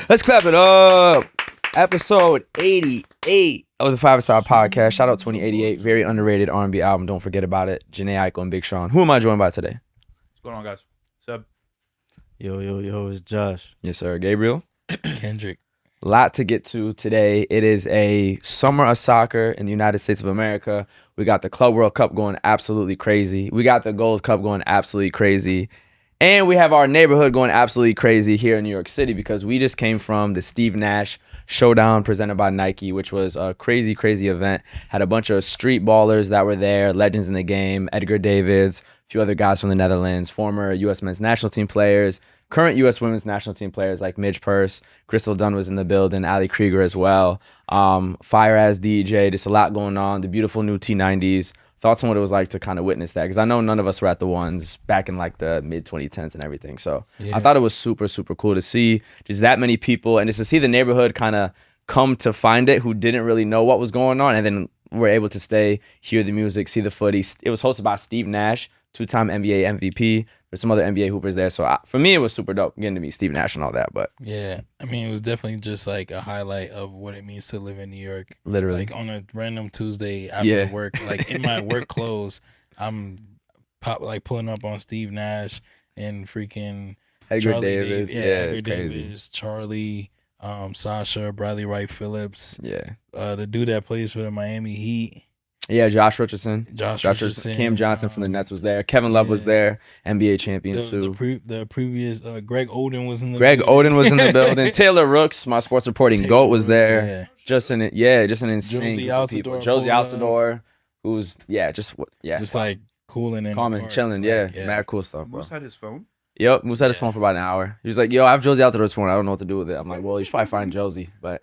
Let's clap it up. Episode 88 of the 5-Star Podcast. Shout out 2088. Very underrated R&B album. Don't forget about it. Janae Aiko and Big Sean. Who am I joined by today? What's going on, guys? Seb. Yo, it's Josh. Yes, sir. Gabriel. Kendrick. Lot to get to today. It is a summer of soccer in the United States of America. We got the Club World Cup going absolutely crazy. We got the Gold Cup going absolutely crazy. And we have our neighborhood going absolutely crazy here in New York City because we just came from the Steve Nash Showdown presented by Nike, which was a crazy, crazy event. Had a bunch of street ballers that were there, legends in the game, Edgar Davids, a few other guys from the Netherlands, former U.S. men's national team players, current U.S. women's national team players like Midge Purse, Crystal Dunn was in the building, Ali Krieger as well. Fire Ass DJ, just a lot going on. The beautiful new T90s. Thoughts on what it was like to kind of witness that, because I know none of us were at the ones back in like the mid 2010s and everything. So yeah. I thought it was super, super cool to see just that many people and just to see the neighborhood kind of come to find it who didn't really know what was going on, and then were able to stay, hear the music, see the footy. It was hosted by Steve Nash, two-time NBA MVP. There's some other NBA hoopers there. So for me, it was super dope getting to meet Steve Nash and all that. But yeah, I mean, it was definitely just like a highlight of what it means to live in New York. Literally. Like on a random Tuesday after work, like in my work clothes, I'm pulling up on Steve Nash and freaking Edgar Charlie Davis. Edgar Davis, Charlie, Sasha, Bradley Wright Phillips. Yeah. The dude that plays for the Miami Heat. Yeah, Josh Richardson. Josh Richardson. Cam Johnson from the Nets was there. Kevin Love was there. NBA champion too. The previous Greg Oden was in the Oden was in the building. Taylor Rooks, my sports reporting GOAT, was there. Yeah. Just an insane group of people. Josie Altidore, who's just like cooling and calm and chilling. Yeah, mad cool stuff. Bro. Moose had his phone. Yep, Moose had his phone for about an hour. He was like, "Yo, I have Josie Altidore's phone. I don't know what to do with it." I'm like, "Well, you should probably find Josie." But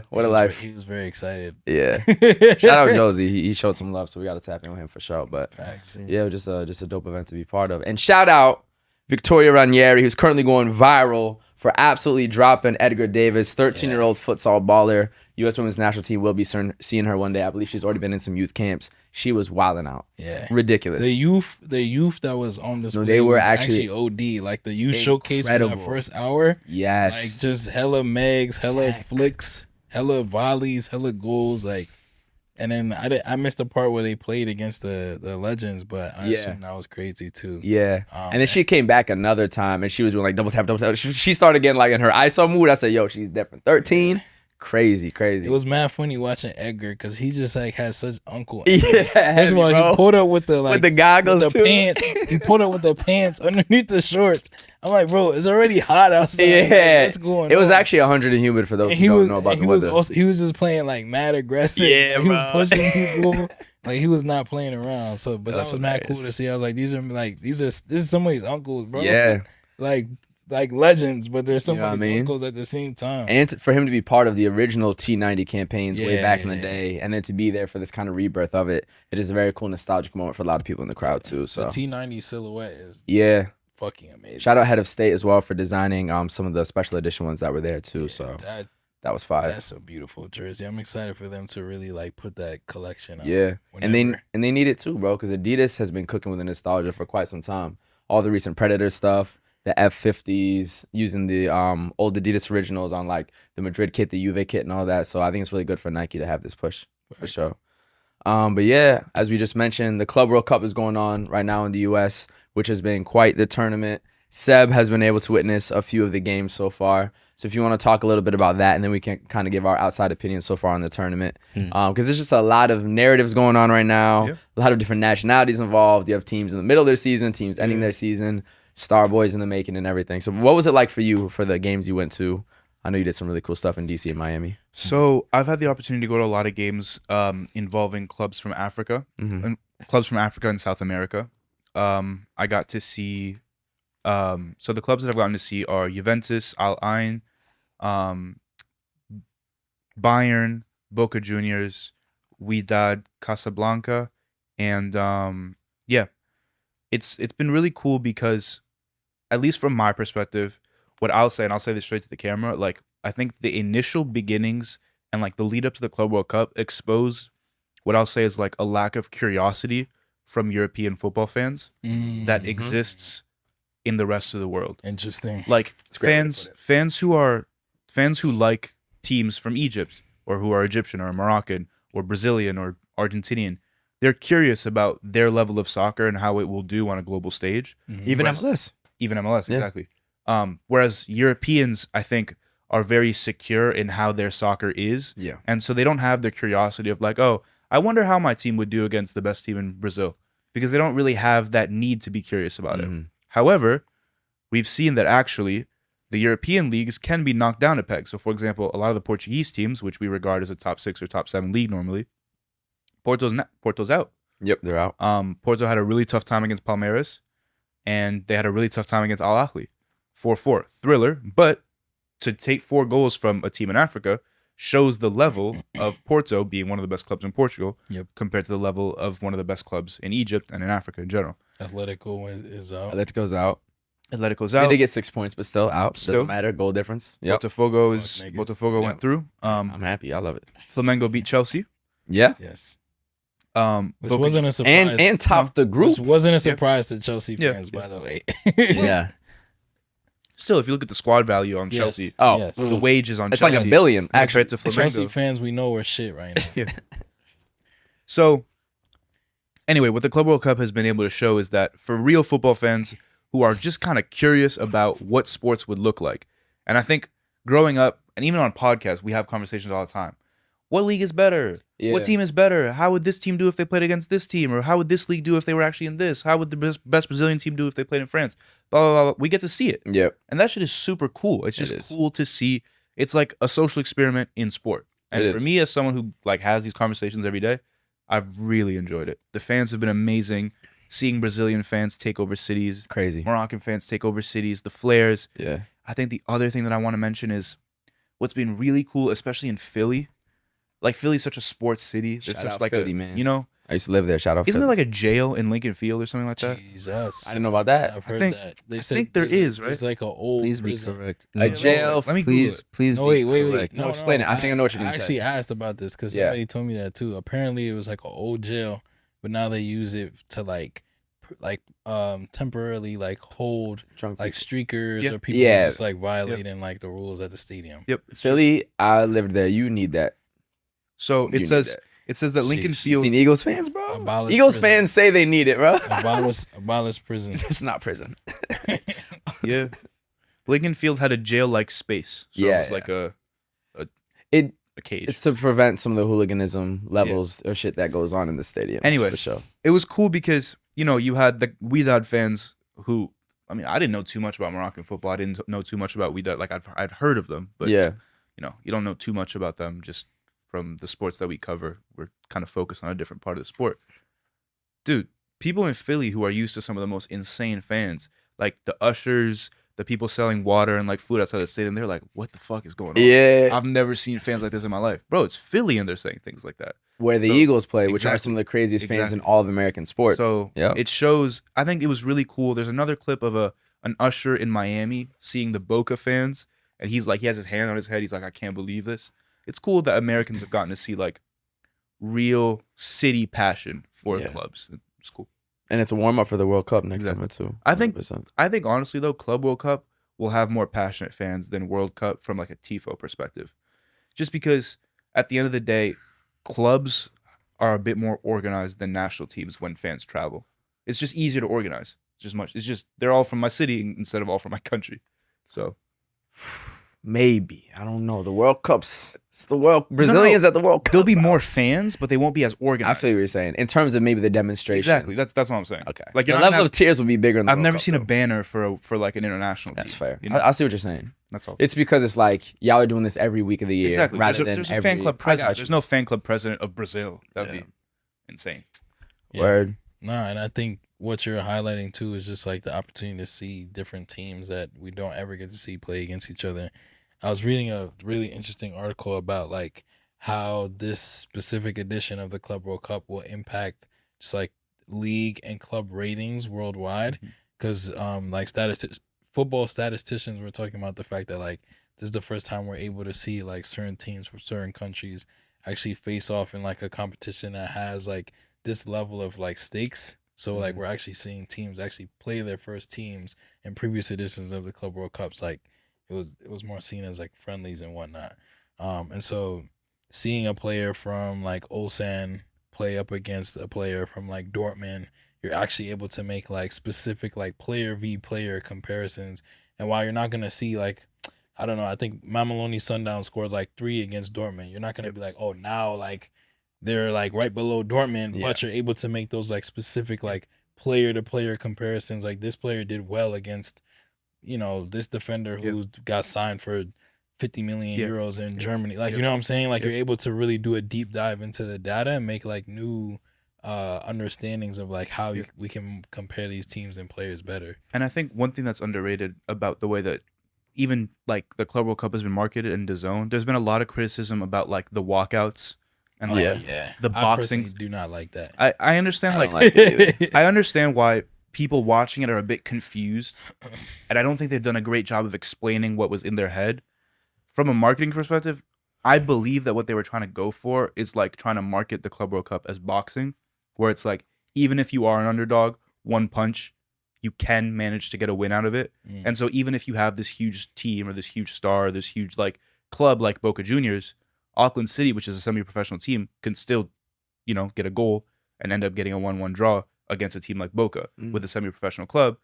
what a life. He was very excited. Yeah, shout out Josie. He showed some love, so we got to tap in with him for sure. But just a dope event to be part of. And shout out Victoria Ranieri, who's currently going viral for absolutely dropping Edgar Davis, 13-year-old futsal baller. U.S. Women's National Team will be seeing her one day. I believe she's already been in some youth camps. She was wilding out. Yeah. Ridiculous. The youth that was on this they were actually OD. Like the youth showcase for that first hour. Yes. Like just hella megs, hella flicks, hella volleys, hella goals. Like, and then I missed the part where they played against the legends, but I assume that was crazy too. Yeah. And then she came back another time and she was doing like double tap. She started getting like in her ISO mood. I said, yo, she's different. 13. Crazy. It was mad funny watching Edgar because he just like has such uncle. Yeah, first of all, he pulled up with the goggles, with the pants. He pulled up with the pants underneath the shorts. I'm like, bro, it's already hot outside. Yeah, what's going on? It was actually 100 and humid for those who don't know about the weather. He was just playing like mad aggressive. Yeah, he was pushing people. Like he was not playing around. So, but that was mad cool to see. I was like, this is somebody's uncles, bro. Yeah, like legends, but there's some of these uncles at the same time. And for him to be part of the original T90 campaigns way back in the day, and then to be there for this kind of rebirth of it, it is a very cool nostalgic moment for a lot of people in the crowd too. So the T90 silhouette is fucking amazing. Shout out Head of State as well for designing some of the special edition ones that were there too. Yeah, so that was fire. That's a beautiful jersey. I'm excited for them to really like put that collection out. Yeah, and they need it too, bro, because Adidas has been cooking with the nostalgia for quite some time. All the recent Predator stuff, the F50s, using the old Adidas originals on like the Madrid kit, the Juve kit, and all that. So I think it's really good for Nike to have this push for sure. But yeah, as we just mentioned, the Club World Cup is going on right now in the U.S., which has been quite the tournament. Seb has been able to witness a few of the games so far. So if you want to talk a little bit about that, and then we can kind of give our outside opinion so far on the tournament. Because there's just a lot of narratives going on right now, a lot of different nationalities involved. You have teams in the middle of their season, teams ending their season, Star Boys in the making and everything. So what was it like for you for the games you went to? I know you did some really cool stuff in DC and Miami. So I've had the opportunity to go to a lot of games involving clubs from Africa, and clubs from Africa and South America. I got to see, so the clubs that I've gotten to see are Juventus, Al Ain, Bayern, Boca Juniors, Wydad, Casablanca, and it's been really cool because, at least from my perspective, what I'll say, and I'll say this straight to the camera, like I think the initial beginnings and like the lead up to the Club World Cup expose what I'll say is like a lack of curiosity from European football fans that exists in the rest of the world. Interesting. Like a great way to put it. fans who like teams from Egypt or who are Egyptian or Moroccan or Brazilian or Argentinian, they're curious about their level of soccer and how it will do on a global stage. Even MLS. Even MLS, Yeah. exactly. Whereas Europeans, I think, are very secure in how their soccer is. Yeah. And so they don't have the curiosity of like, oh, I wonder how my team would do against the best team in Brazil. Because they don't really have that need to be curious about it. However, we've seen that actually the European leagues can be knocked down a peg. So, for example, a lot of the Portuguese teams, which we regard as a top 6 or top 7 league normally, Porto's out. Yep, they're out. Porto had a really tough time against Palmeiras, and they had a really tough time against Al Ahly. 4-4. Thriller, but to take 4 goals from a team in Africa shows the level of Porto being one of the best clubs in Portugal compared to the level of one of the best clubs in Egypt and in Africa in general. Atletico is out. Atletico's out. Atletico's They out. did get 6 points, but still out. Doesn't matter. Goal difference. Yep. Botafogo went through. I'm happy. I love it. Flamengo beat Chelsea. Yeah. Yes. Which wasn't a surprise. And topped the group. Which wasn't a surprise to Chelsea fans, by the way. Yeah. Still, if you look at the squad value on Chelsea, the wages on it's Chelsea, like $1 billion. Actually, compared to Flamengo. Chelsea fans, we know we're shit right now. So, anyway, what the Club World Cup has been able to show is that for real football fans who are just kind of curious about what sports would look like, and I think growing up, and even on podcasts, we have conversations all the time. What league is better? Yeah. What team is better? How would this team do if they played against this team? Or how would this league do if they were actually in this? How would the best Brazilian team do if they played in France? Blah, blah, blah. We get to see it. Yep. And that shit is super cool. It's just cool to see. It's like a social experiment in sport. And for me, as someone who like has these conversations every day, I've really enjoyed it. The fans have been amazing. Seeing Brazilian fans take over cities. Crazy. Moroccan fans take over cities. The flares. Yeah. I think the other thing that I want to mention is what's been really cool, especially in Philly. Like Philly's such a sports city. There's Shout such out like Philly, a, man. you know, I used to live there. Shout out. isn't Philly. there like a jail in Lincoln Field or something like that? Jesus. I didn't know about that. I've heard think- that. They I said think there is, right? It's like an old Please be prison. correct. A jail. Let me Please, please. No, be wait. correct. No, explain it. I think I know what you're gonna I say. actually asked about this because somebody told me that too. Apparently, it was like an old jail, but now they use it to like temporarily like hold Drunk like people. streakers or people Yeah. just like violating like the rules at the stadium. Yep. Philly, I lived there. You need that. So You need it says that. that Lincoln Sheesh. Field. Seen Eagles fans, bro. Abolish Eagles prison. fans say they need it, bro. Abolish prison. It's not prison. Yeah. Lincoln Field had a jail-like space. So Yeah, it was like a cage. It's to prevent some of the hooliganism levels or shit that goes on in the stadium. Anyway. for sure. It was cool because, you know, you had the Wydad fans who, I mean, I didn't know too much about Moroccan football. I didn't know too much about Wydad. Like, I'd heard of them, but, Yeah. you know, you don't know too much about them just from the sports that we cover. We're kind of focused on a different part of the sport. Dude, people in Philly who are used to some of the most insane fans, like the ushers, the people selling water and like food outside the stadium, they're like, what the fuck is going on? Yeah. I've never seen fans like this in my life. Bro, it's Philly and they're saying things like that. Where the So- Eagles play, which are Exactly. some of the craziest fans in Exactly. all of American sports. So it shows, I think it was really cool. There's another clip of an usher in Miami seeing the Boca fans, and he's like, he has his hand on his head. He's like, I can't believe this. It's cool that Americans have gotten to see like real city passion for clubs. It's cool. And it's a warm up for the World Cup next Exactly. summer too. I think 100%. honestly though, Club World Cup will have more passionate fans than World Cup from like a TIFO perspective. Just because at the end of the day, clubs are a bit more organized than national teams when fans travel. It's just easier to organize. It's just they're all from my city instead of all from my country. So Maybe. I don't know. The World Cups. It's the World Brazilians at the World Cup. there'll be bro. more fans, but they won't be as I organized. feel what you're saying. In terms of maybe the demonstration. Exactly. That's what I'm saying. Okay. Like the you're not level gonna of tears will be bigger in the I've World never Cup, seen a though. banner for like an international team. That's fair. You know? I see what you're saying. That's all. It's because it's like y'all are doing this every week of the year. Exactly. Rather There's than a fan club I got president. you. There's no fan club president of Brazil. That'd be insane. Yeah. Word. Nah, and I think what you're highlighting too is just like the opportunity to see different teams that we don't ever get to see play against each other. I was reading a really interesting article about like how this specific edition of the Club World Cup will impact just like league and club ratings worldwide. Because like football statisticians were talking about the fact that like this is the first time we're able to see like certain teams from certain countries actually face off in like a competition that has like this level of like stakes So like we're actually seeing teams actually play their first teams in previous editions of the Club World Cups. Like it was more seen as like friendlies and whatnot. And so seeing a player from like Ulsan play up against a player from like Dortmund, you're actually able to make like specific like player v player comparisons. And while you're not gonna see like, I don't know, I think Mamelodi Sundowns scored like 3 against Dortmund. You're not gonna be like, oh, now like they're like right below Dortmund, but you're able to make those like specific like player to player comparisons. Like this player did well against, you know, this defender who got signed for 50 million euros in Germany. Like, you know what I'm saying? Like you're able to really do a deep dive into the data and make like new understandings of like how we can compare these teams and players better. And I think one thing that's underrated about the way that even like the Club World Cup has been marketed in DAZN, there's been a lot of criticism about like the walkouts and like the boxing. I do not like that. I understand I understand why people watching it are a bit confused, and I don't think they've done a great job of explaining what was in their head. From a marketing perspective, I believe that what they were trying to go for is like trying to market the Club World Cup as boxing, where it's like even if you are an underdog, one punch, you can manage to get a win out of it. And so even if you have this huge team or this huge star, or this huge like club like Boca Juniors, Auckland City, which is a semi-professional team, can still, you know, get a goal and end up getting a 1-1 draw against a team like Boca with a semi-professional club,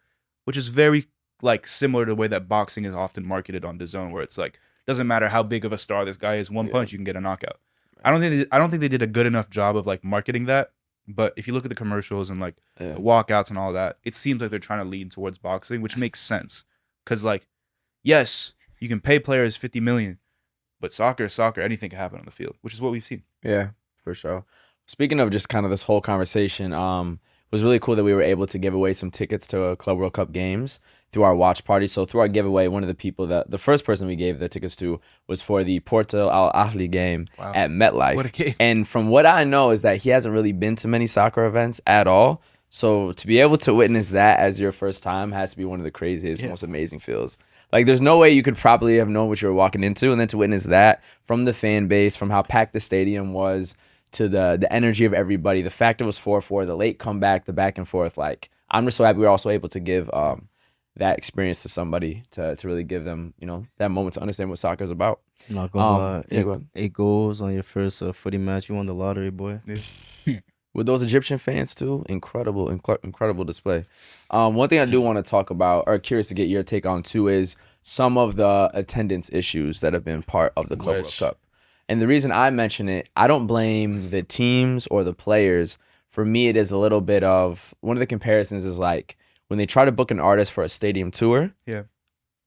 which is very like similar to the way that boxing is often marketed on DAZN, where it's like doesn't matter how big of a star this guy is, one punch you can get a knockout. I don't think they did a good enough job of like marketing that. But if you look at the commercials and like the walkouts and all that, it seems like they're trying to lean towards boxing, which makes sense. Because like, yes, you can pay players 50 million, but soccer is soccer. Anything can happen on the field, which is what we've seen. Yeah, for sure. Speaking of just kind of this whole conversation, it was really cool that we were able to give away some tickets to Club World Cup games through our watch party. So through our giveaway, one of the people the first person we gave the tickets to was for the Porto Al Ahly game at MetLife. What a game. And from what I know is that he hasn't really been to many soccer events at all. So to be able to witness that as your first time has to be one of the craziest, most amazing feels. Like there's no way you could probably have known what you were walking into, and then to witness that from the fan base, from how packed the stadium was, to the energy of everybody, the fact it was 4-4, the late comeback, the back and forth. Like I'm just so happy we were also able to give that experience to somebody to really give them, you know, that moment to understand what soccer is about. Not gonna lie. 8 goals on your first footy match. You won the lottery, boy. With those Egyptian fans too, incredible display. One thing I do want to talk about, or curious to get your take on too, is some of the attendance issues that have been part of the Club World Cup. And the reason I mention it, I don't blame the teams or the players. For me, it is a little bit of, one of the comparisons is like when they try to book an artist for a stadium tour,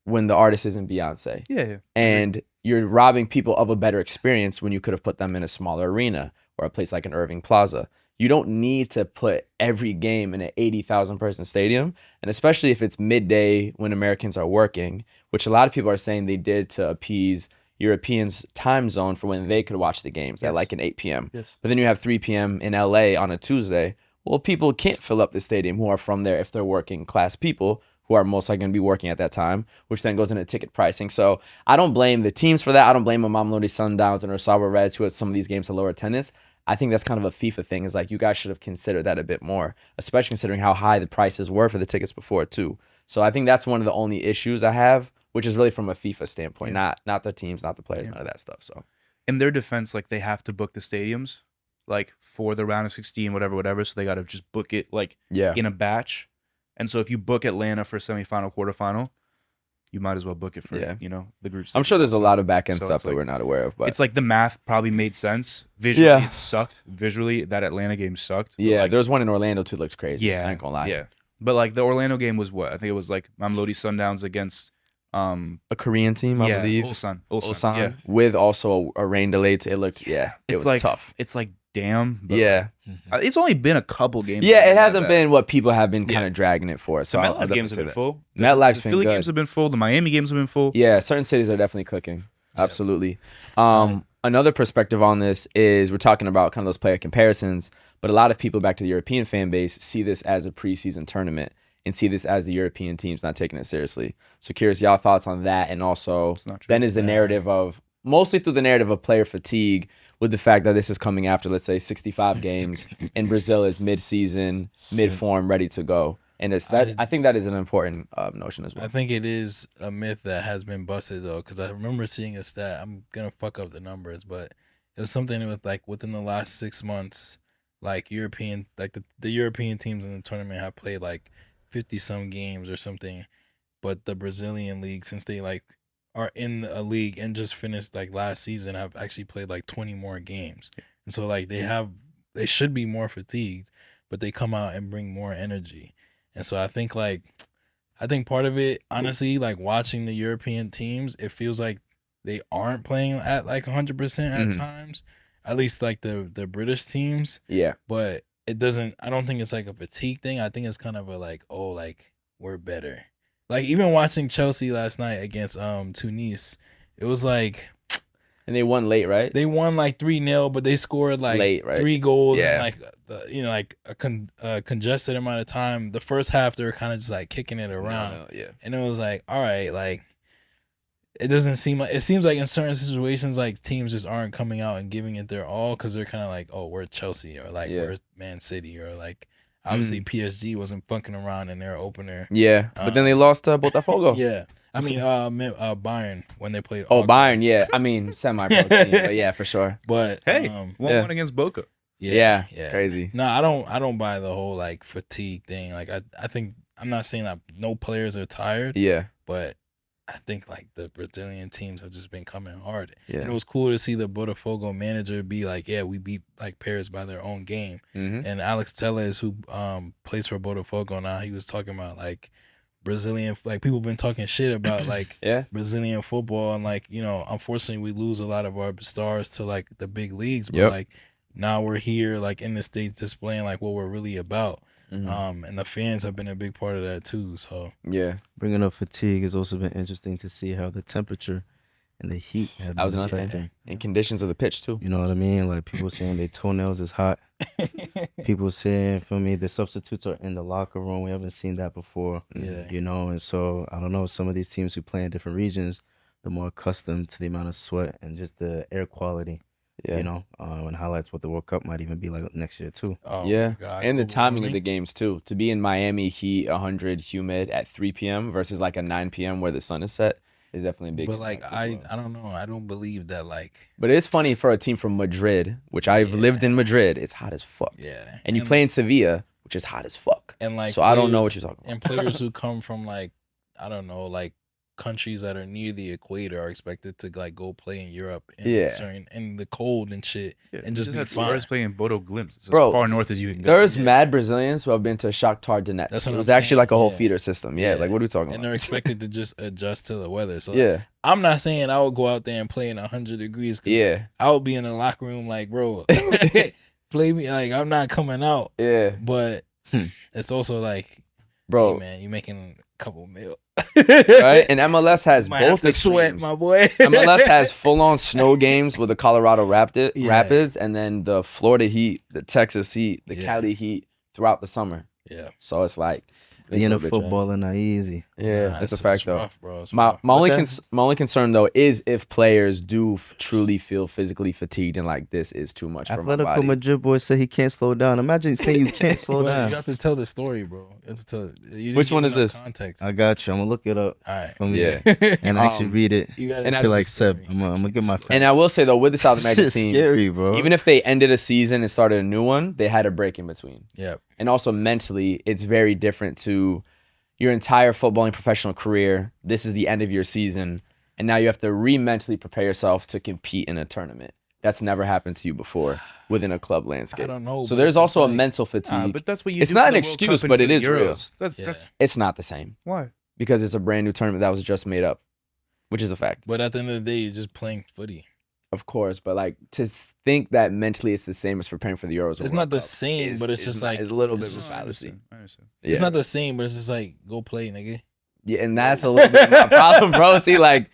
when the artist isn't Beyonce. And you're robbing people of a better experience when you could have put them in a smaller arena or a place like an Irving Plaza. You don't need to put every game in an 80,000 person stadium. And especially if it's midday when Americans are working, which a lot of people are saying they did to appease Europeans' time zone for when they could watch the games at like an 8 p.m. But then you have 3 p.m. in LA on a Tuesday. Well, people can't fill up the stadium who are from there if they're working class people who are most likely going to be working at that time, which then goes into ticket pricing. So I don't blame the teams for that. I don't blame Mamelodi Sundowns and Rosario Reds who had some of these games to lower attendance. I think that's kind of a FIFA thing. Is like you guys should have considered that a bit more, especially considering how high the prices were for the tickets before too. So I think that's one of the only issues I have, which is really from a FIFA standpoint, not the teams, not the players, none of that stuff. So in their defense, like they have to book the stadiums like for the round of 16, whatever. So they got to just book it like in a batch. And so if you book Atlanta for semifinal, quarterfinal, you might as well book it for, you know, the group. I'm sure there's a lot of back end stuff that we're not aware of, but it's like the math probably made sense. Visually, it sucked. Visually, that Atlanta game sucked. Yeah, like, there was one in Orlando too. Looks crazy. Yeah, I ain't gonna lie. Yeah, but like the Orlando game was what? I think it was like Mamelodi Sundowns against a Korean team, I believe. Ulsan. With also a rain delay. It looked, it was like, tough. It's like, damn. But it's only been a couple games. Yeah, it hasn't been what people have been kind of dragging it for. So the MetLife games have been full. MetLife's been Philly good. games have been full. The Miami games have been full. Yeah, certain cities are definitely clicking. Absolutely. Another perspective on this is we're talking about kind of those player comparisons, but a lot of people back to the European fan base see this as a preseason tournament and see this as the European teams not taking it seriously. So curious y'all thoughts on that, and also then is the narrative of mostly through the narrative of player fatigue, with the fact that this is coming after, let's say, 65 games, and Brazil is mid-season, mid-form, ready to go. And I think that is an important notion as well. I think it is a myth that has been busted though, because I remember seeing a stat. I'm gonna fuck up the numbers, but it was something with like within the last 6 months, like European, like the European teams in the tournament have played like 50 some games or something, but the Brazilian league, since they like are in a league and just finished like last season, have actually played like 20 more games, and so like they should be more fatigued, but they come out and bring more energy. And so I think part of it, honestly, like watching the European teams, it feels like they aren't playing at like 100% at times, at least like the British teams. Yeah. But it doesn't, I don't think it's like a fatigue thing. I think it's kind of a like, oh, like we're better. Like even watching Chelsea last night against Tunis, it was like, and they won late, right? They won like 3-0, but they scored like late, right? 3 goals in like like a congested amount of time. The first half they were kind of just like kicking it around, and it was like, all right, like it doesn't seem like, it seems like in certain situations like teams just aren't coming out and giving it their all because they're kind of like, oh, we're Chelsea, or like we're Man City, or like obviously PSG wasn't funking around in their opener. Yeah, but then they lost to Botafogo. Yeah. I mean, Bayern when they played. Oh, Bayern, yeah. I mean, semi-pro team, but yeah, for sure. But hey, 1-1 against Boca. Yeah, crazy. No, I don't buy the whole like fatigue thing. Like I think, I'm not saying that no players are tired. Yeah, but I think like the Brazilian teams have just been coming hard. Yeah, and it was cool to see the Botafogo manager be like, yeah, we beat like Paris by their own game. And Alex Telles, who plays for Botafogo now, he was talking about like Brazilian, like people been talking shit about like Brazilian football, and like, you know, unfortunately we lose a lot of our stars to like the big leagues, but like now we're here like in the States displaying like what we're really about. And the fans have been a big part of that too. So bringing up fatigue has also been interesting to see how the temperature and the heat have been affecting. And conditions of the pitch too. You know what I mean? Like people saying their toenails is hot. People saying, for me, the substitutes are in the locker room. We haven't seen that before. You know, and so I don't know, some of these teams who play in different regions, they're more accustomed to the amount of sweat and just the air quality. You know, and highlights what the World Cup might even be like next year too. And the timing of the games too. To be in Miami heat, 100, humid at 3 p.m. versus like a 9 p.m. where the sun is set is definitely a big. But like I don't know. I don't believe that like. But it's funny for a team from Madrid, which I've lived in Madrid. It's hot as fuck. And you play in Sevilla, which is hot as fuck. And like, so I don't know what you're talking about. And players who come from like, I don't know, like countries that are near the equator are expected to like go play in Europe in certain in the cold and shit and just be fine. Spurs playing Bodo Glimt. It's as far north as you can go. There's mad Brazilians who have been to Shakhtar Donetsk. It was actually like a whole feeder system. Like what are we talking about? And they're expected to just adjust to the weather. So I'm not saying I would go out there and play in 100 degrees. I would be in the locker room like, bro, play me, like I'm not coming out. But it's also like, bro, hey, man, you making a couple mil. Right, and MLS has both extremes. Sweat, my boy. MLS has full-on snow games with the Colorado Rapids, and then the Florida Heat, the Texas Heat, the Cali Heat throughout the summer. So it's like being a footballer not easy. That's a fact though. Rough, bro. My only concern though is if players do truly feel physically fatigued and like this is too much for my body. Atletico Madrid boy said he can't slow down. Imagine saying you can't slow down. You have to tell the story, bro. You have to tell. Which one is this? Context. I got you. I'm gonna look it up. All right. And actually read it. To like Seb. I'm gonna get my. And I will say though, with the South American teams, scary, bro. Even if they ended a season and started a new one, they had a break in between. And also mentally, it's very different to your entire footballing professional career. This is the end of your season, and now you have to mentally prepare yourself to compete in a tournament. That's never happened to you before within a club landscape. I don't know. So there's also a mental fatigue. But that's what you. It's not an excuse, but it is real. That's it's not the same. Why? Because it's a brand new tournament that was just made up, which is a fact. But at the end of the day, you're just playing footy. Of course, but like to think that mentally it's the same as preparing for the Euros. It's not the same, but it's just like it's a little bit of a fallacy. I understand. It's not the same, but it's just like go play, nigga. Yeah, and that's a little bit of my problem, bro. See, like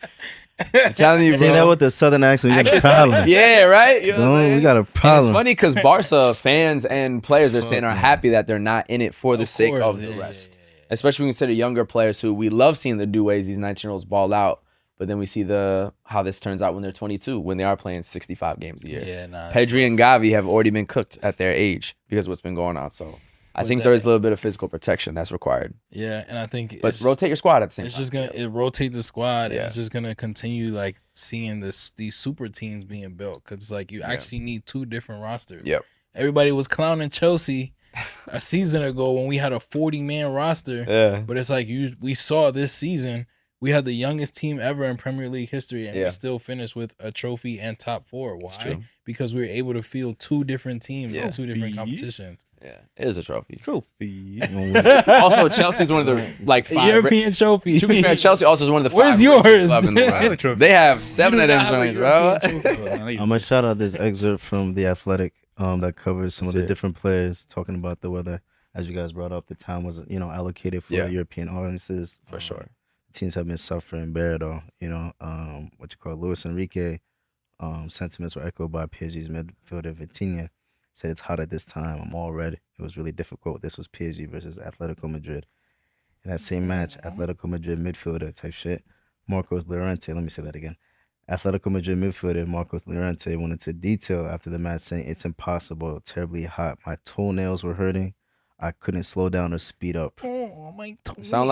I'm telling you, bro. Say that with the southern accent, we got a problem. Yeah, right. You know we got a problem. And it's funny because Barca fans and players they're saying are happy that they're not in it for the sake of the rest. Especially when you consider younger players who we love seeing the do ways these 19-year-olds ball out. But then we see how this turns out when they're 22, when they are playing 65 games a year. Yeah, nah. Pedri and Gavi have already been cooked at their age because of what's been going on. So I think there is a little bit of physical protection that's required. Yeah, and I think but rotate your squad at the same time. It's just gonna rotate the squad. And it's just gonna continue like seeing these super teams being built because like you actually need 2 different rosters. Yep. Everybody was clowning Chelsea a season ago when we had a 40-man roster. Yeah. But it's like we saw this season we had the youngest team ever in Premier League history, and we still finished with a trophy and top 4. Why? Because we were able to field 2 different teams in 2 different competitions. Yeah, it is a trophy. Also, Chelsea's one of the like 5 European trophy. To be fair, Chelsea also is one of the 5. Where's yours? They have 7 of them joints, bro. I'm gonna shout out this excerpt from The Athletic that covers some of the different players talking about the weather. As you guys brought up, the time was allocated for European audiences for sure. Teams have been suffering bad though. Luis Enrique. Sentiments were echoed by PSG's midfielder Vitinha. Said it's hot at this time. I'm all ready. It was really difficult. This was PSG versus Atletico Madrid. In that same match, Atletico Madrid midfielder type shit, Marcos Llorente. Let me say that again. Atletico Madrid midfielder Marcos Llorente went into detail after the match, saying it's impossible, terribly hot. My toenails were hurting. I couldn't slow down or speed up. Oh, my toenail. It sound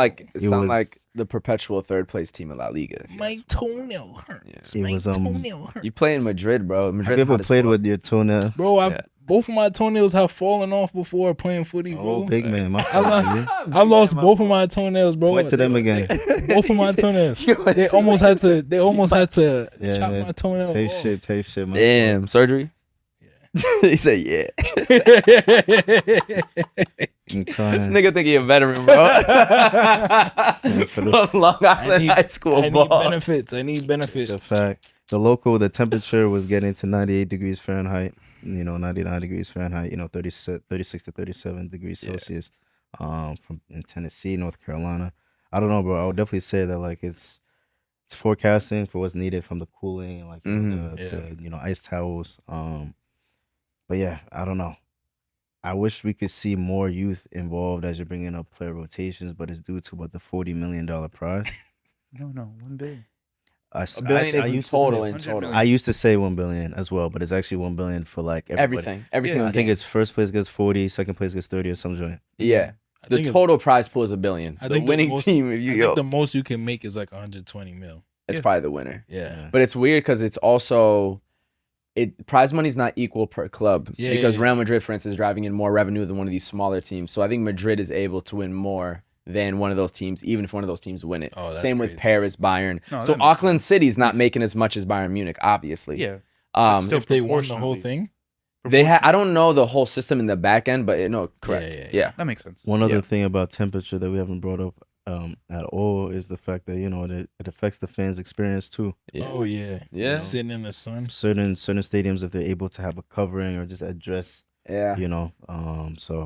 like the perpetual 3rd place team in La Liga. My toenail hurts. Yeah. Toenail hurts. You play in Madrid, bro. Have you ever played with your toenail? Bro, both of my toenails have fallen off before playing footy, bro. Oh, big man. I lost both of my toenails, bro. Point to them again. Both of my toenails. They almost had to chop my toenail off. Tape shit, man. Damn, surgery? He said, yeah. This nigga think he a veteran, bro. From Long Island High School I need benefits. It's a fact. The temperature was getting to 98 degrees Fahrenheit, 99 degrees Fahrenheit, 36 to 37 degrees Celsius in Tennessee, North Carolina. I don't know, bro. I would definitely say that, like, it's forecasting for what's needed from the cooling, like, the ice towels. But yeah, I don't know. I wish we could see more youth involved as you're bringing up player rotations, but it's due to the $40 million prize. No, $1 billion. $1 billion in total. I used to say $1 billion as well, but it's actually $1 billion for like everybody. Every single. I think it's first place gets 40, second place gets 30 or some joint. Yeah. The total prize pool is $1 billion. The winning team, if you go, the most you can make is like 120 mil. It's probably the winner. Yeah. But it's weird because it's also prize money is not equal per club because Real Madrid, for instance, is driving in more revenue than one of these smaller teams. So I think Madrid is able to win more than one of those teams, even if one of those teams win it. Oh, Same crazy. With Paris, Bayern. No, so Auckland City's not making as much as Bayern Munich, obviously. Yeah. Still if they won the whole thing? I don't know the whole system in the back end, but correct. Yeah. That makes sense. One other thing about temperature that we haven't brought up at all is the fact that it affects the fans' experience too. Yeah. Oh yeah. Sitting in the sun. Certain stadiums, if they're able to have a covering or just address, so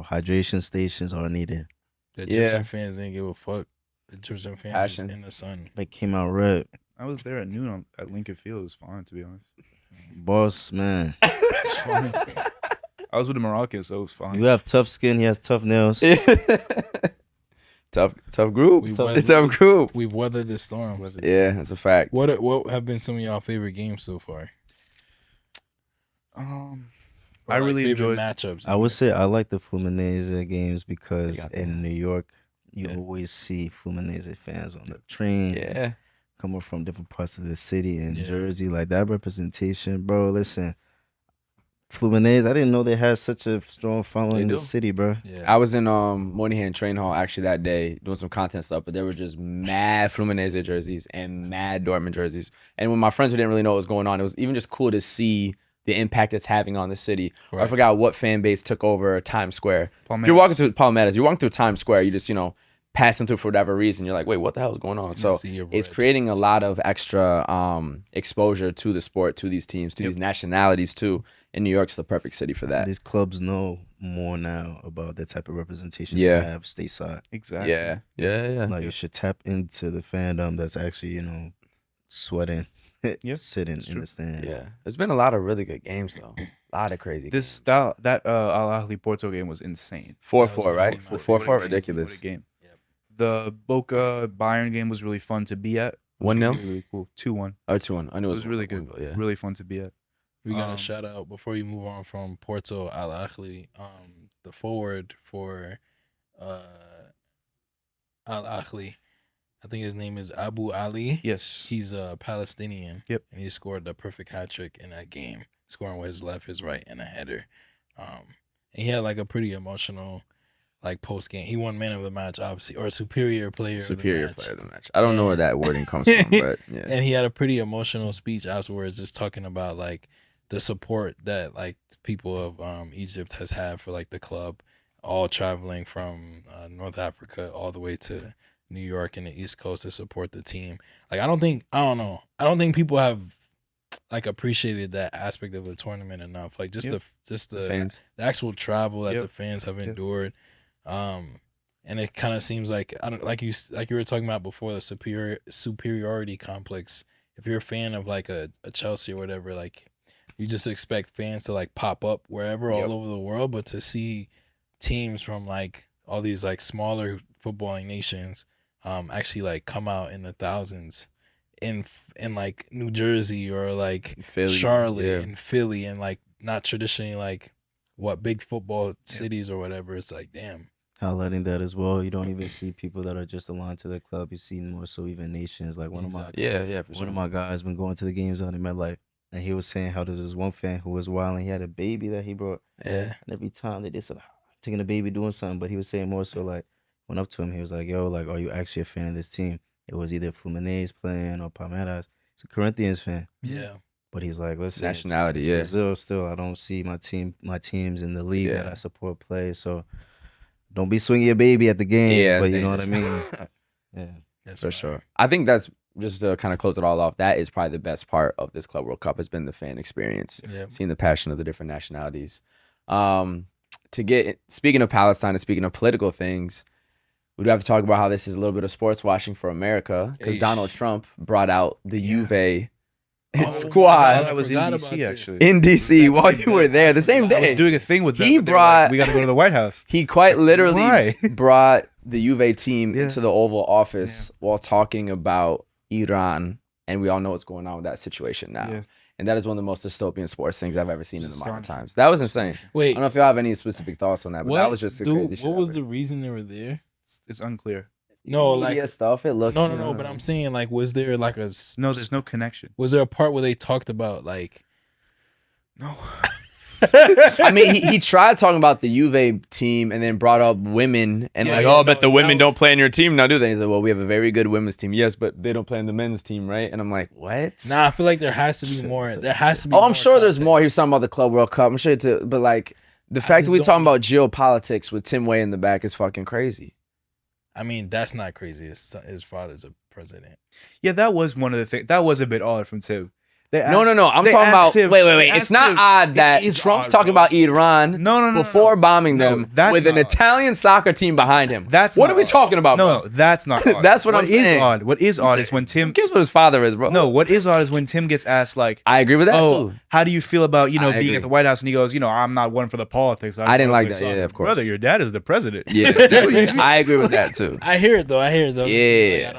hydration stations are needed. The Egyptian fans didn't give a fuck. The Egyptian fans just in the sun. They came out red. I was there at noon at Lincoln Field. It was fine, to be honest. Boss man. I was with the Moroccans, so it was fine. You have tough skin. He has tough nails. Tough group. Tough group. We've weathered the storm. Yeah, that's a fact. What have been some of y'all favorite games so far? I really enjoyed matchups. I would say I like the Fluminense games because in New York, you always see Fluminense fans on the train. Yeah. Coming from different parts of the city and Jersey. Like that representation, bro. Listen, Fluminense, I didn't know they had such a strong following in the city, bro. Yeah. I was in Monaco Train Hall actually that day doing some content stuff, but there were just mad Fluminense jerseys and mad Dortmund jerseys. And when my friends who didn't really know what was going on, it was even just cool to see the impact it's having on the city. Right. I forgot what fan base took over Times Square. If you're walking through Palmettos, you're walking through Times Square, you just, passing through for whatever reason, you're like, wait, what the hell is going on? So it's creating a lot of extra exposure to the sport, to these teams, to these nationalities too. And New York's the perfect city for that. These clubs know more now about the type of representation they have stateside. Exactly. Yeah. Like you should tap into the fandom that's actually, sweating, sitting in the stand. Yeah. There's been a lot of really good games though. A lot of crazy games. That Al Ahly Porto game was insane. 4-4, right? The 4-4 ridiculous. What a game. The Boca Bayern game was really fun to be at. 1-0 Really cool. 2-1. or 2-1. I knew It was really good. Yeah. Really fun to be at. We got a shout out before you move on from Porto Al Ahly. The forward for Al Ahly, I think his name is Abu Ali. Yes. He's a Palestinian. Yep. And he scored the perfect hat trick in that game, scoring with his left, his right, and a header. And he had like a pretty emotional like post game. He won man of the match, obviously, or superior player of the match. I don't know where that wording comes from, but yeah. And he had a pretty emotional speech afterwards, just talking about like the support that like people of Egypt has had for like the club, all traveling from North Africa all the way to New York and the East Coast to support the team. Like I don't think people have like appreciated that aspect of the tournament enough. Like just the fans. The actual travel that the fans have endured. And it kind of seems like like you were talking about before, the superiority complex. If you're a fan of like a Chelsea or whatever, like you just expect fans to like pop up wherever all over the world, but to see teams from like all these like smaller footballing nations actually like come out in the thousands in like New Jersey or like Philly, Charlotte and Philly, and like not traditionally like what big football cities or whatever. It's like, damn. Highlighting that as well. You don't even see people that are just aligned to the club. You see more so even nations. Like one of my guys been going to the games out in MetLife, and he was saying how there's this one fan who was wild and he had a baby that he brought. Yeah. And every time they did something, taking the baby doing something, but he was saying more so like, went up to him, he was like, yo, like, are you actually a fan of this team? It was either Fluminense playing or Palmeiras. He's a Corinthians fan. Yeah. But he's like, listen, Nationality, Brazil still, I don't see my teams in the league that I support play. So don't be swinging your baby at the games, but you know what I mean? Yeah. That's for sure. I think that's just to kind of close it all off. That is probably the best part of this Club World Cup has been the fan experience. Yeah. Seeing the passion of the different nationalities. Speaking of Palestine and speaking of political things, we do have to talk about how this is a little bit of sports washing for America, because Donald Trump brought out the Juve squad. That was in DC actually. In DC while you were there the same day. I was doing a thing with them. We got to go to the White House. He quite literally brought the Juve team into the Oval Office while talking about Iran, and we all know what's going on with that situation now. Yeah. And that is one of the most dystopian sports things I've ever seen in the modern times. That was insane. Wait, I don't know if y'all have any specific thoughts on that, but that was just the crazy shit. What was the reason they were there? It's unclear. No, media like stuff. It looks no. But I'm saying, like, was there like a there's no connection. Was there a part where they talked about like? No. I mean, he tried talking about the Juve team and then brought up women and but the women don't play in your team now, do they? He said, well, we have a very good women's team. Yes, but they don't play in the men's team, right? And I'm like, what? Nah, I feel like there has to be more. There has to be. Oh, I'm sure there's more. He was talking about the Club World Cup. I'm sure too, but like the fact that we're talking about geopolitics with Tim Way in the back is fucking crazy. I mean, that's not crazy. His father's a president. Yeah, that was one of the things. That was a bit odd from Tim. No. I'm talking about. Wait. It's not odd that Trump's talking about Iran. Before bombing them with an Italian soccer team behind him. What are we talking about? No, that's not odd. That's what I'm saying. What is odd is when Tim. Who cares what his father is, bro? No, what is odd is when Tim gets asked like, I agree with that too. How do you feel about being at the White House? And he goes, I'm not one for the politics. I didn't like that. Yeah, of course. Brother, your dad is the president. Yeah, I agree with that too. I hear it though. Yeah, like, I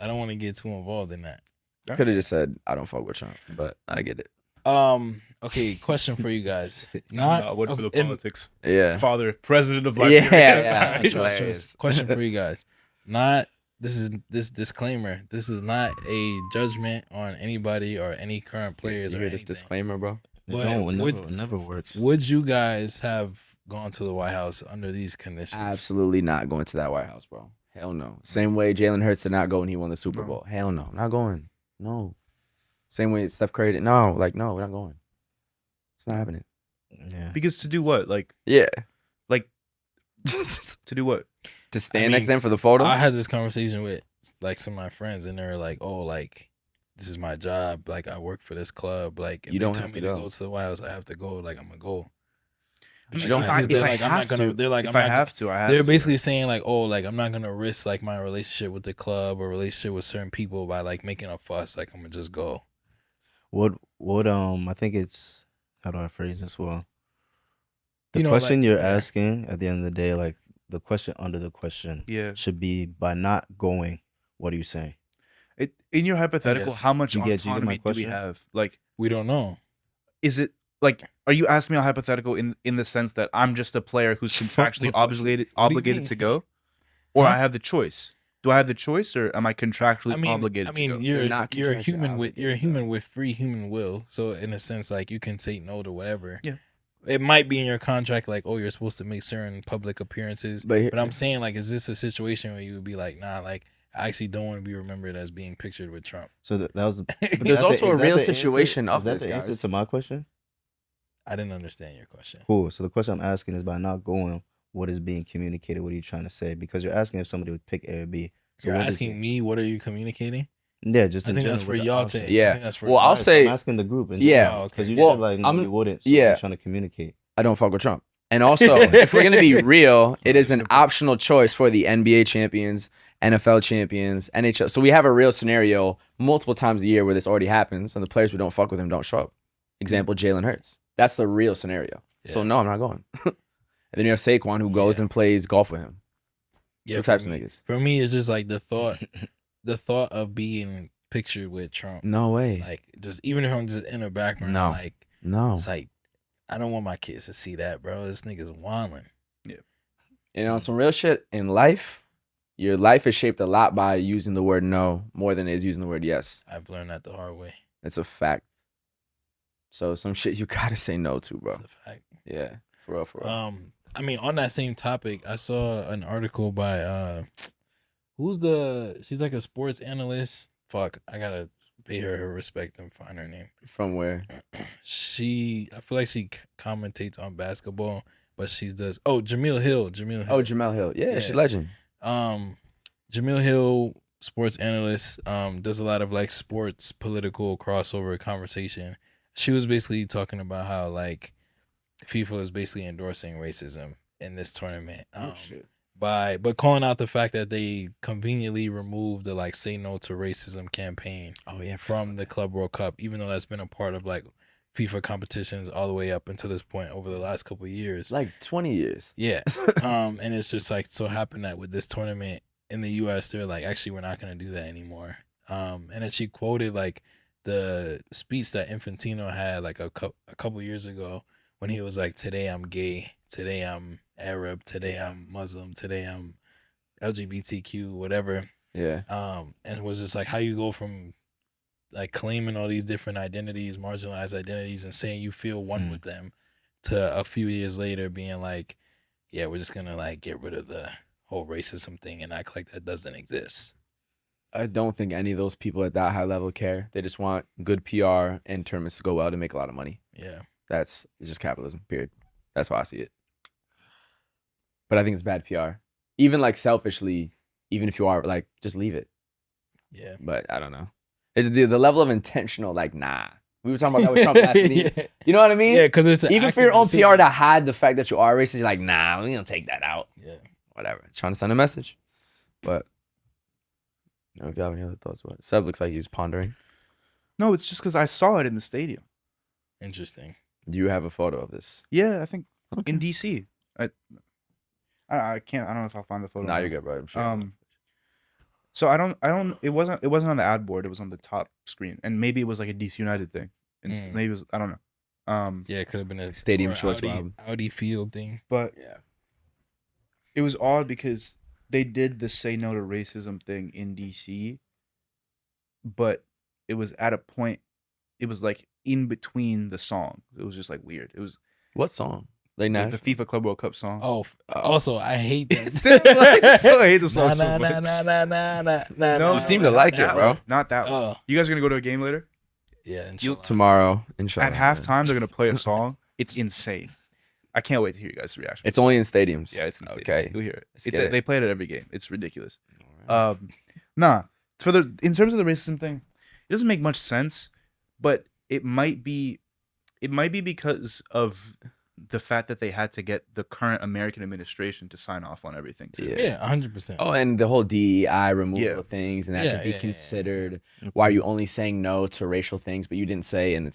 don't want to get too involved in that. Could have just said I don't fuck with Trump, but I get it. Okay, question for you guys. Not one for the politics. Yeah. Father, president of Liberia. Yeah. Question for you guys. This disclaimer. This is not a judgment on anybody or any current players. You hear this disclaimer, bro? It never works. Would you guys have gone to the White House under these conditions? Absolutely not going to that White House, bro. Hell no. Same way Jalen Hurts did not go when he won the Super Bowl. Hell no. Not going. No. Same way Steph Curry did. No, we're not going. It's not happening. Yeah. Because to do what? Like, yeah. Like, to do what? To stand next to them for the photo? I had this conversation with like some of my friends, and they were like, oh, like, this is my job. Like, I work for this club. Like, if you don't tell have me to go to to the White House, I have to go. Like, I'm going to go. But you don't have to. They're basically saying like, oh, like I'm not gonna risk like my relationship with the club or relationship with certain people by like making a fuss. Like I'm gonna just go. What I think it's, how do I phrase this well? The question you're asking at the end of the day, like the question under the question should be, by not going, what are you saying? In your hypothetical, guess. how much Do you get my autonomy do we question? have? Like, We don't know. is it like? Are you asking me a hypothetical in the sense that I'm just a player who's contractually obligated to go, or Huh? I have the choice? Do I have the choice, or am I contractually obligated I mean, to go? you're not you're a contractually human with obligated, you're a human with free human will. So in a sense, like you can say no to whatever. Yeah. It might be in your contract, like, oh, you're supposed to make certain public appearances. But But I'm saying, like, is this a situation where you would be like, nah, like, I actually don't want to be remembered as being pictured with Trump? So that was. But there's also a real situation of Is that this, the answer guys. to my question? I didn't understand your question. Cool. So the question I'm asking is by not going, what is being communicated? What are you trying to say? Because you're asking if somebody would pick A or B. So You're what is asking it? me, what are you communicating? Yeah, just I in think that's general for with the y'all option. to. Yeah. I think that's for Well, I'll y'all. say- I'm asking the group. Yeah. Oh, okay. Because you Well, said like no, I'm- you wouldn't. So yeah. you're trying to communicate. I don't fuck with Trump. And also, if we're gonna be real, it is an optional choice for the NBA champions, NFL champions, NHL. So we have a real scenario multiple times a year where this already happens, and the players who don't fuck with him don't show up. Example: Jalen Hurts. That's the real scenario. So Yeah. no, I'm not going. And then you have Saquon who goes and plays golf with him. Yeah, Two for types of me- niggas. For me, it's just like the thought of being pictured with Trump. No way. Like, just even if I'm just in the background, No. like, No. it's like, I don't want my kids to see that, bro. This nigga's wilding. And on some real shit in life, your life is shaped a lot by using the word no more than it is using the word yes. I've learned that the hard way. It's a fact. So some shit you gotta say no to, bro. It's a fact. Yeah, for real, for real. I mean, on that same topic, I saw an article by she's like a sports analyst. Fuck, I gotta pay her respect and find her name. From where? I feel like she commentates on basketball, but she does. Oh, Jamil Hill. Oh, Jamel Hill. Yeah, she's a legend. Jamil Hill, sports analyst, does a lot of like sports political crossover conversation. She was basically talking about how like FIFA is basically endorsing racism in this tournament. But calling out the fact that they conveniently removed the like "Say No to Racism" campaign from the Club World Cup, even though that's been a part of like FIFA competitions all the way up until this point over the last couple of years. Like 20 years. Yeah. And it's just like so happened that with this tournament in the US, they're like, actually, we're not going to do that anymore. And then she quoted like the speech that Infantino had like a couple years ago when he was like, today I'm gay, today I'm Arab, today I'm Muslim, today I'm LGBTQ, whatever. Yeah. And it was just like how you go from like claiming all these different identities, marginalized identities, and saying you feel one with them, to a few years later being like, yeah, we're just gonna like get rid of the whole racism thing and act like that doesn't exist. I don't think any of those people at that high level care. They just want good PR and tournaments to go well to make a lot of money. Yeah. It's just capitalism, period. That's how I see it. But I think it's bad PR. Even like selfishly, even if you are like, just leave it. Yeah. But I don't know. It's the level of intentional, like, nah. We were talking about that with Trump last week. Yeah. You know what I mean? Yeah, because it's an even for active your own decision. PR to hide the fact that you are racist, you're like, nah, we're gonna take that out. Yeah. Whatever. Trying to send a message. But I don't know if you have any other thoughts about it. Seb looks like he's pondering. No, it's just because I saw it in the stadium. Interesting. Do you have a photo of this? Yeah, I think Okay. in DC. I can't. I don't know if I'll find the photo. Nah, now. you're good, bro. I'm sure. So I don't. It wasn't on the ad board. It was on the top screen, and maybe it was like a DC United thing. And maybe it was. I don't know. Yeah, it could have been a Stadium or choice, Audi field thing. But Yeah. it was odd because they did the "Say No to Racism" thing in DC, but it was at a point. It was like in between the song. It was just like weird. It was What song? Like the Nash? FIFA Club World Cup song. Oh, also, I hate that. I hate the song Nah, so nah, much. nah. No, You seem to like it, that bro. one. Not that one. Oh, You guys are gonna go to a game later? yeah. You'll- Inshallah. Tomorrow, inshallah. At halftime, they're gonna play a song. It's insane. I can't wait to hear you guys' reaction. It's only in stadiums. Yeah, it's in stadiums. Okay. You'll hear it. Let's get it. They play it at every game. It's ridiculous. Alright. Nah. In terms of the racism thing, it doesn't make much sense, but it might be because of the fact that they had to get the current American administration to sign off on everything too. Yeah. Yeah, 100%. Oh, and the whole DEI removal Yeah. of things, and that Yeah, to be yeah, yeah. considered. Why are you only saying no to racial things, but you didn't say? And I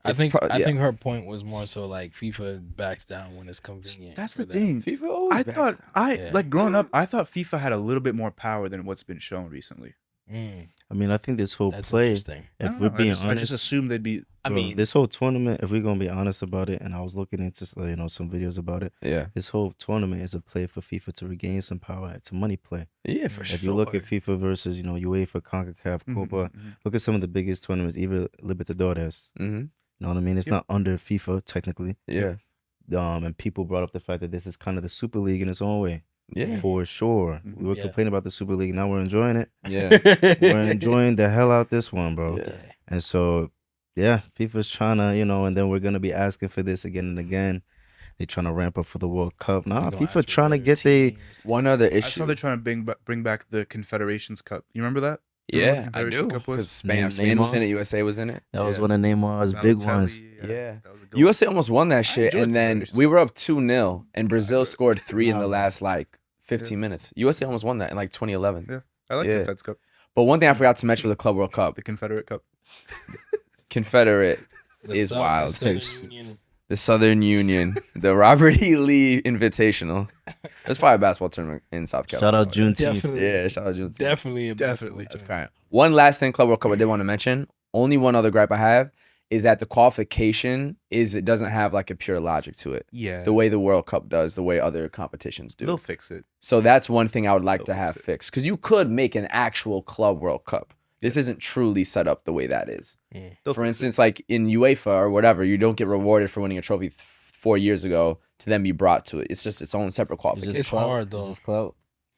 it's think pro- I yeah. think her point was more so like FIFA backs down when it's convenient. That's for the them. thing. FIFA always I backs thought down. Yeah. like growing up, I thought FIFA had a little bit more power than what's been shown recently. Mm. I mean, I think this whole That's play, interesting. if we're being honest, I just assume they'd be. bro, this whole tournament, if we're gonna be honest about it, and I was looking into some videos about it. Yeah. This whole tournament is a play for FIFA to regain some power. It's a money play. Yeah, for sure. If you look at FIFA versus UEFA, CONCACAF, Copa, look at some of the biggest tournaments, even Libertadores. Mm-hmm. You know what I mean? It's not under FIFA technically. Yeah. And people brought up the fact that this is kind of the Super League in its own way. Yeah. For sure. We were complaining about the Super League. Now we're enjoying it. Yeah. We're enjoying the hell out this one, bro. Yeah. And so, yeah, FIFA's trying to, and then we're going to be asking for this again and again. They're trying to ramp up for the World Cup. Nah, FIFA trying to get One other issue. I saw they're trying to bring back the Confederations Cup. You remember that? Yeah, I do. Because Spain was in it, USA was in it. That was one of Neymar's big ones. Yeah. USA almost won that shit, and then we were up 2-0, and Brazil scored 3 in the last 15 minutes. USA almost won that in 2011. Yeah, I like the Feds Cup. But one thing I forgot to mention with the Club World Cup, The Confederate Cup. Confederate is wild. The Southern Union, the Robert E. Lee Invitational. There's probably a basketball tournament in South Carolina. Shout out Juneteenth. Yeah, shout out Juneteenth. Definitely. That's crying. One last thing, Club World Cup I did want to mention. Only one other gripe I have is that the qualification it doesn't have a pure logic to it. Yeah. The way the World Cup does, the way other competitions do. They'll fix it. So that's one thing I would like to have fixed. Because you could make an actual Club World Cup. This isn't truly set up the way that is. For instance, in UEFA or whatever, you don't get rewarded for winning a trophy 4 years ago to then be brought to it. It's just its own separate qualification. It's hard though.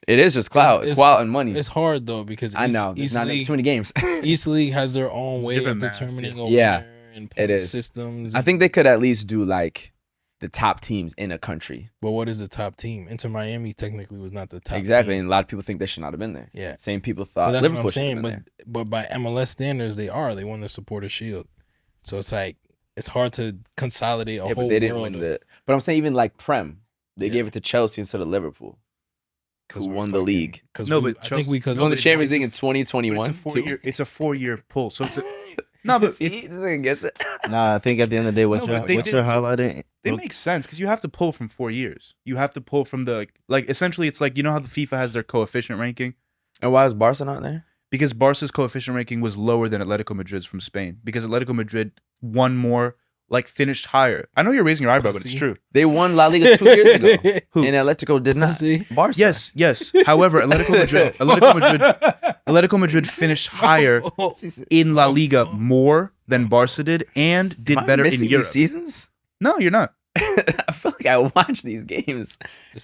It is just clout, and money. It's hard though because I know there's not too many games. Each league has their own way of determining a winner and point systems. I think they could at least do the top teams in a country. But what is the top team? Inter Miami technically was not the top exactly, team. And a lot of people think they should not have been there. Yeah. Same people thought that's Liverpool what I'm should have been saying. there. But by MLS standards, they won the Supporter Shield. So it's hard to consolidate a whole but they didn't world win it. But I'm saying even Prem, they gave it to Chelsea instead of Liverpool, who won the league. Because No, but but I think we won the Champions League in 2021. It's a 4-year pull. So it's No, but it gets it. Nah, I think at the end of the day, what you're highlighting, it makes sense because you have to pull from 4 years. You have to pull from the essentially it's how the FIFA has their coefficient ranking. And why is Barca not there? Because Barca's coefficient ranking was lower than Atletico Madrid's from Spain. Because Atletico Madrid won more, finished higher. I know you're raising your eyebrow, but it's true. They won La Liga 2 years ago. Who? And Atletico did not. Barca. Yes. However, Atletico Madrid finished higher in La Liga more than Barca did and did better in Europe. These seasons? No, you're not. I feel like I watch these games,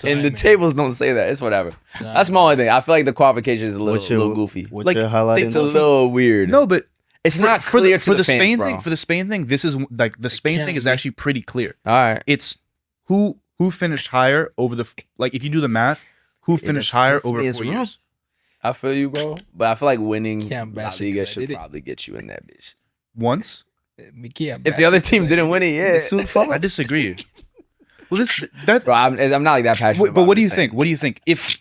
and the tables don't say that. It's whatever. That's my only thing. I feel like the qualification is a little goofy. What you're highlighting? It's a little weird. No, but it's not clear for the fans, Spain bro. thing. For the Spain thing, this is the Spain thing is actually pretty clear. All right, it's who finished higher over the if you do the math, who finished higher over 4 years. I feel you, bro. But I feel like winning La Liga should did it. probably get you in that bitch. Once. If the other team didn't win it, yeah. I disagree. Well, that's bro. I'm not that passionate. But what do you think? What do you think? If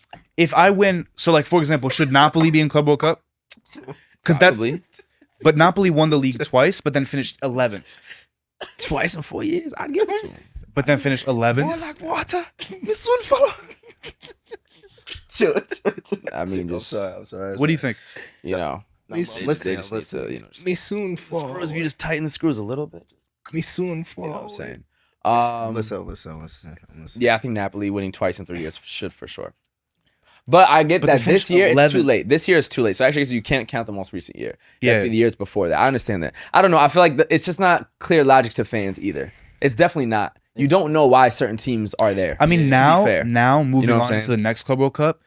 I win, so for example, should Napoli be in Club World Cup? Because but Napoli won the league twice, but then finished 11th. Twice in 4 years, I'd give it to him. But then finished 11th. More like water, this one follow. I mean, just I'm sorry. What do you think? They just need to, Me soon fall. screws. If you just tighten the screws a little bit, Me soon fall. you know what I'm saying. Listen. Yeah, I think Napoli winning twice in 3 years should for sure. But I get But that they finished this year it's too 11th. late. This year is too late. So actually, you can't count the most recent year. It has to Yeah. be the years before that. I understand that. I don't know. I feel like it's just not clear logic to fans either. It's definitely not. You don't know why certain teams are there. I mean, to be now fair. moving what I'm on saying? to the next Club World Cup,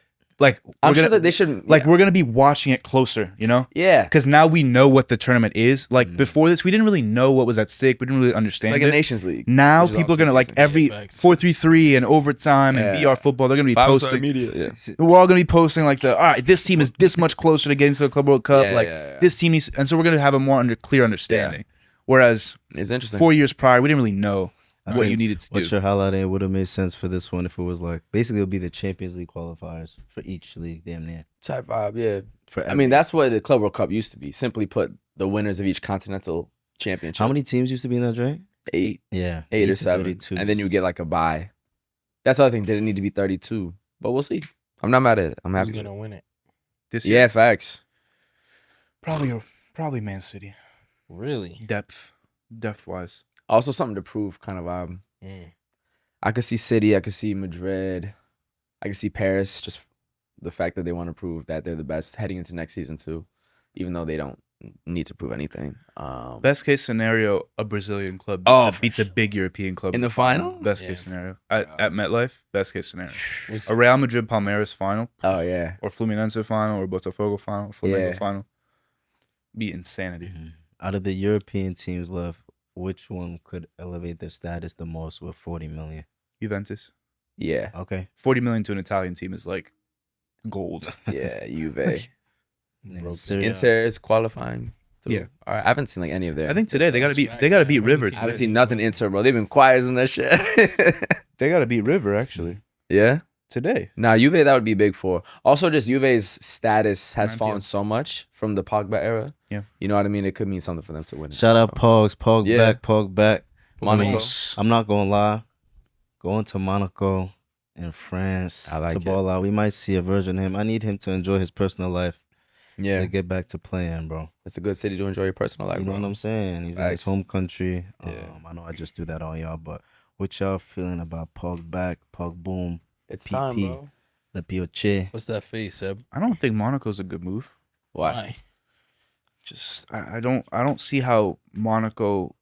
I'm sure that they shouldn't. we're gonna be watching it closer, Yeah. because now we know what the tournament is. Before this, we didn't really know what was at stake. We didn't really It's understand like it. a Nations League. Now which is people are also gonna confusing. every Facts. 4-3-3 and overtime and Yeah. BR football. They're gonna be Five-star posting. media. Yeah. We're all gonna be posting all right, this team is this much closer to getting to the Club World Cup. Yeah. This team needs, and so we're gonna have a more clear understanding. Whereas It's interesting. 4 years prior, we didn't really know what you needed to What do. you're highlighting would have made sense for this one if it was basically it would be the Champions League qualifiers for each league, damn near. Type vibe, yeah. For I mean, that's what the Club World Cup used to be. Simply put, the winners of each continental championship. how many teams used to be in that joint? 8. Yeah, 8 or to 7. 32. And then you get a bye. That's the other thing. Didn't need to be 32. But we'll see. I'm not mad at it. I'm Who's happy. gonna win it? This year. Yeah, facts. Probably Man City. Really? Depth wise. Also something to prove, kind of. I could see City. I could see Madrid. I could see Paris. Just the fact that they want to prove that they're the best heading into next season too, even though they don't need to prove anything. Best case scenario, a Brazilian club beats a big European club in the final. Best case scenario at MetLife. Best case scenario, a Real Madrid Palmeiras final. Oh yeah, or Fluminense final, or Botafogo final, or Flamengo final. Be insanity. Out of the European teams left, which one could elevate their status the most with 40 million? Juventus. Yeah. Okay. 40 million to an Italian team is like gold. Yeah, Juve. Syria. Inter is qualifying. Through. Yeah. All right, I haven't seen like any of their. I think today they gotta beat River. I haven't seen nothing Inter, bro. They've been quiet in that shit. They gotta beat River actually. Yeah. Today. Nah, Juve, that would be big for. Also, just Juve's status has fallen so much from the Pogba era. Yeah. You know what I mean? It could mean something for them to win. Shout out Pogs, PogBACK. Monaco. I'm not gonna lie. Going to Monaco in France to ball out. We might see a version of him. I need him to enjoy his personal life. Yeah. To get back to playing, bro. It's a good city to enjoy your personal life, You know bro. what I'm saying? He's in his home country. I know I just do that on y'all, but what y'all feeling about PogBACK, PogBoom? It's PP, time, bro. The Pioche. What's that face, Seb? I don't think Monaco's a good move. Why? Just I don't see how Monaco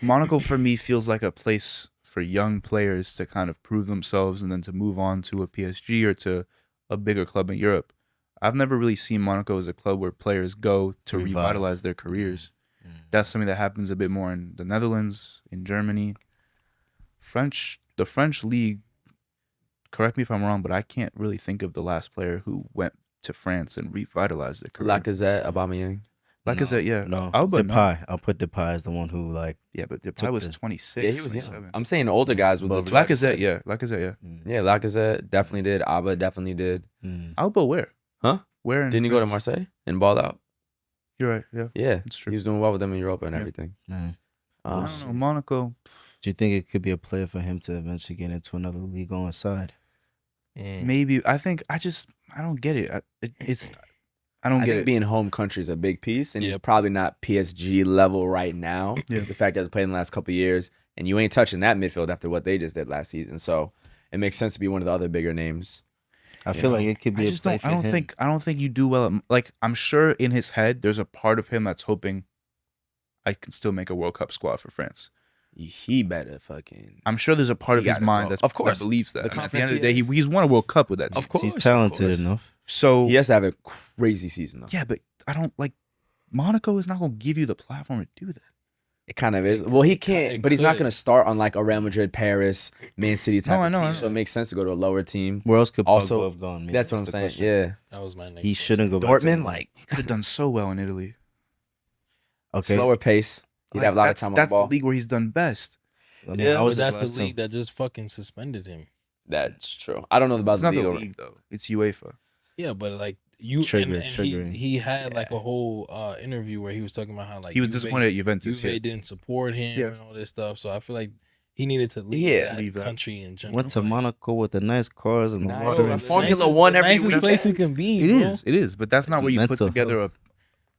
Monaco for me feels like a place for young players to kind of prove themselves and then to move on to a PSG or to a bigger club in Europe. I've never really seen Monaco as a club where players go to revitalize their careers. That's something that happens a bit more in the Netherlands, in Germany. The French League, correct me if I'm wrong, but I can't really think of the last player who went to France and revitalized their career. Lacazette, Aubameyang. Lacazette, yeah. No, Alba, Depay. I'll put Depay as the one who Yeah, but Depay was 26. Yeah, he was 27. young. I'm saying older guys with the Lacazette, yeah. Lacazette, yeah. Yeah, Lacazette definitely did. Alba definitely did. Alba where? Huh? Where? Didn't he go to Marseille and ball out? You're right, yeah. Yeah, That's true. he was doing well with them in Europa and everything. I don't know, Monaco. Do you think it could be a player for him to eventually get into another league on side? Maybe. I don't get it. I don't I get think it. being home country is a big piece, and he's probably not PSG level right now. Yeah. The fact that he's played in the last couple of years, and you ain't touching that midfield after what they just did last season. So it makes sense to be one of the other bigger names. I feel like it could be a play for him. I don't think you do well. I'm sure in his head, there's a part of him that's hoping I can still make a World Cup squad for France. He better fucking. I'm sure there's a part of his mind that believes that. At the end of the day, he's won a World Cup with that team. Of course, he's talented enough. So he has to have a crazy season though. Yeah, but I don't like. Monaco is not going to give you the platform to do that. It kind of is. Well, he can't, but he's not going to start on like a Real Madrid, Paris, Man City type of team. So it makes sense to go to a lower team. Where else could also Pogba have gone? Maybe that's what I'm saying. question. Yeah, that was my next. He shouldn't go back Dortmund. to Like he could have done so well in Italy. Okay, slower pace. He'd have a lot of time on the ball. That's the league where he's done best. I mean, Yeah, but that's the league that just fucking suspended him. That's true. I don't know about It's not the league though. It's UEFA. Yeah, but like you triggering. He had like a whole interview where he was talking about how like he was disappointed at Juventus. Juve didn't support him and all this stuff. So I feel like he needed to leave that country in general. Went to Monaco with the nice cars and the Nice. water. Oh, and Formula One every nicest week. place you can be. It is, but that's not where you put mental together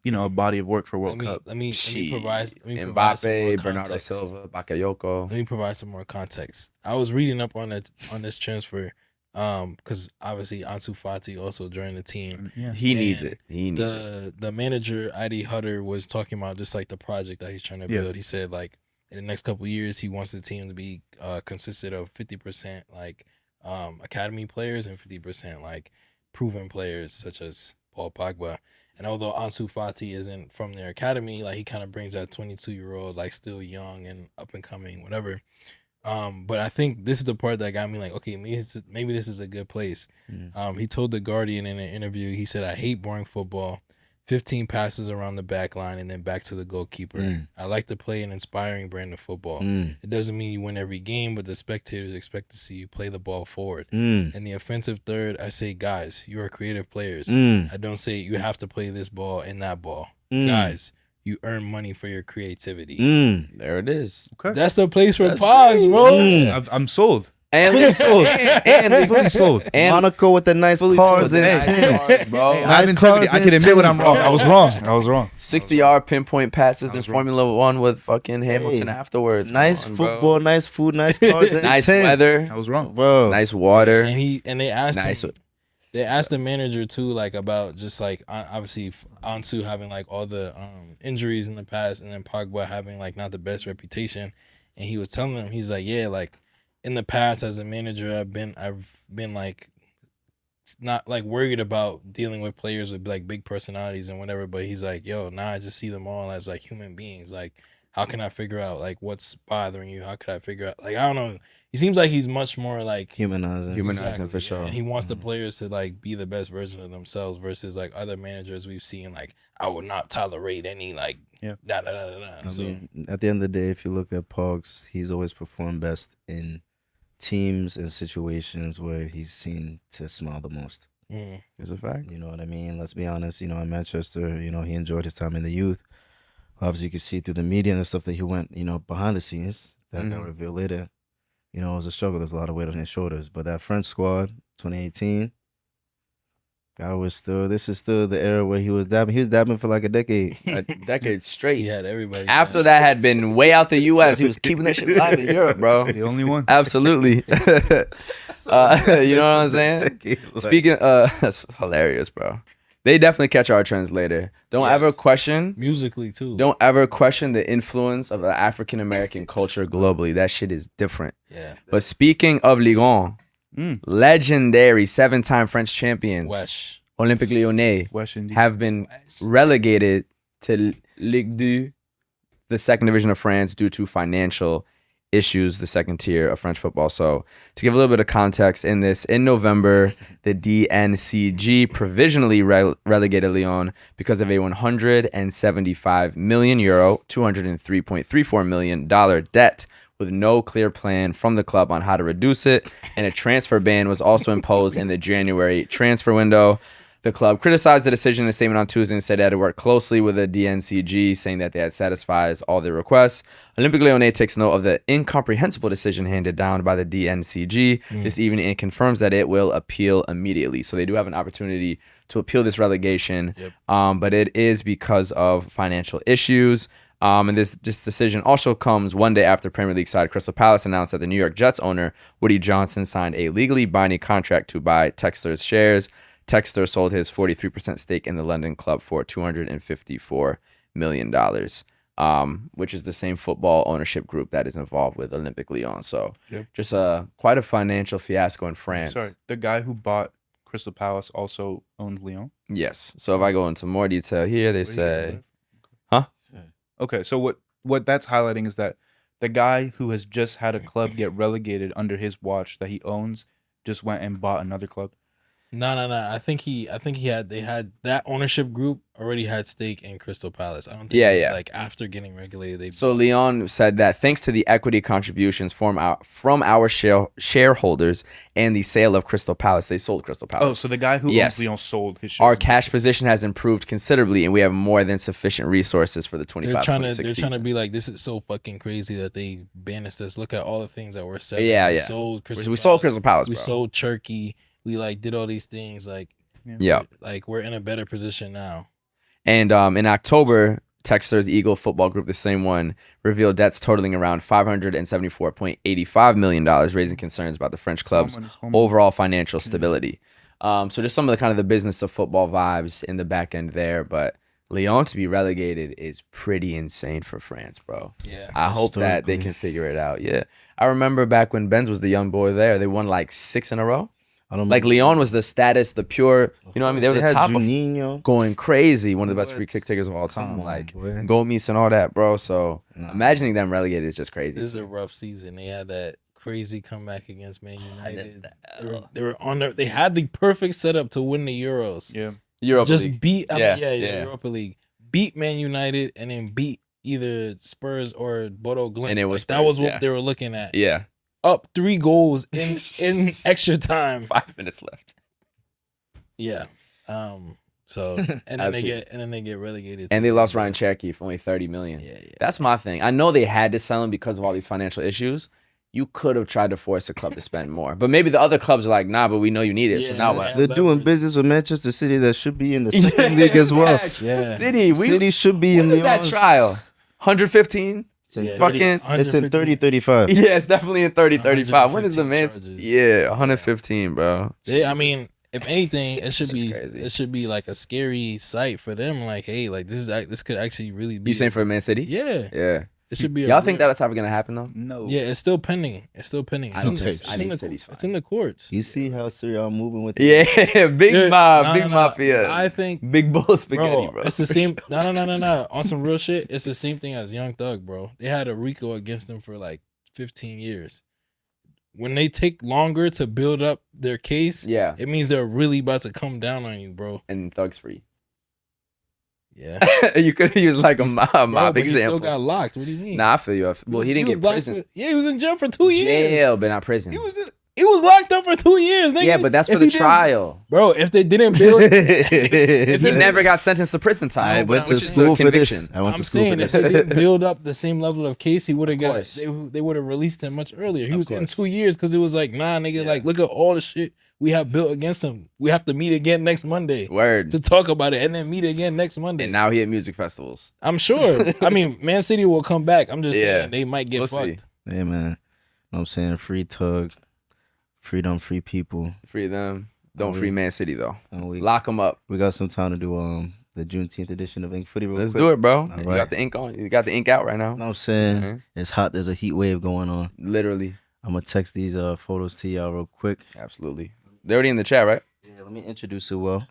a body of work for World Cup. Let me provide some more Mbappe, Bernardo context. Silva, Bakayoko. Let me provide some more context. I was reading up on this transfer, because obviously Ansu Fati also joined the team. Yeah. He needs it. He needs it. The manager Adi Hutter was talking about just like the project that he's trying to build. He said like in the next couple of years he wants the team to be consisted of 50% like academy players and 50% like proven players such as Paul Pogba. And although Ansu Fati isn't from their academy, like he kind of brings that 22-year-old, like still young and up and coming, whatever. But I think this is the part that got me like, okay, maybe this is a good place. He told The Guardian in an interview, he said, I hate boring football. 15 passes around the back line and then back to the goalkeeper. I like to play an inspiring brand of football. It doesn't mean you win every game, but the spectators expect to see you play the ball forward. In the offensive third, I say, guys, you are creative players. I don't say you have to play this ball and that ball. Guys, you earn money for your creativity. There it is. Okay. That's the place for Pogs, bro. I'm sold. And Fully sold. and Fully sold. And- Monaco with the nice fully cars sold. and Nice tents. bro. Hey, Nice I've been 70. cars I can and admit when I'm tents. wrong. I was wrong. 60-yard pinpoint passes in was wrong. Formula One with fucking Hamilton Hey, afterwards. Come Nice on, bro. football, nice food, nice cars and Nice tents. weather, I was wrong. Bro. nice water. And they asked Nice. him, they asked the manager too, like about just like obviously Ansu having like all the injuries in the past, and then Pogba having like not the best reputation, and he was telling them, he's like, yeah, like in the past as a manager, I've been like not like worried about dealing with players with like big personalities and whatever, but he's like, yo, now I just see them all as like human beings. Like, how can I figure out like what's bothering you? How could I figure out, like, I don't know. He seems like he's much more like Humanizing. Humanizing for yeah. sure. And he wants the players to like be the best version of themselves versus like other managers we've seen, like, I will not tolerate any like Yeah. da da da da da. I So mean, at the end of the day, if you look at Pogs, he's always performed best in teams and situations where he's seen to smile the most. It's a fact. You know what I mean? Let's be honest. You know, in Manchester, you know, he enjoyed his time in the youth. Obviously, you can see through the media and the stuff that he went, you know, behind the scenes. That got revealed later. You know, it was a struggle. There's a lot of weight on his shoulders. But that French squad, 2018, this is still the era where he was dabbing. He was dabbing for like a decade. A decade straight. he had everybody. After that had been way out the U.S., he was keeping that shit live in Europe, bro. The only one. Absolutely. You know what I'm saying? Decade, like- Speaking, that's hilarious, bro. They definitely catch our trends later. Don't Yes. ever question. musically too. Don't ever question the influence of the African American culture globally. That shit is different. Yeah. But speaking of Ligue 1, legendary 7-time French champions, Wesh. Olympique Lyonnais, West Indies. have been relegated to Ligue 2, the second division of France, due to financial issues, the second tier of French football. So to give a little bit of context in this, in November, the DNCG provisionally relegated Lyon because of a 175 million euro, $203.34 million debt with no clear plan from the club on how to reduce it. And a transfer ban was also imposed in the January transfer window. The club criticized the decision in a statement on Tuesday and said they had to work closely with the DNCG, saying that they had satisfied all their requests. Olympique Lyonnais takes note of the incomprehensible decision handed down by the DNCG this evening and confirms that it will appeal immediately. So they do have an opportunity to appeal this relegation, but it is because of financial issues. And this decision also comes one day after Premier League side Crystal Palace announced that the New York Jets owner, Woody Johnson, signed a legally binding contract to buy Textor's shares. Textor sold his 43% stake in the London club for $254 million, which is the same football ownership group that is involved with Olympique Lyon. So just quite a financial fiasco in France. Sorry, the guy who bought Crystal Palace also owned Lyon? Yes. So if I go into more detail here, they say... Huh? Okay, so what that's highlighting is that the guy who has just had a club get relegated under his watch that he owns just went and bought another club. No. I think they had that ownership group already had stake in Crystal Palace. I don't think it was like after getting regulated. So Lyon said that thanks to the equity contributions from our shareholders and the sale of Crystal Palace, they sold Crystal Palace. Oh, so the guy who owns Lyon sold his shares. Our cash position has improved considerably, and we have more than sufficient resources for the 25-26 They're trying to be like, this is so fucking crazy that they banished us. Look at all the things that were said. We sold Crystal Palace. We sold Turkey. We like did all these things. Like, like we're in a better position now. And in October, Textor's Eagle Football Group, the same one, revealed debts totaling around $574.85 million, raising concerns about the French club's overall financial stability. So just some of the kind of the business of football vibes in the back end there. But Lyon to be relegated is pretty insane for France, bro. Yeah. I hope that they can figure it out. Yeah. I remember back when Benz was the young boy there, they won like 6 in a row. Like Lyon was the status, the pure, you know what I mean? They were the top of going crazy. One of the best free kick takers of all time. Like goal meets and all that, bro. So imagining them relegated is just crazy. This is a rough season. They had that crazy comeback against Man United. They had the perfect setup to win the Euros. Yeah. Europa League. Europa League. Beat Man United and then beat either Spurs or Bodo Glimt. And it was that was what they were looking at. Yeah. Up 3 goals in extra time. 5 minutes left. Yeah. So and then they get relegated. And they lost Ryan Cherky for only $30 million. Yeah. That's my thing. I know they had to sell him because of all these financial issues. you could have tried to force a club to spend more. But maybe the other clubs are like, nah, but we know you need it. So now what? They're doing business with Manchester City that should be in the second league as well. Yeah. City should be in What is that Lyon's- trial? 115? Yeah, It's in 30-35. Yeah, it's definitely in 30-35. When is the 115 man? charges. Yeah, 115, bro. I mean, if anything, it should This be is crazy. it should be like a scary sight for them. Like, hey, like this could actually really be. You saying for Man City? Yeah, Yeah. it should be. Y'all think that's ever gonna happen though? No. Yeah, it's still pending. It's still pending. I It's think in so. the- I it's think in the- City's fine. It's in the courts. You see how Syria are moving with Yeah, big Yeah, mob, big nah. mafia. I think, Big bull spaghetti, bro. It's the same. No. On some real shit, it's the same thing as Young Thug, bro. They had a RICO against them for like 15 years. When they take longer to build up their case, Yeah, it means they're really about to come down on you, bro. and Thug's free. Yeah. You could use like a mob Bro, but he example. still got locked. What do you mean? Nah, I feel you. Well, he didn't was get locked prison. yeah, he was in jail for 2 years. Jail, but not prison. He was locked up for 2 years, nigga. Yeah, but that's If for the he didn't- trial. Bro, if they didn't build He never got sentenced to prison time. I went to which is the school for this. conviction. I went I'm to school for saying if this. they didn't build up the same level of case, he would have got. course. They would have released him much earlier. He Of was in course. 2 years because it was like, nah, nigga, like look at all the shit we have built against him. We have to meet again next Monday Word. to talk about it, and then meet again next Monday. And now he at music festivals. I'm sure. I mean, Man City will come back. I'm just Yeah. saying they might get We'll see. fucked. Hey, man. Know what I'm saying? Free Tug. Freedom, free people. Free them. Don't Oh, free yeah. Man City though. And we Lock them up. got some time to do the Juneteenth edition of Ink Footy real Let's quick. do it, bro. You right. got the ink on. You got the ink out right now. Know what I'm saying? Mhm. It's hot. There's a heat wave going on. Literally. I'm going to text these photos to y'all real quick. Absolutely. They're already in the chat, right? Yeah, let me introduce it well.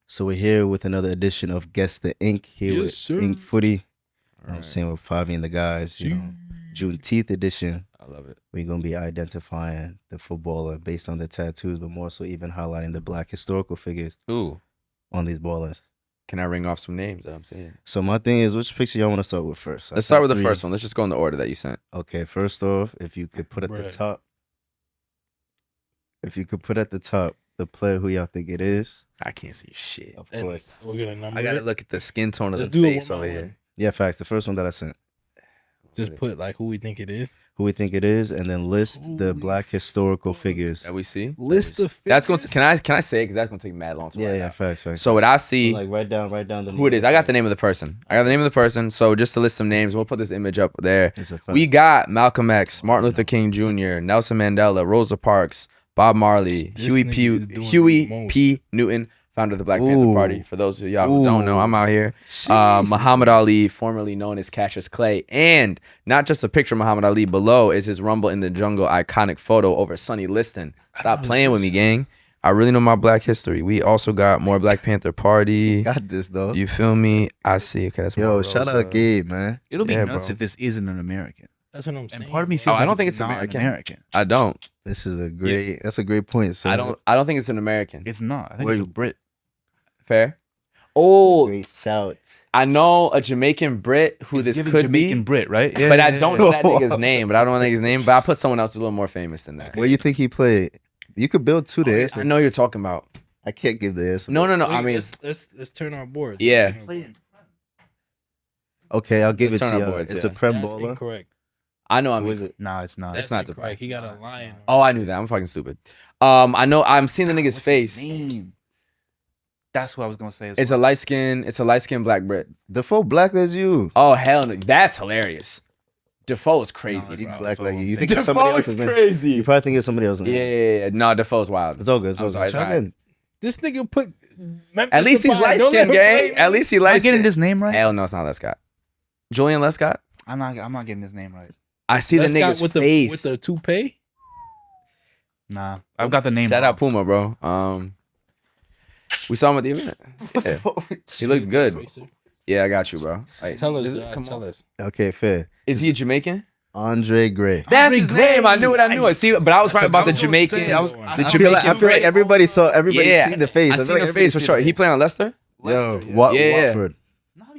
So we're here with another edition of Guess the Ink here Yes, with sir. Ink Footy. You know what I'm Alright. saying with Favi and the guys. You know, Juneteenth edition. I love it. We're gonna be identifying the footballer based on the tattoos, but more so even highlighting the black historical figures Ooh. on these ballers. Can I ring off some names that I'm saying? So my thing is, which picture y'all want to start with first? Let's start with the first one. Let's just go in the order that you sent. Okay, first off, if you could put at the Bruh. top, the player who y'all think it is, I can't see shit. of And course. we're gonna number I gotta it. look at the skin tone of Let's the do it face one over by here. one. Yeah, facts. The first one that I sent, Just put like who we think it is. who we think it is, and then list the Holy black historical figures. That we see. List the That's going to. figures. Can I say it? Because that's going to take mad long to Yeah, write yeah, out. facts. So what I see, Like write down the who it is. I got the name of the person. So just to list some names, we'll put this image up there. It's a fact. We got Malcolm X, Martin Luther King Jr., Nelson Mandela, Rosa Parks, Bob Marley, This Huey nigga is P. doing Huey the most. P. Newton, founder of the Black Panther Ooh. Party. For those of y'all who don't know, Ooh. I'm out here. Muhammad Ali, formerly known as Cassius Clay, and not just a picture of Muhammad Ali. Below is his Rumble in the Jungle iconic photo over Sonny Liston. Stop playing with me, gang. I really know my Black history. We also got more Black Panther Party. got this though. You feel me? I see. Okay, that's Yo, more shout Rosa. out Gabe, man. It'll be Yeah, nuts bro. if this isn't an American. That's what I'm saying. And part of me bro. feels I like don't think it's not American. an American. I don't. This is a great. That's a great point. So I don't think it's an American. It's not. I think it's a Brit. Fair. Oh, Great shout. I know a Jamaican Brit who It's this giving could Jamaican be, Brit, right? but I don't know that nigga's name. But I don't know that nigga's name. But I put someone else a little more famous than that. Where you think he played? You could build two the I answer. know you're talking about. I can't give the answer. No. Wait, I mean, let's turn our boards. Yeah. Let's turn our boards. Okay, I'll give Let's it to turn our you. boards, It's yeah. a prem That's baller. incorrect. I know. Who is it? Nah, it's not. That's That's not the incorrect. price. He got a lion. Oh, I knew that. I'm fucking stupid. I know. I'm seeing the nigga's What's his face. name? That's what I was gonna say. It's a light skin. It's a light skinned Black Brit. Defoe black as you. Oh hell no, that's hilarious. Defoe's crazy. No, it's He not black Defoe. like you. You think it's somebody Defoe's else's name? crazy. You probably think it's somebody else's Yeah, name. yeah. No, Defoe's wild. It's all good. It's I'm all sorry, good. it's Chime alright. in. This nigga put. Memphis At least he's Depay. light Don't let skinned, him play, gang. man. At least he Am I light getting skinned. his name right? Hell no, it's not Lescott. Julian Lescott. I'm not getting his name right. I see Let's the got nigga's with face. with the toupee. Nah, I've got the name. Shout wrong. out Puma, bro. We saw him at the event. Yeah. He looked good. Yeah, I got you, bro. Like, Tell us, does it Josh, come tell on? us. Okay, fair. Is he a Jamaican? Andre Gray. That's Andre his Gray. name. I knew it. I knew it. See, but I was right about the Jamaican. I was- The I feel Jamaican. like Brit. everybody Yeah. seen the face. I feel seen like the everybody face for seen sure. the He face. playing on Leicester? Yo, Leicester, Yeah. Watford.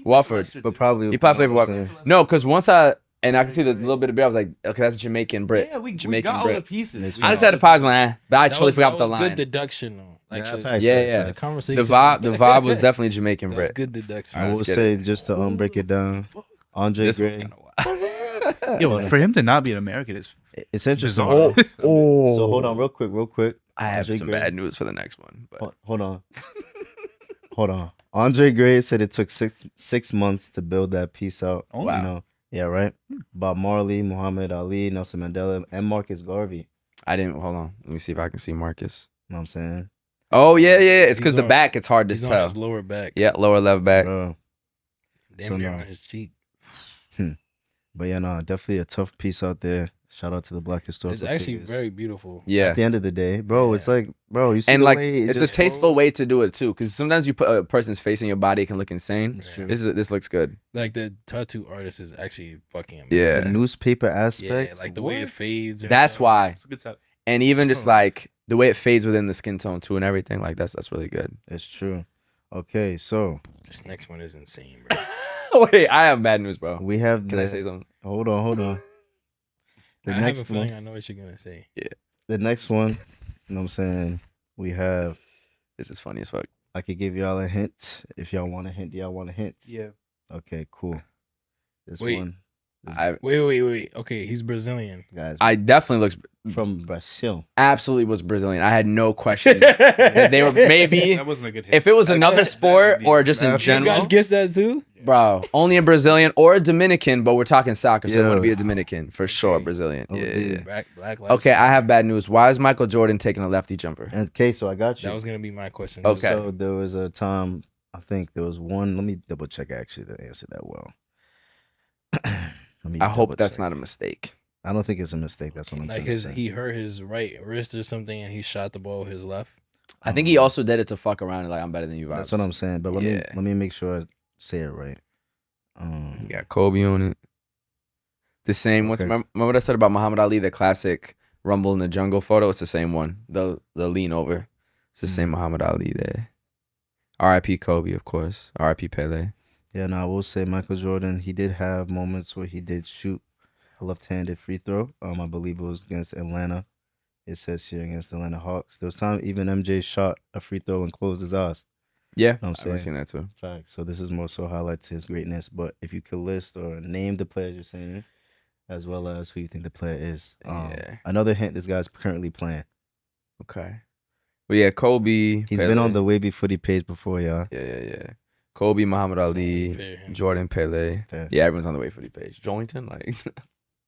Watford. But probably He probably played for Watford. No, because once I could see the little bit of bit, I was like, okay, that's a Jamaican Brit. Jamaican Brit. pieces. I just had to pause my but I That totally was- forgot that the was line. Good deduction, though. Like, Yeah, so- facts, Yeah, facts, yeah. the facts. conversation. The vibe was definitely Jamaican That was Brit. good deduction. I Alright, will let's get say just to break it down. Andre This one's Gray. kind of wild. Yo, for him to not be an American is It's interesting. bizarre. So hold on, real quick. I have Andre some Gray- bad news for the next one. But Hold on. Hold on. Andre Gray said it took six months to build that piece out. Oh, wow. You know, yeah, right. Bob Marley, Muhammad Ali, Nelson Mandela, and Marcus Garvey. I didn't. Hold on. Let me see if I can see Marcus. You know what I'm saying? Oh yeah. It's because He's the on- back. It's hard to He's on tell. his lower back. Yeah, lower left back. Bro. Damn So near no. on his cheek. But yeah, no, definitely a tough piece out there. Shout out to the Black historical It's actually figures. very beautiful. Yeah. At the end of the day, bro, it's like, bro, you see And the like, way it it's a just tasteful flows? way to do it too, because sometimes you put a person's face in your body, it can look insane. It's true. This looks good. Like the tattoo artist is actually fucking amazing. Yeah. It's a newspaper Yeah, aspect. like the way it What? fades. and That's stuff. why, It's a good set. and even just Oh. like the way it fades within the skin tone too, and everything. Like that's really good. It's true. Okay, so This next one is insane, bro. Wait, I have bad news, bro. we have Can I say something? Hold on. The I have a next feeling one. I know what you're gonna say. The next one. You know what I'm saying? We have. This is funny as fuck. I could give y'all a hint. If y'all want a hint, do y'all want a hint? Yeah. Okay, cool. This Wait. one, Wait. Okay, he's Brazilian. guys, I definitely looks from Brazil. absolutely was Brazilian. I had no question that they were maybe That wasn't a good hit. if it was another sport or just in You You general. guys guessed that too? Bro, only a Brazilian or a Dominican, but we're talking soccer, so it Yeah. want to be a Dominican for sure. Brazilian, Oh, yeah. dude. Black lives Okay, I matter. have bad news. Why is Michael Jordan taking a lefty jumper? Okay, so I got you. That was gonna be my question. Okay. So there was a time, I think there was one. Let me double check actually to answer that well. I hope that's not a mistake. I don't think it's a mistake. That's what I'm Like saying. he hurt his right wrist or something, and he shot the ball with his left. I think he also did it to fuck around and like I'm better than you. Vibes. That's what I'm saying. But let Yeah. me make sure I say it right. You got Kobe on it. The same. What's Okay. remember what I said about Muhammad Ali, the classic Rumble in the Jungle photo? It's the same one. The lean over. It's the same Muhammad Ali there. R.I.P. Kobe, of course. R.I.P. Pele. Yeah, no, I will say Michael Jordan, he did have moments where he did shoot a left-handed free throw. I believe it was against Atlanta. It says here against the Atlanta Hawks. There was time even MJ shot a free throw and closed his eyes. Yeah, I'm I've saying. seen that too. Fact. So this is more so highlights his greatness. But if you could list or name the players you're saying, as well as who you think the player is. Yeah. Another hint, this guy's currently playing. Okay. Well, yeah, Kobe. He's Pele. been on the Wavy Footy page before, y'all. Yeah. Kobe, Muhammad That's Ali, not fair. Jordan, Pele. Fair. Yeah, everyone's on the way for the page. Joington, like,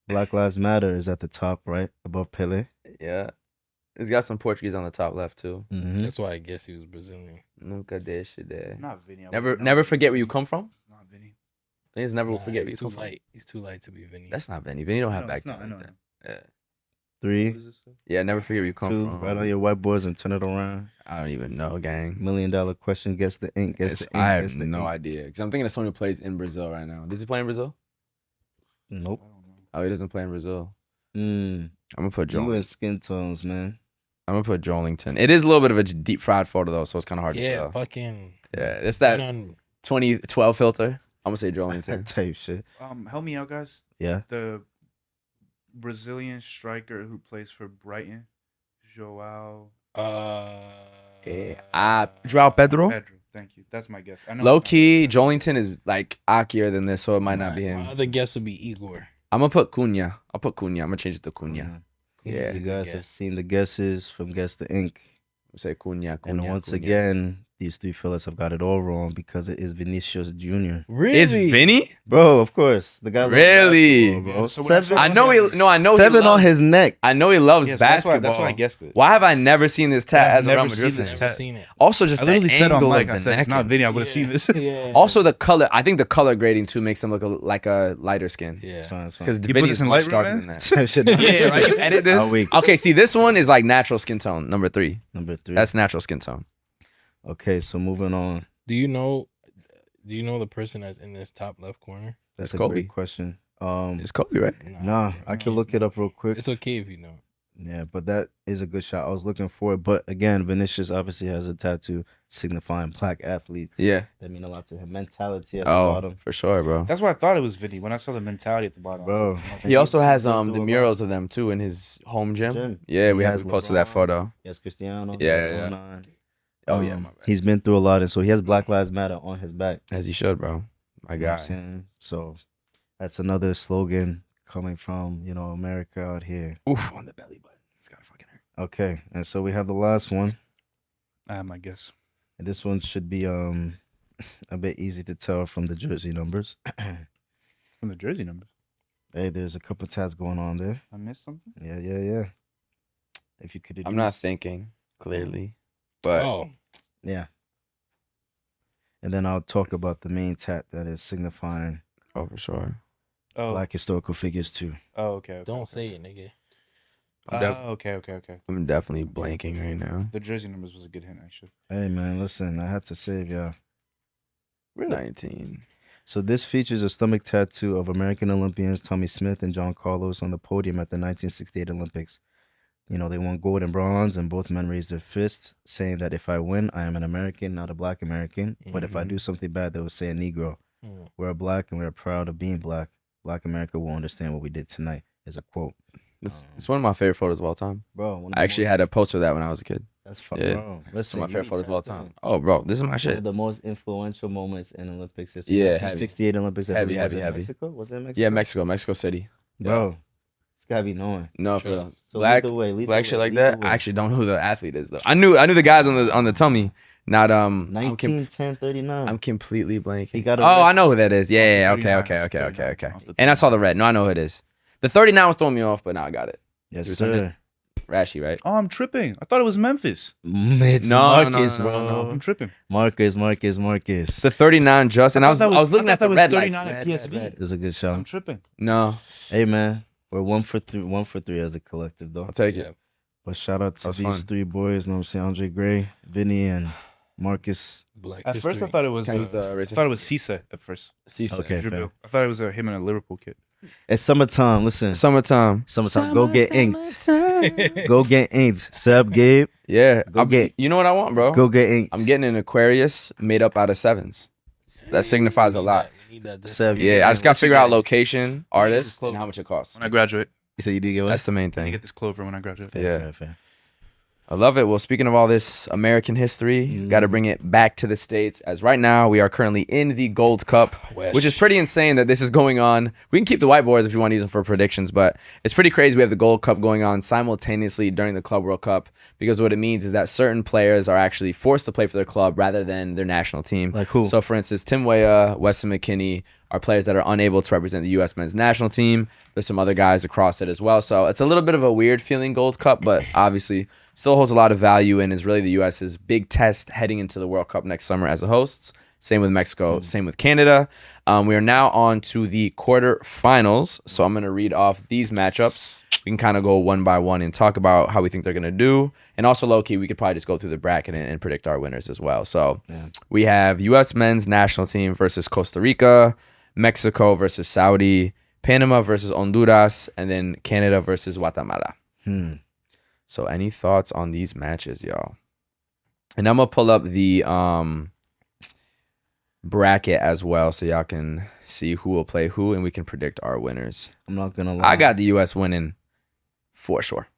Black Lives Matter is at the top, right? Above Pele. yeah. It's got some Portuguese on the top left too. Mm-hmm. That's why I guess he was Brazilian. Nunca deixe de. It's not Vinny. I Never, wouldn't know. never forget where you come from. It's not Vinny. Things never Nah, forget where you he's come too from. light. He's too light to be Vinny. That's not Vinny. Vinny don't have No, back it's not. to I know. like that. Yeah. 3, Yeah, never forget where you come 2, from. right on your whiteboards and turn it around. I don't even know, gang. $1 million question. Guess the ink. Guess the ink. I guess have the no ink. idea. Because I'm thinking of someone who plays in Brazil right now. Does he play in Brazil? Nope. I don't know. Oh, he doesn't play in Brazil. Mm. I'm gonna put You Joel. and skin tones, man. I'm gonna put Joelington. It is a little bit of a deep fried photo though, so it's kind of hard to yeah, tell. fucking. Yeah, it's Right that on- 2012 filter. I'm gonna say Joelington. Type shit. Help me out, guys. Yeah. The Brazilian striker who plays for Brighton, Joao Joao Pedro. Pedro. Thank you. That's my guess. I know Low it's not key, him. Joelington is like akier than this, so it might not be him. My other guess would be Igor. I'm gonna put Cunha. I'll put Cunha. I'm gonna change it to Cunha. Yeah. He's a You good guys have guess. seen the guesses from Guess the Ink. I'll say Cunha. And once Cunha. again, these three fellas have got it all wrong because it is Vinicius Jr. Really? Is Vinny? Bro, of course. The guy loves Really? basketball, bro. Yeah, so when I saw I know he. No, I know he 7 on loves, his neck. I know he loves Yes, basketball. That's why I guessed it. Why have I never seen this tat I've as a Real never Madrid seen this fan? Never tat. seen it. Also, just I literally the said on angle mic, of I the said it's not neck. Vinny. I would have seen this. Yeah. Also, the color. I think the color grading too makes him look like a lighter skin. yeah. It's fine, it's fine. Because You put Vinny's this in much Lightroom, darker man? than that. Type shit. Yeah, right. You edit this. How weak. Okay, see, this one is like natural skin tone. Number 3. Number 3. That's natural skin tone. Okay, so moving on. Do you know the person that's in this top left corner? That's It's a Kobe. great question. It's Kobe, right? Nah, I can look it up real quick. It's okay if you know. Yeah, but that is a good shot. I was looking for it. But again, Vinicius obviously has a tattoo signifying black athletes. Yeah. That mean a lot to him. Mentality at the Oh, bottom. for sure, bro. That's why I thought it was Vinny when I saw the mentality at the bottom. I Bro. was like, He also has He's been the through a murals of them too in his home gym. Gym. Yeah, we He have has posted that LeBron. photo. Yes, Cristiano. Yeah, Yes, yeah. 09. Oh yeah, my bad. He's been through a lot, and so he has Black Lives Matter on his back. As he should, bro. My You know what I'm guy. saying? So that's another slogan coming from, you know, America out here. Oof, on the belly button. It's gotta fucking hurt. Okay, and so we have the last one. I have my guess. And this one should be a bit easy to tell from the jersey numbers. From the jersey numbers. Hey, there's a couple tabs going on there. I missed something? Yeah. If you could I'm not thinking clearly, but yeah. And then I'll talk about the main tat that is signifying for sure. Black historical figures too. Oh, okay. Don't say it, nigga. Okay. I'm definitely blanking right now. The jersey numbers was a good hint, actually. Hey man, listen, I had to save y'all. Really? 19. So this features a stomach tattoo of American Olympians Tommy Smith and John Carlos on the podium at the 1968 Olympics. You know, they won gold and bronze, and both men raised their fists, saying that if I win, I am an American, not a black American. But if I do something bad, they will say a Negro. We're black, and we're proud of being black. Black America will understand what we did tonight, is a quote. It's one of my favorite photos of all time. Bro, I actually had a poster of that when I was a kid. That's fun, Yeah. bro. It's Listen, one of my favorite photos of all tapped time. in. Oh, bro, this is my One shit. of the most influential moments in Olympics history. Yeah, 1968 Olympics. I Heavy, believe, was heavy, it heavy. Mexico? Was it Mexico? Yeah, Mexico City. Bro, it's gotta be knowing. No, Sure. for So black, lead the way, lead the black way, shit like lead the that. way. I actually don't know who the athlete is though. I knew the guys on the tummy. Not 1939. I'm completely blanking. He got a I red- know who that is. Yeah. Off the Okay. 39, off the And I saw the red. No, I know who it is. The 39 was throwing me off, but now I got it. Yes, Who's sir. Rashi, right? Oh, I'm tripping. I thought it was Memphis. It's No, Marcus, no, bro. no. I'm tripping. Marcus. The 39 just, and I was looking at the red. 39 Like, at red, PSV. red, red. That's a good I'm shot. tripping. No, Hey, man. We're 1-for-3 as a collective, though. I'll take it. But shout out to That was these fun. 3 boys. You know what I'm saying? Andre Gray, Vinny, and Marcus. Black At history. first, I thought it was. Can I use the I eraser? thought it was Cisse at first. Cisse. Okay, Juve. fair. I thought it was him and a Liverpool kid. It's summertime. Listen. Summertime. Summertime. Go get inked. Go get inked. Seb, Gabe. Yeah. Go get- You know what I want, bro? Go get inked. I'm getting an Aquarius made up out of 7s. That signifies a lot. We need that this Seb, year. Yeah, I just got to What you figure out getting? location, artist, clothes. and how much it costs. When I graduate, You said you did get what? That's the main I thing. get this clover when I graduate. Yeah. Fair. I love it. Well, speaking of all this American history, got to bring it back to the States, as right now we are currently in the Gold Cup, which is pretty insane that this is going on. We can keep the whiteboards if you want to use them for predictions, but it's pretty crazy. We have the Gold Cup going on simultaneously during the Club World Cup, because what it means is that certain players are actually forced to play for their club rather than their national team. Like who? So, for instance, Tim Weah, Weston McKennie are players that are unable to represent the U.S. men's national team. There's some other guys across it as well. So it's a little bit of a weird feeling Gold Cup, but obviously still holds a lot of value and is really the U.S.'s big test heading into the World Cup next summer as a hosts. Same with Mexico, same with Canada. We are now on to the quarterfinals. So I'm going to read off these matchups. We can kind of go one by one and talk about how we think they're going to do. And also, low-key, we could probably just go through the bracket and predict our winners as well. So we have U.S. men's national team versus Costa Rica, Mexico versus Saudi, Panama versus Honduras, and then Canada versus Guatemala. So any thoughts on these matches, y'all? And I'm going to pull up the bracket as well so y'all can see who will play who and we can predict our winners. I'm not gonna lie. I got the U.S. winning for sure.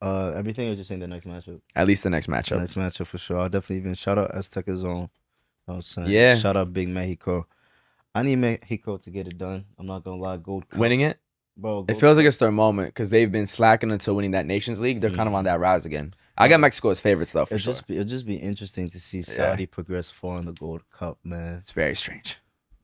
Everything or just saying the next matchup. At least the next matchup. Next matchup for sure. I'll definitely even shout out Azteca Zone. You know what I'm saying? Yeah. Shout out Big Mexico. I need Mexico to get it done. I'm not gonna lie. Gold Cup. Winning it? Bro. It feels like it's their moment because they've been slacking until winning that Nations League. They're kind of on that rise again. I got Mexico as favorites though, for sure. It'll just be interesting to see Saudi progress far in the Gold Cup, man. It's very strange.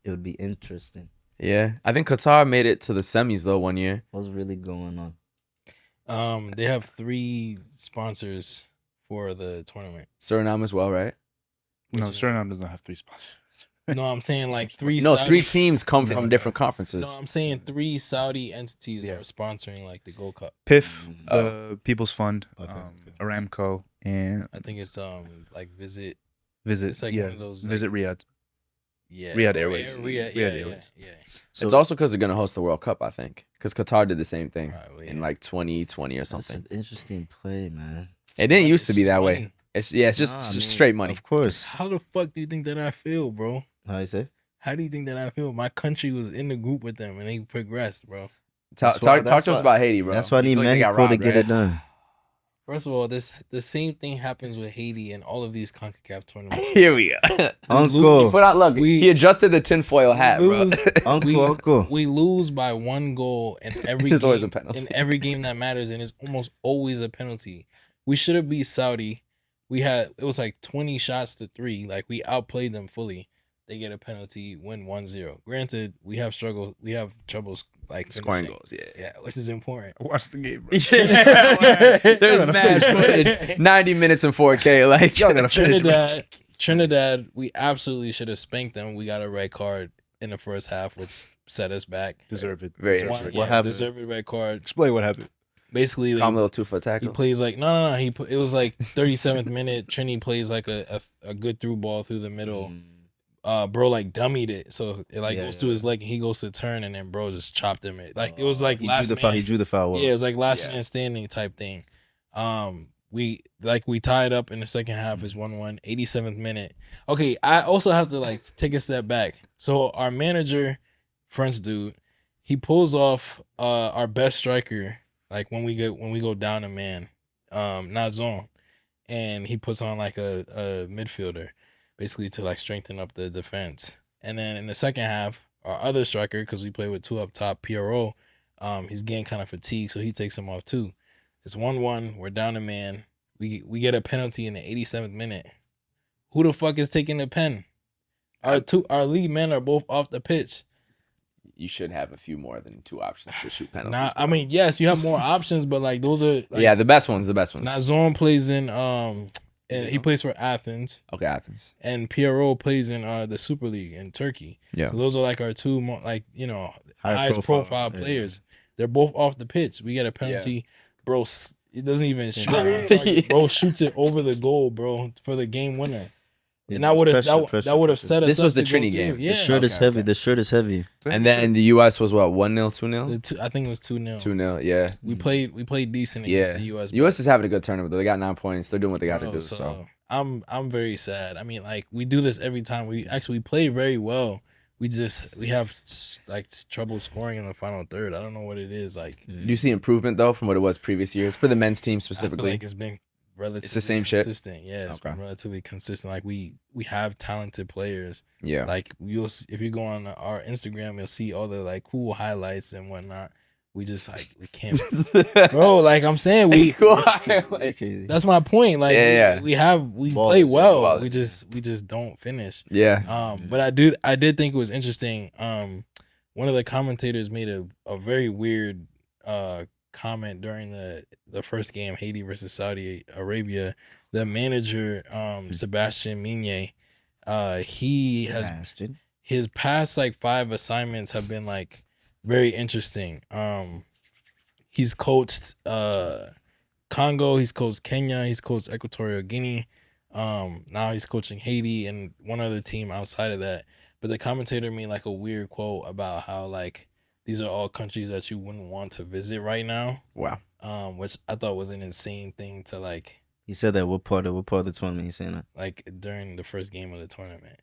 It would be interesting. Yeah. I think Qatar made it to the semis though one year. What's really going on? They have 3 sponsors for the tournament. Suriname as well, right? No, Which is- Suriname does not have 3 spots. No, I'm saying like 3 No, Saudi- 3 teams come from different conferences. No, I'm saying 3 Saudi entities are sponsoring like the Gold Cup. PIF, the People's Fund, Okay. Aramco, and I think it's like Visit. Visit. It's like yeah, one of those, Visit Riyadh. Yeah, Riyadh Airways. Riyadh, Riyadh yeah, Airways. yeah. So It's also because they're going to host the World Cup, I think. Because Qatar did the same thing Probably, in yeah. like 2020 or that's something. an interesting play, man. It didn't used to be It's that way. money. It's just Nah, I mean, straight money. Of course. How the fuck do you think that I feel, bro? How you say? How do you think that I feel? My country was in the group with them and they progressed, bro. Talk That's why- to us about Haiti, bro. That's why I You need feel like they got Mexico to robbed, get right? it done. First of all, the same thing happens with Haiti and all of these CONCACAF tournaments. Here we go. Uncle. Put out, look, he adjusted the tinfoil hat, bro. Uncle. We lose by 1 goal in every There's game, always a penalty. in every game that matters, and it's almost always a penalty. We should have beat Saudi. It was like 20 shots to 3. Like, we outplayed them fully. They get a penalty, win 1-0. Granted, we have troubles like Scoring finishing. goals, yeah. Yeah, which is important. Watch the game, bro. There's mad footage. 90 minutes in 4K. Like, Y'all gotta finish. Trinidad, we absolutely should have spanked them. We got a red card in the first half, which set us back. Deserve it. Very One- interesting. yeah, happened? Deserved a red card. Explain what happened. Basically, Calm little 2-foot he tackle. plays like no. It was like 37th minute. Trini plays like a good through ball through the middle. Bro like dummied it, so it like goes to his leg and he goes to turn, and then bro just chopped him. It was like He last drew the foul. yeah, it was like last man standing type thing. We tied up in the second half is 1-1, 87th minute. Okay, I also have to like take a step back. So our manager, French dude, he pulls off our best striker like when we go down a man, not zone, and he puts on like a midfielder, basically to like strengthen up the defense. And then in the second half, our other striker, because we play with 2 up top, PRO, he's getting kind of fatigued, so he takes him off too. It's 1-1. We're down a man. We get a penalty in the 87th minute. Who the fuck is taking the pen? Our lead men are both off the pitch. You should have a few more than 2 options to shoot penalties. Nah, I mean, yes, you have more options, but like those are like, yeah, the best ones. Nazon plays in and he plays for Athens, Okay, Athens. and PRO plays in the Super League in Turkey. Yeah. So those are like our 2 more like High highest profile yeah. players. They're both off the pitch. We get a penalty, bro. It doesn't even shoot. on target. Bro shoots it over the goal, bro, for the game winner. And that would have set us This up was the to go Trini through. game. Yeah. The shirt is heavy. The shirt is heavy. And then the U.S. was what, 1-0, 2-0? I think it was 2-0. 2-0, yeah. We played decent against the U.S. U.S. is having a good tournament, though. They got 9 points. They're doing what they got to do. So I'm very sad. I mean, like, we do this every time. We play very well. We have like trouble scoring in the final third. I don't know what it is. Like, do you see improvement though from what it was previous years for the men's team I specifically? feel like it's been relatively It's the same shit? consistent. Yeah, it's Okay. been relatively consistent. Like we have talented players. Yeah. Like if you go on our Instagram, you'll see all the like cool highlights and whatnot. We just like we can't, bro. Like I'm saying, that's my point. Like we play well. Ballers. We just don't finish. Yeah. But I did think it was interesting. One of the commentators made a very weird comment during the first game, Haiti versus Saudi Arabia. The manager, Sebastian Migne, his past like 5 assignments have been like very interesting. He's coached Congo, he's coached Kenya, he's coached Equatorial Guinea. Now he's coaching Haiti and one other team outside of that. But the commentator made like a weird quote about how like these are all countries that you wouldn't want to visit right now. Wow. Which I thought was an insane thing to like. He said that what part of the tournament he's saying that? Like during the first game of the tournament.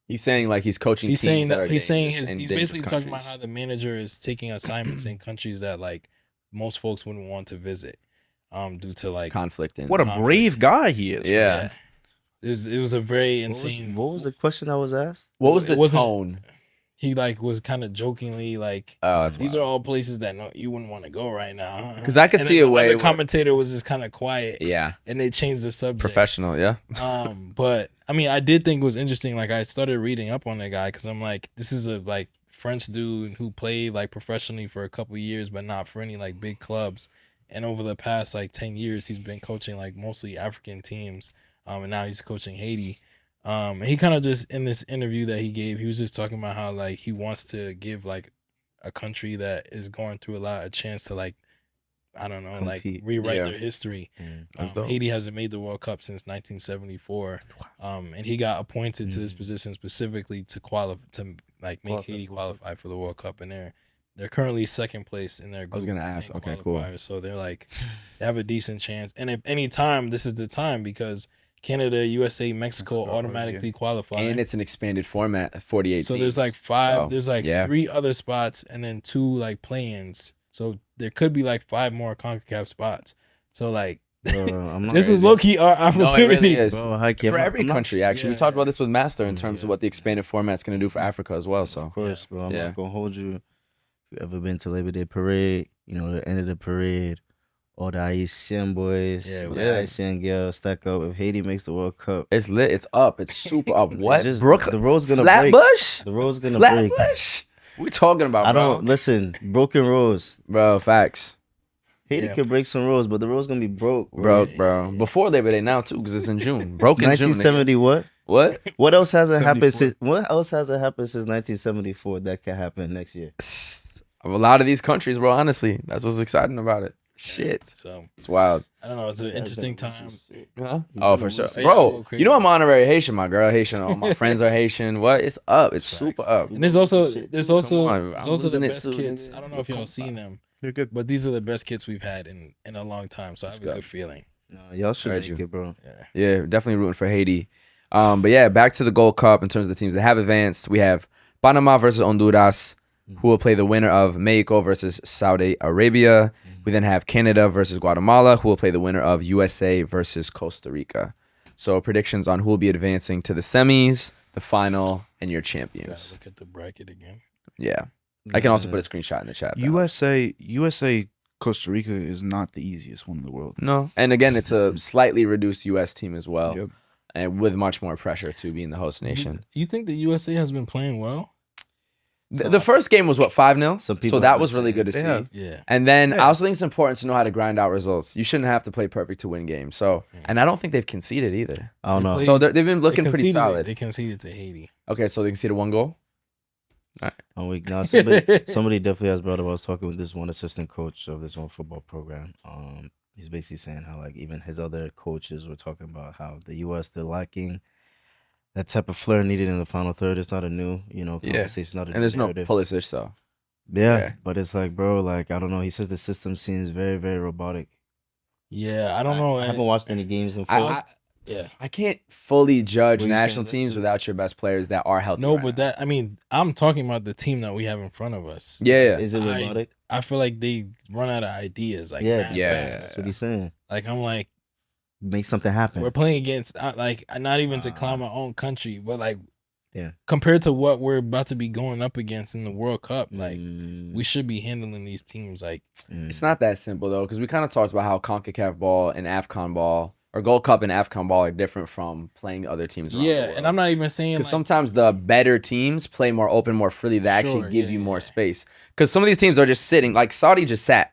He's saying like he's coaching He's teams saying that are he's dangerous basically talking about countries. how the manager is taking assignments in countries that like most folks wouldn't want to visit due to like conflict. What a brave guy he is. Yeah. It was a very insane. What was the question that was asked? What was the It wasn't- tone? He like was kind of jokingly like, Oh, that's these are all places that you wouldn't want to go right now. 'Cause I could And see then a the way other where- commentator was just kind of quiet. Yeah. And they changed the subject. Professional, yeah. But I mean, I did think it was interesting. Like I started reading up on that guy because I'm like, this is a like French dude who played like professionally for a couple years, but not for any like big clubs. And over the past like 10 years, he's been coaching like mostly African teams. And now he's coaching Haiti. And he kind of just in this interview that he gave, he was just talking about how like he wants to give like a country that is going through a lot a chance to like, I don't know, Compete. like rewrite Yeah. their history. That's dope. Haiti hasn't made the World Cup since 1974. And he got appointed to this position specifically to like make Haiti qualify for the World Cup. And they're currently second place in their group. I was gonna ask. in Okay, cool. qualifiers. So they're like, they have a decent chance. And if any time, this is the time because Canada, USA, Mexico automatically qualify. And it's an expanded format, 48 so teams. there's like 5, So, there's like yeah. 3 other spots and then 2 like play-ins. So there could be like 5 more CONCACAF spots. So like I'm not This is low key our No, it opportunity. really is. Bro, high key, For I'm every not- country, actually. We Yeah. talked about this with Master in terms of what the expanded format's going to do for Africa as well. So Of course, bro. I'm Yeah. not gonna hold you. If you ever been to Labor Day Parade, the end of the parade, all the Haitian boys, Yeah, all yeah. the Haitian girls stack up. If Haiti makes the World Cup, it's lit. It's up. It's super up. What? it's just Brooklyn? the road's gonna break. Flatbush? The road's gonna break. Flatbush? We talking about, I bro? don't listen. Broken roads. Bro, facts. Haiti Yeah. can break some roads, but the road's gonna be broke, bro. Broke, bro. Before Labor Day now, too, because it's in June. Broke in June. nigga. 1970 what? What? What else hasn't happened 74. since? What else hasn't happened since 1974 that can happen next year? A lot of these countries, bro, honestly. That's what's exciting about it. Shit. So It's wild. I don't know. It's an interesting time. Huh? Oh, for sure. Yeah, Bro, go crazy. you know I'm honorary Haitian, my girl Haitian. All my friends are Haitian. What? It's up. It's super up. And there's also on, the I'm losing it best too, kids. nigga. I don't know if y'all seen them, They're good. but these are the best kits we've had in a long time. So I have Let's a go. good feeling. No, y'all should Heard make you. it, bro. Yeah. Yeah, definitely rooting for Haiti. But yeah, back to the Gold Cup in terms of the teams that have advanced. We have Panama versus Honduras, who will play the winner of Mexico versus Saudi Arabia. We then have Canada versus Guatemala, who will play the winner of USA versus Costa Rica. So predictions on who will be advancing to the semis, the final, and your Gotta champions. look at the bracket again. Yeah. I can also put a screenshot in the chat. though. USA, Costa Rica is not the easiest one in the world. No. And again, it's a slightly reduced US team as well. Yep. And with much more pressure to being the host nation. You think the USA has been playing well? The first game was what, 5-0? Some people So that have was been really saying good to they see. have. Yeah. And then Yeah. I also think it's important to know how to grind out results. You shouldn't have to play perfect to win games. So, and I don't think they've conceded either. I don't know. They So they've been looking They pretty conceded- solid. They conceded to Haiti. Okay, so they conceded 1 goal. I'm weak now. Somebody definitely has brought up. I was talking with this one assistant coach of this one football program. He's basically saying how like even his other coaches were talking about how the U.S. they're lacking that type of flair needed in the final third. It's not a new, conversation. It's not a And there's new no narrative. Pulisic, so. Yeah, Yeah. but it's like, bro, like I don't know. He says the system seems very, very robotic. Yeah, I don't know. I haven't watched any games in I, full. I, Yeah. I can't fully judge What are you national saying, teams too? without your best players that are healthy. No, right but now. I'm talking about the team that we have in front of us. Yeah. Is it I- robotic? I feel like they run out of ideas. Like, Yeah, mad yeah, fast. That's what he's saying. Like, I'm like, Make something happen. we're playing against, not even to clown my own country, but like, Yeah. compared to what we're about to be going up against in the World Cup, like, Mm, we should be handling these teams like, It's not that simple, though, because we kind of talked about how CONCACAF ball and AFCON ball, or Gold Cup and AFCON ball, are different from playing other teams around the yeah. world. And I'm not even saying Because like, sometimes the better teams play more open, more freely. They Sure, actually give yeah, you more yeah. space. Because some of these teams are just sitting. Like Saudi just sat.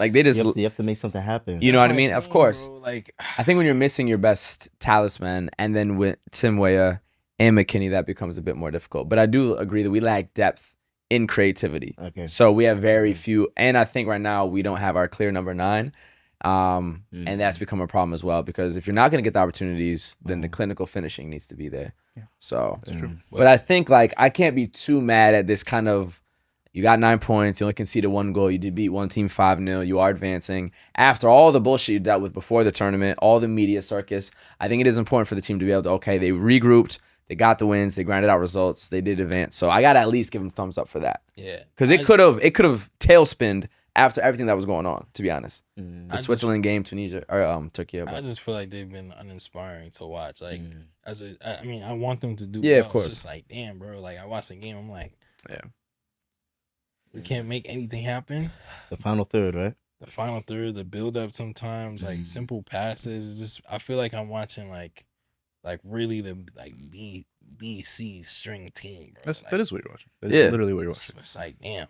Like they just. you have to make something happen. You know that's what I my mean? Of thing, course. bro. Like, I think when you're missing your best talisman, and then with Tim Weah and McKinney, that becomes a bit more difficult. But I do agree that we lack depth in creativity. Okay. So we have very few, and I think right now we don't have our clear number 9. And that's become a problem as well, because if you're not going to get the opportunities, then the clinical finishing needs to be there. Yeah. So, That's true. but I think like I can't be too mad at this kind of. You got 9 points. You only conceded 1 goal. You did beat one team 5-0. You are advancing. After all the bullshit you dealt with before the tournament, all the media circus, I think it is important for the team to be able to, okay, they regrouped. They got the wins. They grinded out results. They did advance. So I got to at least give them thumbs up for that. yeah. Because it could have tailspinned after everything that was going on, to be honest. Mm. The Switzerland game, Tunisia, or Turkey. I But just feel like they've been uninspiring to watch. Like, Mm. I want them to do. Yeah, of well. course. It's just like, damn, bro. Like, I watched the game. I'm like, Yeah. we can't make anything happen. The final third, right? The final third, the build up, sometimes like simple passes. Just I feel like I'm watching like really the like B C string team. Bro. That is what you're watching. That is Yeah. literally what you're watching. It's like, damn.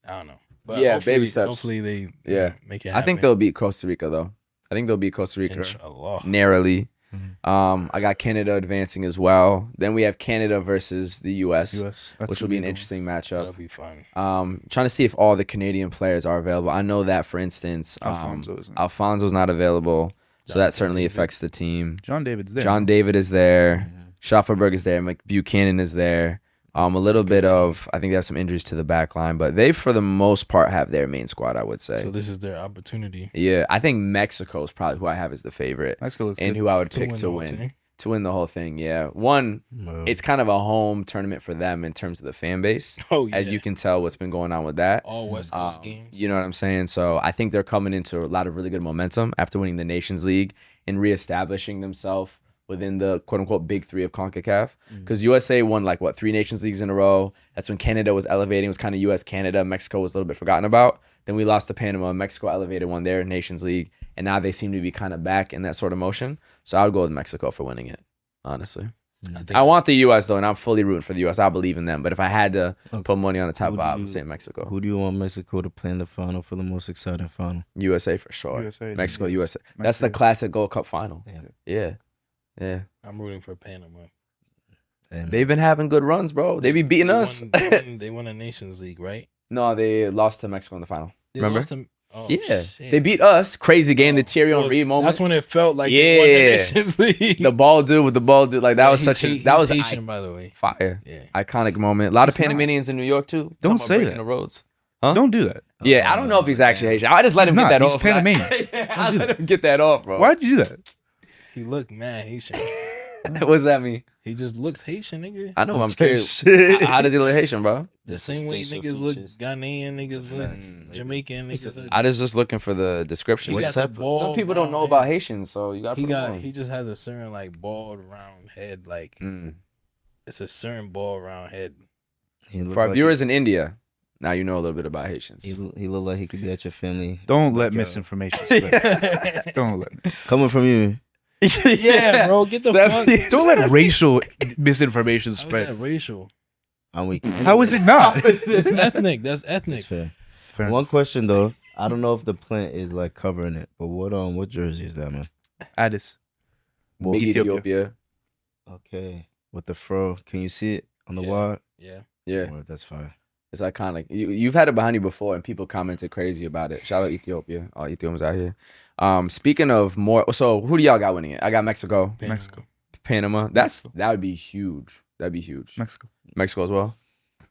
I don't know. But Yeah, hopefully, baby steps. Hopefully they Yeah. make it I happen. think they'll beat Costa Rica, though. I think they'll beat Costa Rica Inshallah. narrowly. Mhm. I got Canada advancing as well. Then we have Canada versus the U.S., US, that's which will gonna be an the one. interesting That'll matchup. be fun. Trying to see if all the Canadian players are available. I know that, for instance, Alfonso isn't. Alfonso's not available, so that Jonathan certainly David. affects the team. John David's there. John David is there. Schafferberg is there. Buchanan is there. A little good bit team. of, I think they have some injuries to the back line, but they, for the most part, have their main squad, I would say. So this is their opportunity Yeah, I think Mexico is probably who I have as the favorite Mexico looks and good. who I would to pick win to the whole win. thing. To win the whole thing, yeah. One, it's kind of a home tournament for them in terms of the fan base. Oh, yeah. As you can tell what's been going on with that. All West Coast games. You know what I'm saying? So I think they're coming into a lot of really good momentum after winning the Nations League and reestablishing themselves within the quote-unquote big three of CONCACAF. Because USA won, 3 Nations Leagues in a row. That's when Canada was elevating. It was kind of US, Canada. Mexico was a little bit forgotten about. Then we lost to Panama. Mexico elevated, won their Nations League. And now they seem to be kind of back in that sort of motion. So I would go with Mexico for winning it, honestly. I want the US, though, and I'm fully rooting for the US. I believe in them. But if I had to put money on the top, I would say Mexico. Who do you want Mexico to play in the final for the most exciting final? USA for sure. USA is Mexico, huge. USA. That's the classic Gold Cup final. Yeah. I'm rooting for Panama. And They've been having good runs, bro. They be beating us. They won a Nations League, right? No, they lost to Mexico in the final. They Remember? lost them- Oh, Yeah. shit. They beat us. Crazy game, the Thierry Well, Henry moment. That's when it felt like they won the Yeah. Nations League. The ball dude with the ball dude. Like, that was He's such a... he's That was Haitian, by the way. fire. Yeah. Iconic moment. A lot of He's not. Panamanians in New York, too. Don't Talking about say breaking that. the roads. Don't do that. Yeah, I don't know if he's actually Haitian. I just let He's him not. get that He's off. Panamanian. I let him get that off, bro. Why'd you do that? He looked mad Haitian. What does that mean? He just looks Haitian, nigga. I know. I'm curious. Shit. How does he look Haitian, bro? The same way facial niggas look features. Ghanaian, niggas look Jamaican, niggas look. I was just looking for the description. He got that bald, Some people don't know round about head. Haitians, so you got to He just has a certain bald round head, it's a certain bald round head. he look For our like viewers in India, now you know a little bit about Haitians. he look like he could be at your family. Don't let backyard. misinformation spread. Don't let. Coming from you. Yeah, bro, get the fuck. Don't let racial misinformation How is spread. that racial? I'm weak. How is it not? It's ethnic. That's ethnic. It's fair. Fair One question though, I don't know if the plant is covering it, but what jersey is that, man? Addis. Big Ethiopia. Okay, with the fro, can you see it on the Yeah. wall? Yeah. Yeah, Oh, that's fine. it's iconic. You've had it behind you before, and people commented crazy about it. Shout out Ethiopia. All Ethiopians out here. Speaking of more, so who do y'all got winning it? I got Mexico, Mexico. Panama. That would be huge. That'd be huge. Mexico. Mexico as well.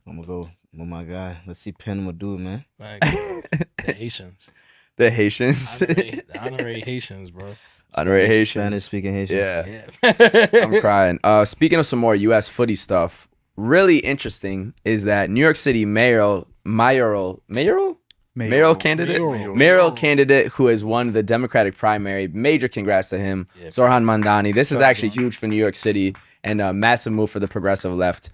I'm gonna go with my guy. Let's see Panama do it, man. Like the Haitians. The Haitians. The honorary Haitians, bro. Honorary Haitians. Spanish speaking Haitians. Yeah. Yeah. I'm crying. Speaking of some more U.S. footy stuff, really interesting is that New York City mayoral candidate who has won the Democratic primary. Major congrats to him, Yeah, Zoran Mandani. This is actually huge for New York City and a massive move for the progressive left.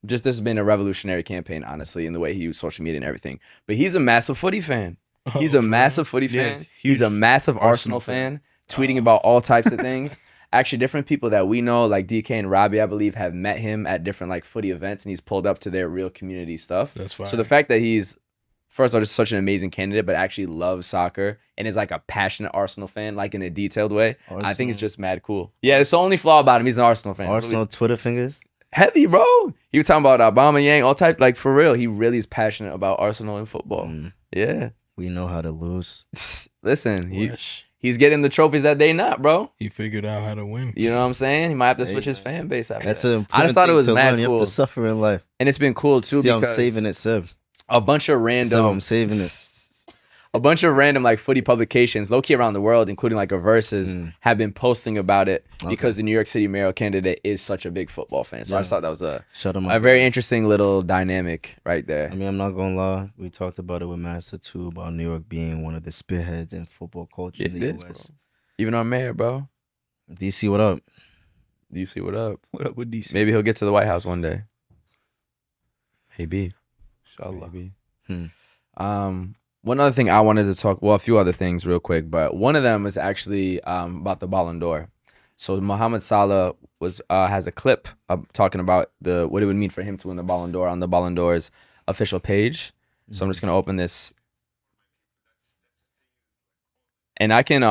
This has been a revolutionary campaign, honestly, in the way he used social media and everything. But he's a massive footy fan. He's a massive footy fan. He's a massive Arsenal fan, tweeting about all types of things. Actually, different people that we know, like DK and Robbie, I believe, have met him at different footy events, and he's pulled up to their real community stuff. That's fine. So the fact that he's, first of all, just such an amazing candidate, but actually loves soccer and is a passionate Arsenal fan, in a detailed way, I think it's just mad cool. Yeah, it's the only flaw about him. He's an Arsenal fan. Arsenal Twitter fingers. Heavy, bro. He was talking about Aubameyang, all type, for real. He really is passionate about Arsenal and football. Yeah. We know how to lose. Listen, Wish. he's getting the trophies that they not, bro. He figured out how to win. You know what I'm saying? He might have to switch Hey, his fan base after That's that. an important I just thought it thing was to mad learn. You cool. have to suffer in life. And it's been cool too See, I'm because saving it, Seb. a bunch of Seb, random I'm saving it. footy publications, low-key around the world, including a Versus, have been posting about it because the New York City mayoral candidate is such a big football fan. So I just thought that was Shut him a up. very interesting little dynamic right there. I mean, I'm not gonna lie. We talked about it with Master too about New York being one of the spearheads in football culture in It the is, US. bro. Even our mayor, bro. DC, what up? DC, what up? What up with DC? Maybe he'll get to the White House one day. Maybe. Inshallah. Maybe. Hmm. One other thing I wanted to talk, well, a few other things real quick, but one of them is actually about the Ballon d'Or. So Mohamed Salah has a clip talking about what it would mean for him to win the Ballon d'Or on the Ballon d'Or's official page. So I'm just gonna open this, and I can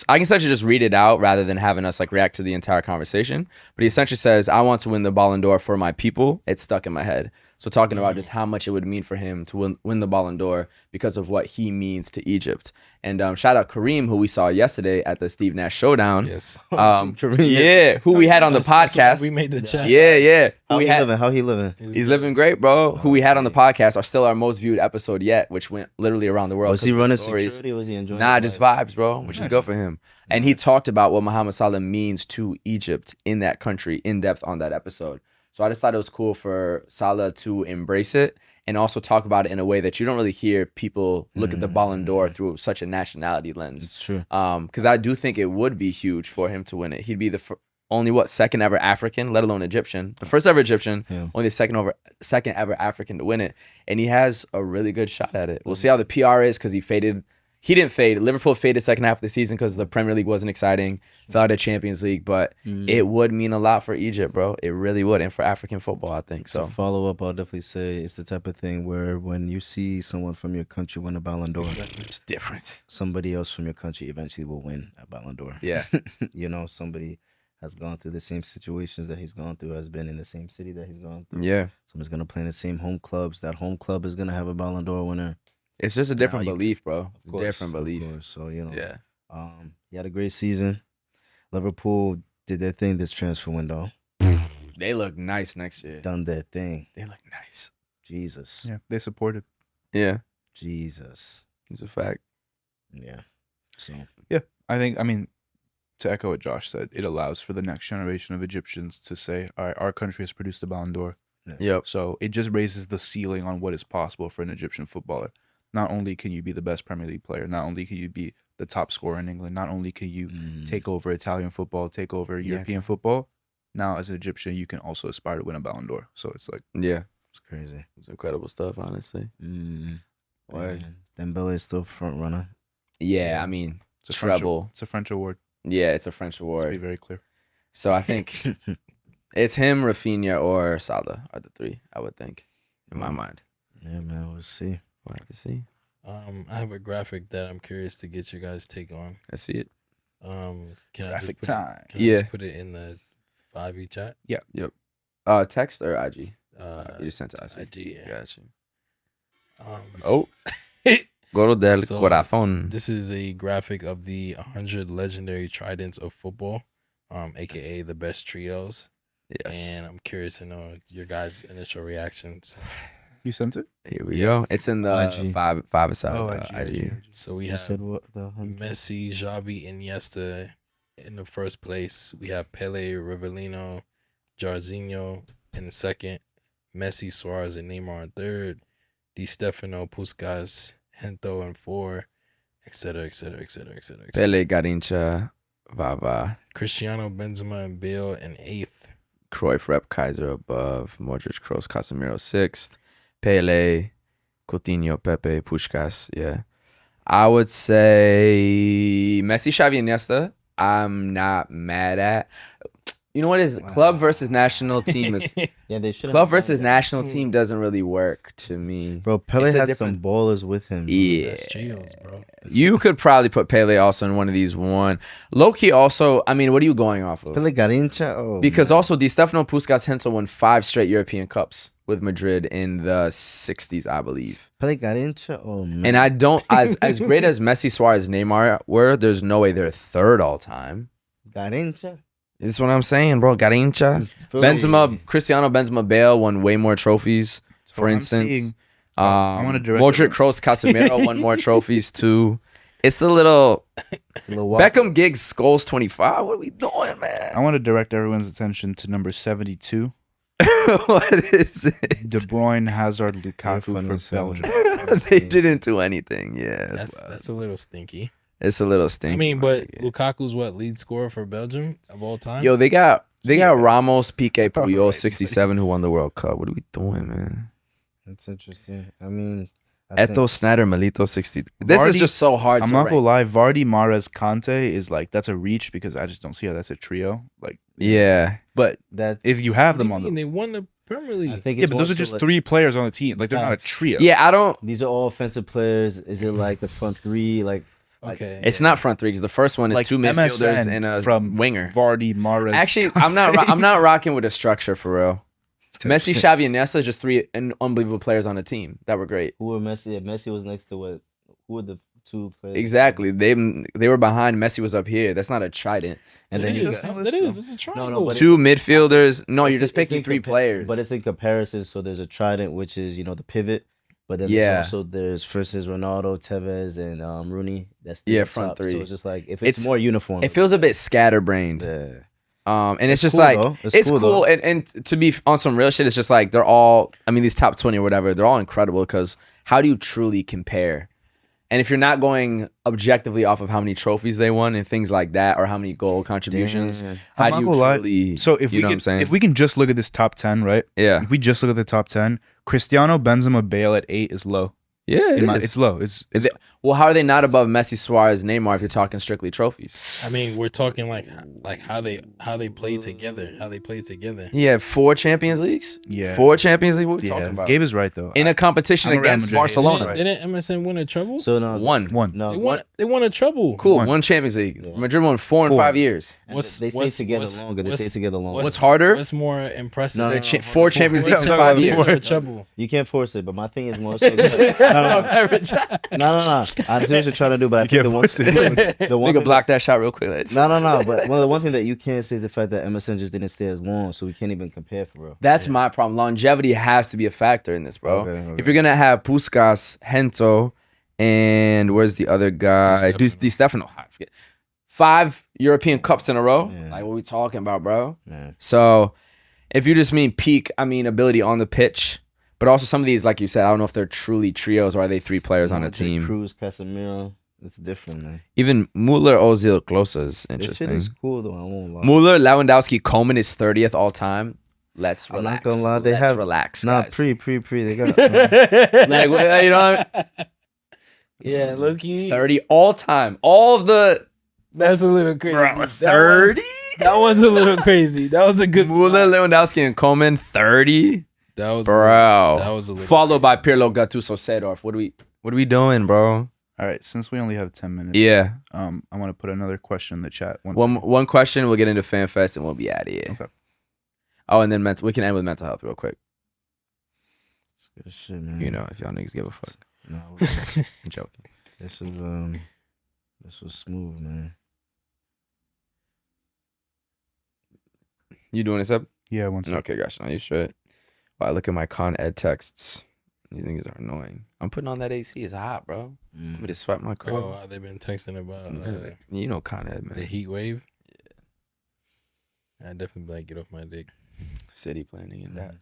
essentially just read it out rather than having us react to the entire conversation. But he essentially says, "I want to win the Ballon d'Or for my people. It's stuck in my head." So talking about just how much it would mean for him to win the Ballon d'Or because of what he means to Egypt. And shout out Kareem, who we saw yesterday at the Steve Nash Showdown. Yes. Yeah, who we had on the podcast. We made the chat. Yeah. How he living? He's living great, bro. Who we had on the podcast are still our most viewed episode yet, which went literally around the world. Was he running stories. security? Was he enjoying? Nah, just vibes, bro, which is good for him. And he talked about what Mohamed Salah means to Egypt in that country in depth on that episode. So I just thought it was cool for Salah to embrace it and also talk about it in a way that you don't really hear people look at the Ballon d'Or through such a nationality lens. It's true. Because I do think it would be huge for him to win it. He'd be the only second ever African, let alone Egyptian. The first ever Egyptian, only the second ever African to win it. And he has a really good shot at it. We'll see how the PR is because he faded. He didn't fade. Liverpool faded second half of the season because the Premier League wasn't exciting. Fell out of Champions League, but it would mean a lot for Egypt, bro. It really would, and for African football, I think. So to follow up, I'll definitely say it's the type of thing where when you see someone from your country win a Ballon d'Or, it's different. Somebody else from your country eventually will win a Ballon d'Or. Yeah, you know, somebody has gone through the same situations that he's gone through, has been in the same city that he's gone through. Yeah, someone's gonna play in the same home clubs. That home club is gonna have a Ballon d'Or winner. It's just a different belief, bro. It's a different belief. So, you know, yeah. He had a great season. Liverpool did their thing this transfer window. They look nice next year. Done their thing. They look nice. Jesus. Yeah, they supported. Yeah. Jesus. It's a fact. Yeah. So. Yeah, I mean, to echo what Josh said, it allows for the next generation of Egyptians to say, all right, our country has produced a Ballon d'Or. Yep. So it just raises the ceiling on what is possible for an Egyptian footballer. Not only can you be the best Premier League player, not only can you be the top scorer in England, not only can you take over Italian football, take over European football, now as an Egyptian, you can also aspire to win a Ballon d'Or. So it's like, yeah, it's crazy. It's incredible stuff, honestly. Dembele is still front runner. Yeah, I mean, it's a treble. It's a French award. Yeah, it's a French award. Let's be very clear. So I think it's him, Rafinha, or Salah are the three, I would think, in my mind. Yeah, man, we'll see. We'll have to see. I have a graphic that I'm curious to get your guys' take on. I see it. Graphic time. Can I just put it in the 5e chat? Yeah. Yep. Text or IG? You sent to us. IG, yeah. Gotcha. Goro del Corazón. This is a graphic of the 100 legendary tridents of football, aka the best trios. Yes. And I'm curious to know your guys' initial reactions. You sent it? Here we go. It's in the IG. five aside IG. So we You have said what? The 100? Messi, Xavi, Iniesta in the first place. We have Pele, Rivellino, Jarzinho in the second. Messi, Suarez, and Neymar in third. Di Stefano, Puskas, Hento in four, etc., etc., etc., etc. Pele, Garincha, Vava, Cristiano, Benzema, and Bale in eighth. Cruyff, Rep, Kaiser above, Modric, Kroos, Casemiro sixth, Pele, Coutinho, Pepe, Puskás. Yeah, I would say Messi, Xavi, Iniesta. I'm not mad at. You know what is club versus national team is Yeah, they should. club versus national team doesn't really work to me. Bro, Pele It's a had different- some ballers with him. Yeah. Best trios, bro. You could probably put Pele also in one of these one. Low-key also, I mean, what are you going off of? Pele Garincha. Oh, Because man. also Di Stefano, Puskas, Hensel won 5 straight European Cups with Madrid in the 60s, I believe. Pele Garincha. Oh man. And I don't, as great as Messi, Suarez, Neymar were, there's no way they're third all time. Garincha. This is what I'm saying, bro. Garincha. Benzema, Cristiano, Benzema, Bale won way more trophies, for what I'm instance. seeing. I wanna direct Modric, everyone- Kroos, Casemiro won more trophies too. It's a little It's a little wild. Beckham, Giggs, Scholes 25. What are we doing, man? I want to direct everyone's attention to number 72. What is it? De Bruyne, Hazard, Lukaku funny for as hell. Belgium. They didn't do anything. Yeah, That's a little stinky. it's a little stinky. I mean, but yeah. Lukaku's lead scorer for Belgium of all time? Yo, they got Ramos, Piqué, Puyol, 67, who won the World Cup. What are we doing, man? That's interesting. I mean, I think- Eto, Snyder, Melito, 60. This is Vardy- just so hard I'm to not rank. gonna lie, Vardy, Mahrez, Conte is like, that's a reach because I just don't see how that's a trio. Like, Yeah. but that's if you have What do them you on mean? the They won the Premier League. I think yeah, it's but those are also just like- 3 players on the team. Like, they're not a Facts. trio. Yeah, I don't. These are all offensive players. Is it like the front three? Like Okay. It's not front three because the first one is Like 2 midfielders MSN and a from winger. Vardy, Mahrez. Actually, I'm not rocking with a structure for real. Messi, Xavi, and Iniesta, just three unbelievable players on a team that were great. Who were Messi? Yeah, Messi was next to what? Who were the two players? Exactly. They were behind. Messi was up here. That's not a trident. And then you got that is. It's a triangle. but two midfielders. No, you're just it's picking in three players. But it's in comparison. So there's a trident, which is the pivot. But then there's first is Ronaldo, Tevez, and Rooney. That's the front top. three. So it's just like if it's more uniform. It feels a bit scatterbrained. Yeah. And it's just cool, like though. it's cool. And to be on some real shit, it's just like they're all. I mean, these top 20 or whatever, they're all incredible. Because how do you truly compare? And if you're not going objectively off of how many trophies they won and things like that, or how many goal contributions, how do you truly? So if we can just look at this top 10, right? Yeah. If we just look at the top 10, Cristiano, Benzema, Bale at 8 is low. Yeah, it's low. Is it? Well, how are they not above Messi, Suarez, Neymar if you're talking strictly trophies? I mean, we're talking like how they play together, Yeah, 4 Champions Leagues. Yeah, 4 Champions League. What are we talking about? Gabe is right though. In a competition I'm a Real against Madrid hater. Barcelona. Didn't MSN win a treble? So no, One. no, They won a treble. Cool. One. 1 Champions League. Madrid won 4 in 5 years. they stay together longer. They stay together longer. What's harder? What's more impressive? No, than 4 Champions Leagues in no, 5 no, years. a treble. You can't force it, but my thing is more so. No. I do what you're trying to do, but I think the one Nigga thing block that shot real quick. No. But the one thing that you can't say is the fact that MSN just didn't stay as long, so we can't even compare for real. That's my problem. Longevity has to be a factor in this, bro. Okay. If you're gonna have Puskas, Hento, and where's the other guy? Di Stefano. I forget. 5 European Cups in a row. Yeah. Like, what we talking about, bro? Yeah. So, if you just mean peak, I mean ability on the pitch, but also some of these, like you said, I don't know if they're truly trios or are they 3 players on a team. Cruz, Casemiro, it's different, man. Even Muller, Ozil, Klose is This interesting. shit is cool though. I won't lie. Muller, Lewandowski, Coleman is 30th all time. Let's I'm relax. not gonna lie, they Let's have relax. Nah, guys. pre. They got Like, you know, Yeah, low-key. 30 all time. All of the That's a little crazy. bro, 30. That was a little crazy. That was a good Muller, spot. Lewandowski, and Coleman 30. That was Bro. That was a little Followed by Pirlo, Gattuso, Seedorf. What are we doing, bro? All right, since we only have 10 minutes. Yeah. I want to put another question in the chat. One question. We'll get into FanFest and we'll be out of here. Okay. Oh, and then we can end with mental health real quick. good shit, man. You know, if y'all niggas give a fuck. No, I'm joking. this was smooth, man. You doing this up? Yeah, one second. Okay, gosh, no, you straight. Wow, look at my Con Ed texts. These niggas are annoying. I'm putting on that AC. It's hot, bro. I'm gonna sweat my crib. Oh, they've been texting about You know Con Ed, man. the heat wave. Yeah. I definitely like get off my dick. City planning and that.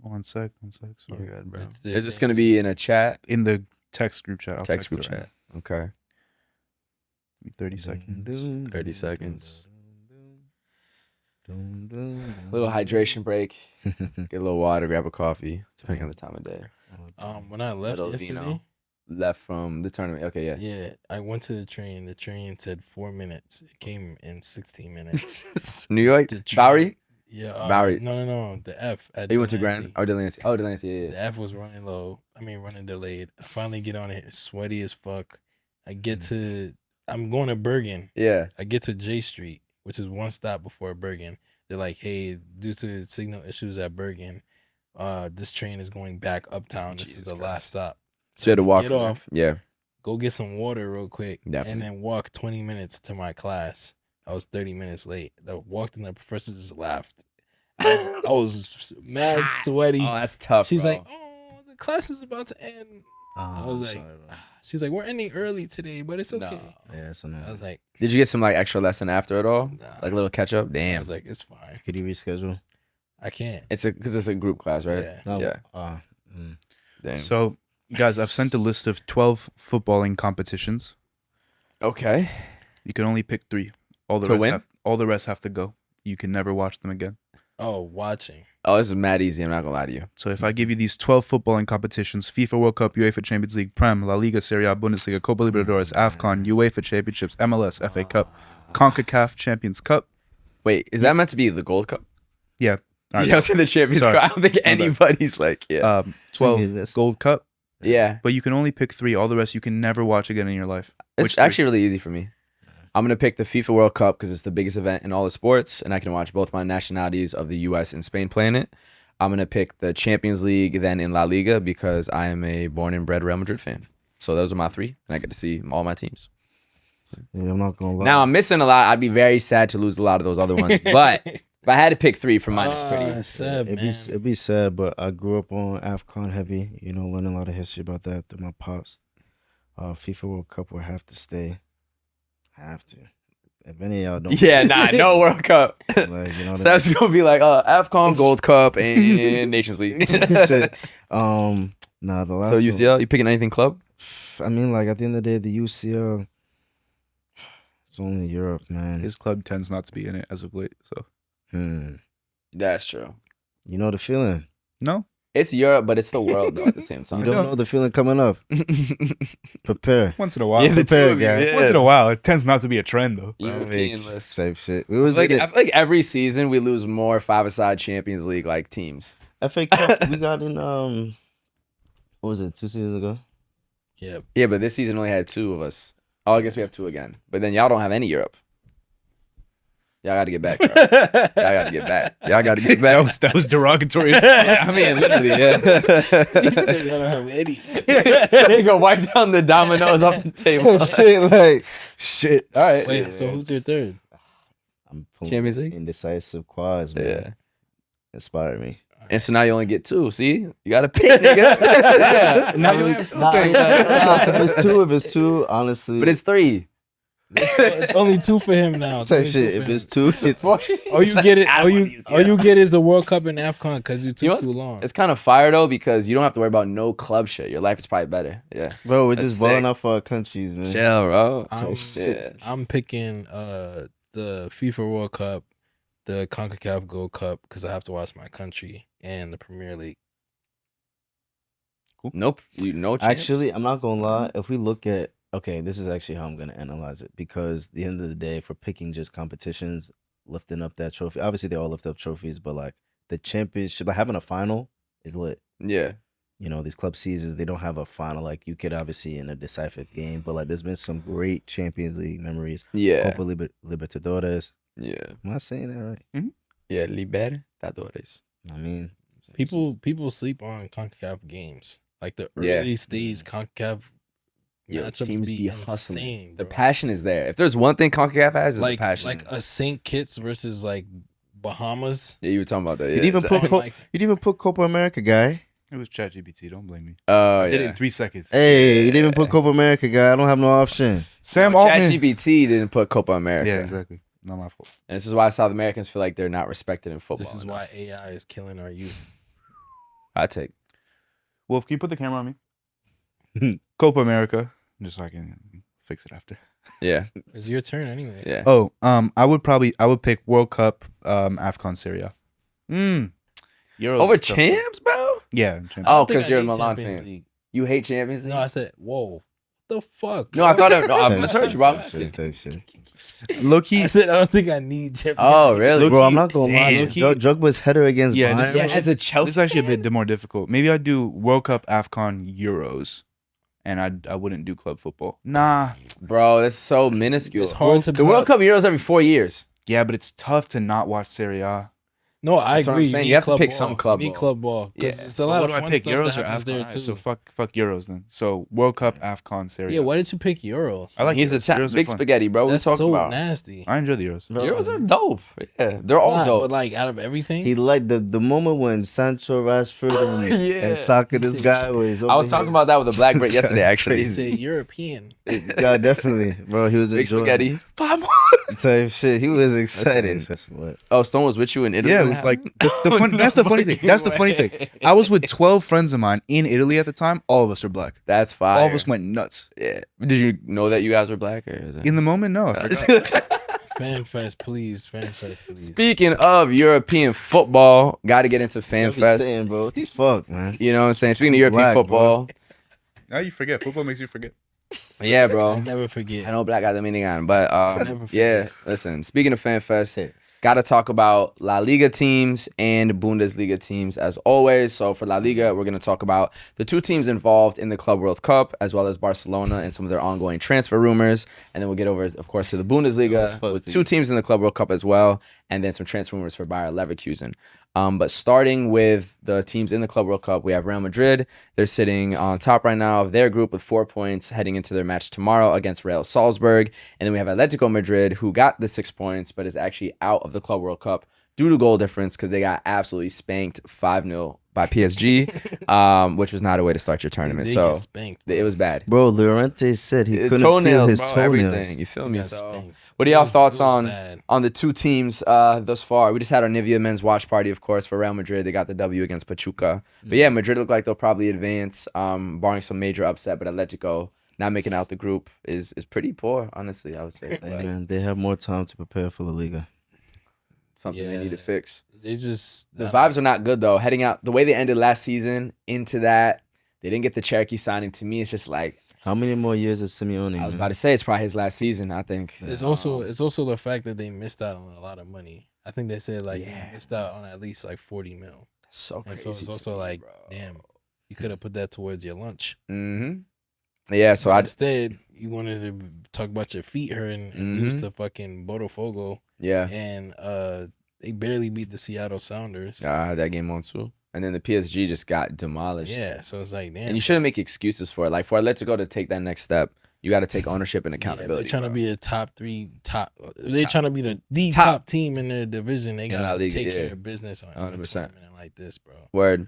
One sec. You're Sorry. good, bro. It's the Is this same gonna be in a chat? In the text group chat. I'll Text text group it right chat. Okay. now. 30 seconds. 30 seconds. Little hydration break. Get a little water, grab a coffee, depending on the time of day. When I left Little yesterday, vino. Left from the tournament. Okay, yeah. yeah, I went to the train. The train said 4 minutes. It came in 16 minutes. New York? The train- Bowery? Yeah, Bowery. No. The F. At Oh, you went to Delancey. Grand? Oh, Delancey. Oh, Delancey, yeah. The F was running low. Running delayed. I finally get on it. Sweaty as fuck. I'm going to Bergen. Yeah. I get to J Street, which is one stop before Bergen. They're like, hey, due to signal issues at Bergen, this train is going back uptown. This is the last stop. So you had to walk get from there. off, Yeah. go get some water real quick, Definitely. and then walk 20 minutes to my class. I was 30 minutes late. I walked in, the professor just laughed. I was mad sweaty. Oh, that's tough. She's bro. like, oh, the class is about to end. I was like, she's like, we're ending early today, but it's okay. No. Yeah, so I was like, Did you get some like extra lesson after it all? nah. Like a little catch up? I Damn. was like, it's fine. Could you reschedule? I can't. Because it's a group class, right? Yeah. No. Yeah. Mm. Damn. So, guys, I've sent a list of 12 footballing competitions. Okay. You can only pick 3. All To win? All the rest have to go. You can never watch them again. Oh, watching. Oh, this is mad easy. I'm not gonna lie to you. So if I give you these 12 footballing competitions, FIFA World Cup, UEFA Champions League, Prem, La Liga, Serie A, Bundesliga, Copa Libertadores, AFCON, UEFA Championships, MLS, FA Cup, CONCACAF Champions Cup. Wait, is that meant to be the Gold Cup? Yeah. All right. Yeah, I was saying the Champions Sorry. Cup. I don't think anybody's like, yeah. 12 this. Gold Cup, Yeah. but you can only pick 3. All the rest you can never watch again in your life. It's Which 3? actually really easy for me. I'm going to pick the FIFA World Cup because it's the biggest event in all the sports, and I can watch both my nationalities of the U.S. and Spain playing it. I'm going to pick the Champions League then in La Liga because I am a born and bred Real Madrid fan. So those are my 3, and I get to see all my teams. Yeah, I'm not gonna lie. Now, I'm missing a lot. I'd be very sad to lose a lot of those other ones. But if I had to pick 3 for mine, it's pretty. Sad, man. It'd be sad, but I grew up on AFCON heavy. You know, learning a lot of history about that through my pops. FIFA World Cup will have to stay. Have to. If any of y'all don't. Yeah, no World Cup. Like, you know So that's going to be like AFCON, Gold Cup, and Nations League. Shit. Nah, the last So UCL, you picking anything club? I mean, like, at the end of the day, the UCL, it's only Europe, man. His club tends not to be in it as of late. So That's true. You know the feeling. no, It's Europe, but it's the world, though, at the same time. You don't know the feeling coming up. Prepare. once in a while. Yeah, the Prepare, two of you, guy. yeah. Once in a while, it tends not to be a trend though. European list. Type shit. We I was feel in I feel like every season we lose more five-a-side Champions League like teams. FA Cup. We got in what was it? 2 seasons ago. Yeah. Yeah, but this season only had 2 of us. Oh, I guess we have 2 again. But then y'all don't have any Europe. Y'all got to get back. Y'all got to get back. Y'all got to get back. That was derogatory. Yeah, I mean, literally, yeah. He said I don't have any. They go wipe down the dominoes off the table. Shit, like shit. All right. Wait, so who's your third? I'm pulling Champions League? indecisive quads, man. Yeah. Inspire me. And so now you only get 2. See, you got to pick, nigga. Yeah. Now you have 2 picks. If it's two, honestly. But it's 3. It's only 2 for him now. type shit. If it's 2, it's All you get it. All you get is the World Cup and AFCON because you took You know, too long. It's kind of fire though because you don't have to worry about no club shit. Your life is probably better. Yeah. bro. We're That's just balling sick. out for our countries, man. Chill, bro. I'm, I'm picking the FIFA World Cup, the CONCACAF Gold Cup because I have to watch my country and the Premier League. Nope. No chance. Actually, I'm not gonna lie. If we look at this is actually how I'm gonna analyze it because at the end of the day, for picking just competitions, lifting up that trophy. Obviously, they all lift up trophies, but like the championship, like having a final is lit. Yeah. You know, these club seasons, they don't have a final. Like you could obviously in a decisive game, but like there's been some great Champions League memories. Yeah. Copa Libertadores. Yeah. Am I saying that right? Yeah. Libertadores. I mean, People sleep on CONCACAF games. Like the Yeah. early stage CONCACAF matchups teams be be hustling. insane. The bro. passion is there. If there's one thing CONCACAF has, is like the passion. like a St. Kitts versus like Bahamas. Yeah, you were talking about that. Yeah. you'd even put Like- you'd even put Copa America guy. It was ChatGPT. Don't blame me. Oh, I did it yeah. in 3 seconds. Hey, you didn't even put Copa America guy. I don't have no option. Sam Altman. ChatGPT didn't put Copa America. Yeah, exactly. Not my fault. And this is why South Americans feel like they're not respected in football. This is enough. why AI is killing our youth. I take. Wolf, can you put the camera on me? Copa America, just so I can fix it after. Yeah. It's your turn anyway. Yeah. Oh, I would pick World Cup, AFCON Syria. Euros Over is tough. champs, bro? Yeah. Champions. Oh, I think because I you're a need Milan Champions fan. League. You hate Champions League? No, I said, whoa. What the fuck? No, I thought it. No, I Type misheard shit, you, bro. type shit. Low key. I said I don't think I need Champions Oh, League. really? Bro, I'm not gonna lie. Damn. Drogba's header against Yeah, Bayern. this is Yeah, actually- as a Chelsea This is actually a fan? bit more difficult. Maybe I'd do World Cup, AFCON, Euros, and I wouldn't do club football. Nah. Bro, that's so minuscule. It's hard to The World Cup Euros every 4 years. Yeah, but it's tough to not watch Serie A. No, I That's what I'm agree. saying. need You have to club pick ball. some club You need ball. club ball. Because Yeah. it's a lot What of do I fun pick? stuff Euros that or happens AFCON? there Alright, too. so fuck Euros then. So World Cup, AFCon, Serie A. Yeah, why did you pick Euros? I like He's a Euros. Euros are big fun. spaghetti, bro. What That's we talking so about? nasty. I enjoy the Euros. Euros are dope. Yeah, they're all Nah, dope. but like out of everything, He liked the moment when Sancho, Rashford, and Saka, this guy was. I was talking about that with a black Brit yesterday, That's actually. they say European. Yeah, definitely, bro. He was Big enjoying spaghetti. type shit. He was excited. That's Oh, Stone was with you in Italy? Yeah, it was like that's the funny thing. That's the funny thing. I was with 12 friends of mine in Italy at the time. All of us are black. That's fire. All of us went nuts. Yeah. Did you know that you guys were black? Or is it... In the moment, no. I forgot. FanFest, please. FanFest, please. Speaking of European football, got to get into Saying, FanFest. bro. What the fuck, man? You know what I'm saying? Speaking of European Black, bro. football, Now you forget. Football makes you forget. yeah, bro. I'll never I forget. know black got Dominican, but Never forget. yeah. Listen, speaking of FanFest, Got to talk about La Liga teams and Bundesliga teams as always. So for La Liga, we're going to talk about the two teams involved in the Club World Cup, as well as Barcelona and some of their ongoing transfer rumors. And then we'll get over, of course, to the Bundesliga with two teams in the Club World Cup as well, and then some transfer rumors for Bayer Leverkusen. But starting with the teams in the Club World Cup, we have Real Madrid. They're sitting on top right now of their group with 4 points heading into their match tomorrow against Real Salzburg. And then we have Atletico Madrid, who got the 6 points, but is actually out of the Club World Cup due to goal difference because they got absolutely spanked 5-0 by PSG, which was not a way to start your tournament. So spanked, it was bad. Bro, Llorente said he couldn't feel his toenails. Everything. You feel me? So, what are y'all thoughts on the two teams thus far? We just had our Nivea men's watch party, of course, for Real Madrid. They got the W against Pachuca. But yeah, Madrid look like they'll probably advance, barring some major upset. But Atletico not making out the group is pretty poor, honestly, I would say. Hey, man, they have more time to prepare for La Liga. Something they need to fix. They just the vibes are not good though. Heading out the way they ended last season into that, they didn't get the Cherokee signing. To me, it's just like, how many more years is Simeone? I was about to say it's probably his last season. I think it's also the fact that they missed out on a lot of money. I think they said like they missed out on at least like 40 mil. That's so crazy. So it's also like, damn, you could have put that towards your lunch. Mm-hmm. Yeah. So instead you wanted to talk about your feet hurting and lose to fucking Botafogo. Yeah. And they barely beat the Seattle Sounders. I had that game on too. And then the PSG just got demolished. Yeah, so it's like, damn. And you shouldn't make excuses for it. Like, for Atletico to take that next step, you got to take ownership and accountability. They're trying to be a they're trying to be the top team in their division. They got to take care of business on 100% like this, bro. Word.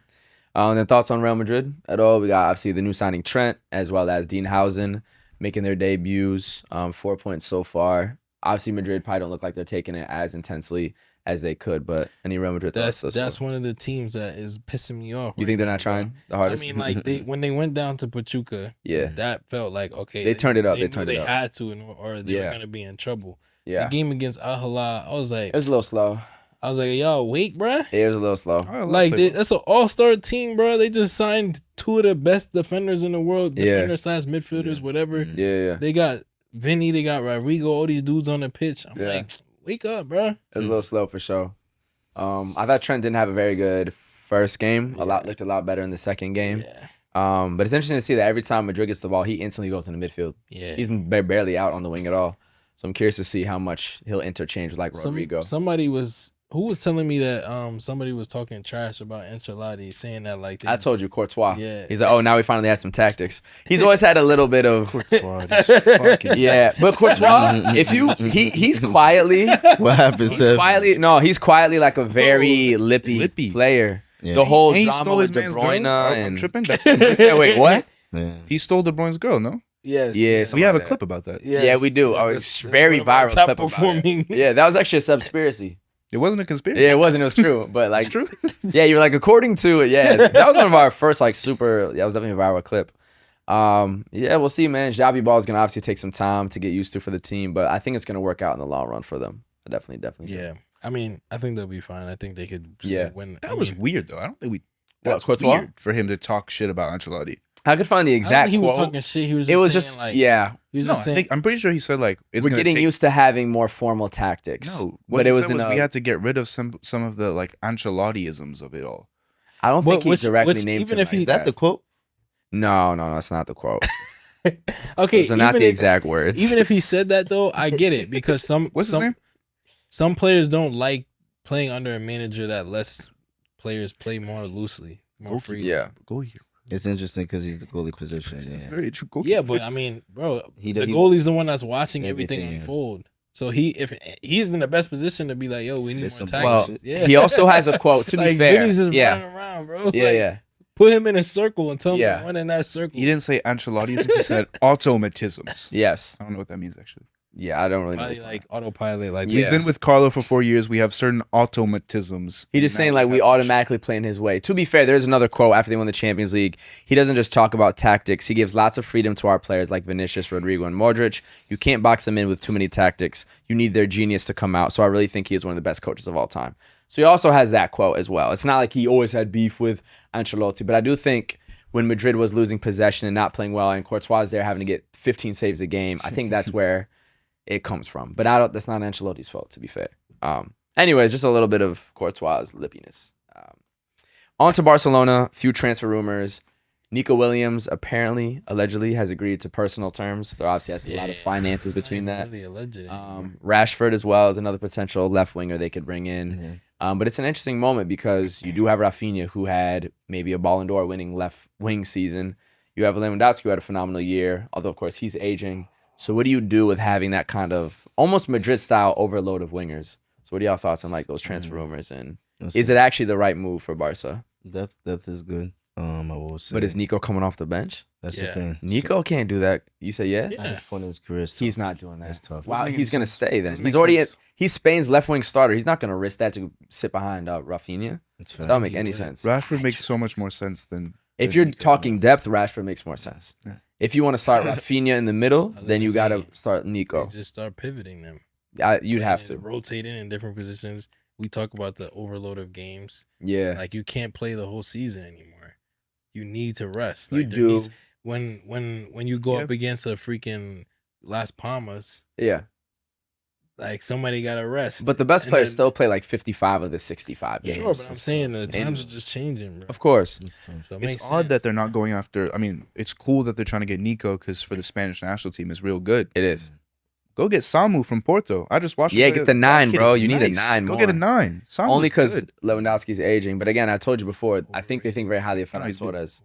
And then thoughts on Real Madrid at all? We got, obviously, the new signing Trent, as well as Dean Housen making their debuts. 4 points so far. Obviously, Madrid probably don't look like they're taking it as intensely as they could, but any Real Madrid thoughts? That's one of the teams that is pissing me off. You think they're not trying the hardest? I mean, like when they went down to Pachuca, that felt like okay. They turned it up. They had to, or they were gonna be in trouble. Yeah. The game against Al Hilal, I was like, it was a little slow. I was like, y'all wait, bruh. It was a little slow. Like that's an all-star team, bro. They just signed 2 of the best defenders in the world, defender/slash midfielders, whatever. Yeah. They got Vinny, they got Rodrigo, all these dudes on the pitch. I'm like, wake up, bro. It was a little slow for sure. I thought Trent didn't have a very good first game. Looked a lot better in the second game. Yeah. But it's interesting to see that every time Madrid gets the ball, he instantly goes in the midfield. Yeah. He's barely out on the wing at all. So I'm curious to see how much he'll interchange with like Rodrigo. Who was telling me that somebody was talking trash about Nationality, saying that like I told you, Courtois. Yeah. He's like, oh, now we finally have some tactics. He's always had a little bit of Courtois. but Courtois, he's quietly what happened? He's quietly like a very lippy player. Yeah. The whole he drama stole his with De Bruyne and tripping. That's wait, what? Yeah. He stole De Bruyne's girl, no? Yes. Yeah. We have a clip about that. Yes. Yeah, we do. It's very viral clip about it. Yeah, that was actually a subspiracy. It wasn't a conspiracy. Yeah, it wasn't. It was true. But like, it's true. Yeah, you were like, according to it. Yeah, that was one of our first like super. That was definitely a viral clip. Yeah, we'll see, man. Xabi Ball is gonna obviously take some time to get used to for the team, but I think it's gonna work out in the long run for them. Definitely. Yeah, I mean, I think they'll be fine. I think they could win. That was weird though. I don't think that's Courtois? weird for him to talk shit about Ancelotti. I could find the exact quote. He was talking shit. He was. Just it was saying, just like, yeah. He was just saying, I'm pretty sure he said like we're getting used to having more formal tactics. No, but it was we had to get rid of some of the like Ancelotti-isms of it all. I don't think he directly named even him. If he's that the quote? No, that's not the quote. Okay, so not the exact words. Even if he said that though, I get it because his name? Some players don't like playing under a manager that lets players play more loosely, more free. Yeah, go here. It's interesting because he's the goalie position. It's very true. Yeah, but I mean, bro, the goalie's the one that's watching everything unfold. So if he's in the best position to be like, yo, we need more tactics. Well, he also has a quote. To be fair, Vinny's just running around, bro. Yeah. Put him in a circle and tell him to run in that circle. He didn't say Ancelottiisms. He said automatisms. Yes. I don't know what that means actually. Yeah, I don't really know. Like autopilot. Like he's been with Carlo for 4 years. We have certain automatisms. He's just saying like we automatically play in his way. To be fair, there's another quote after they won the Champions League. He doesn't just talk about tactics. He gives lots of freedom to our players like Vinicius, Rodrigo, and Modric. You can't box them in with too many tactics. You need their genius to come out. So I really think he is one of the best coaches of all time. So he also has that quote as well. It's not like he always had beef with Ancelotti, but I do think when Madrid was losing possession and not playing well, and Courtois is there having to get 15 saves a game, I think that's where it comes from. But that's not Ancelotti's fault, to be fair. Anyways, just a little bit of Courtois' lippiness. On to Barcelona. Few transfer rumors. Nico Williams allegedly has agreed to personal terms. There obviously has a lot of finances between that. Really alleged Rashford as well is another potential left winger they could bring in. But it's an interesting moment because you do have Rafinha, who had maybe a Ballon d'Or winning left wing season. You have Lewandowski, who had a phenomenal year, although of course he's aging. So what do you do with having that kind of almost Madrid-style overload of wingers? So what are y'all thoughts on like those transfer rumors, and is it actually the right move for Barca? Depth is good. I will say. But is Nico coming off the bench? That's the thing. Nico can't do that. You say At this point in his career, he's not doing that. That's tough. Wow, he's gonna stay then. Doesn't He's make already sense. he's Spain's left wing starter. He's not gonna risk that to sit behind Rafinha. It's That don't make any sense. Rashford makes so much more sense than If you're talking depth, Rashford makes more sense. Yeah. If you want to start Rafinha in the middle, was then gonna you got to say, start Nico. Just start pivoting them. You'd have And to. rotating in different positions. We talk about the overload of games. Yeah. Like you can't play the whole season anymore. You need to rest. You Like, there do. needs- when you go Yeah. up against a freaking Las Palmas, Yeah. like somebody got to rest. But the best And players then- still play like 55 of the 65 games. Sure, but I'm saying the And- times are just changing, bro. Of course. So it makes it's odd sense. that they're not going after. I mean, it's cool that they're trying to get Nico because for the Spanish national team is real good. It is. Go get Samu from Porto. I just watched. Yeah, him get play. the 9, That kid bro. is You need a nice. 9 Go more. get a 9. Samu's Only because good. Lewandowski's aging. But again, I told you before, I think they think very highly of Ferran Nice, dude. Torres.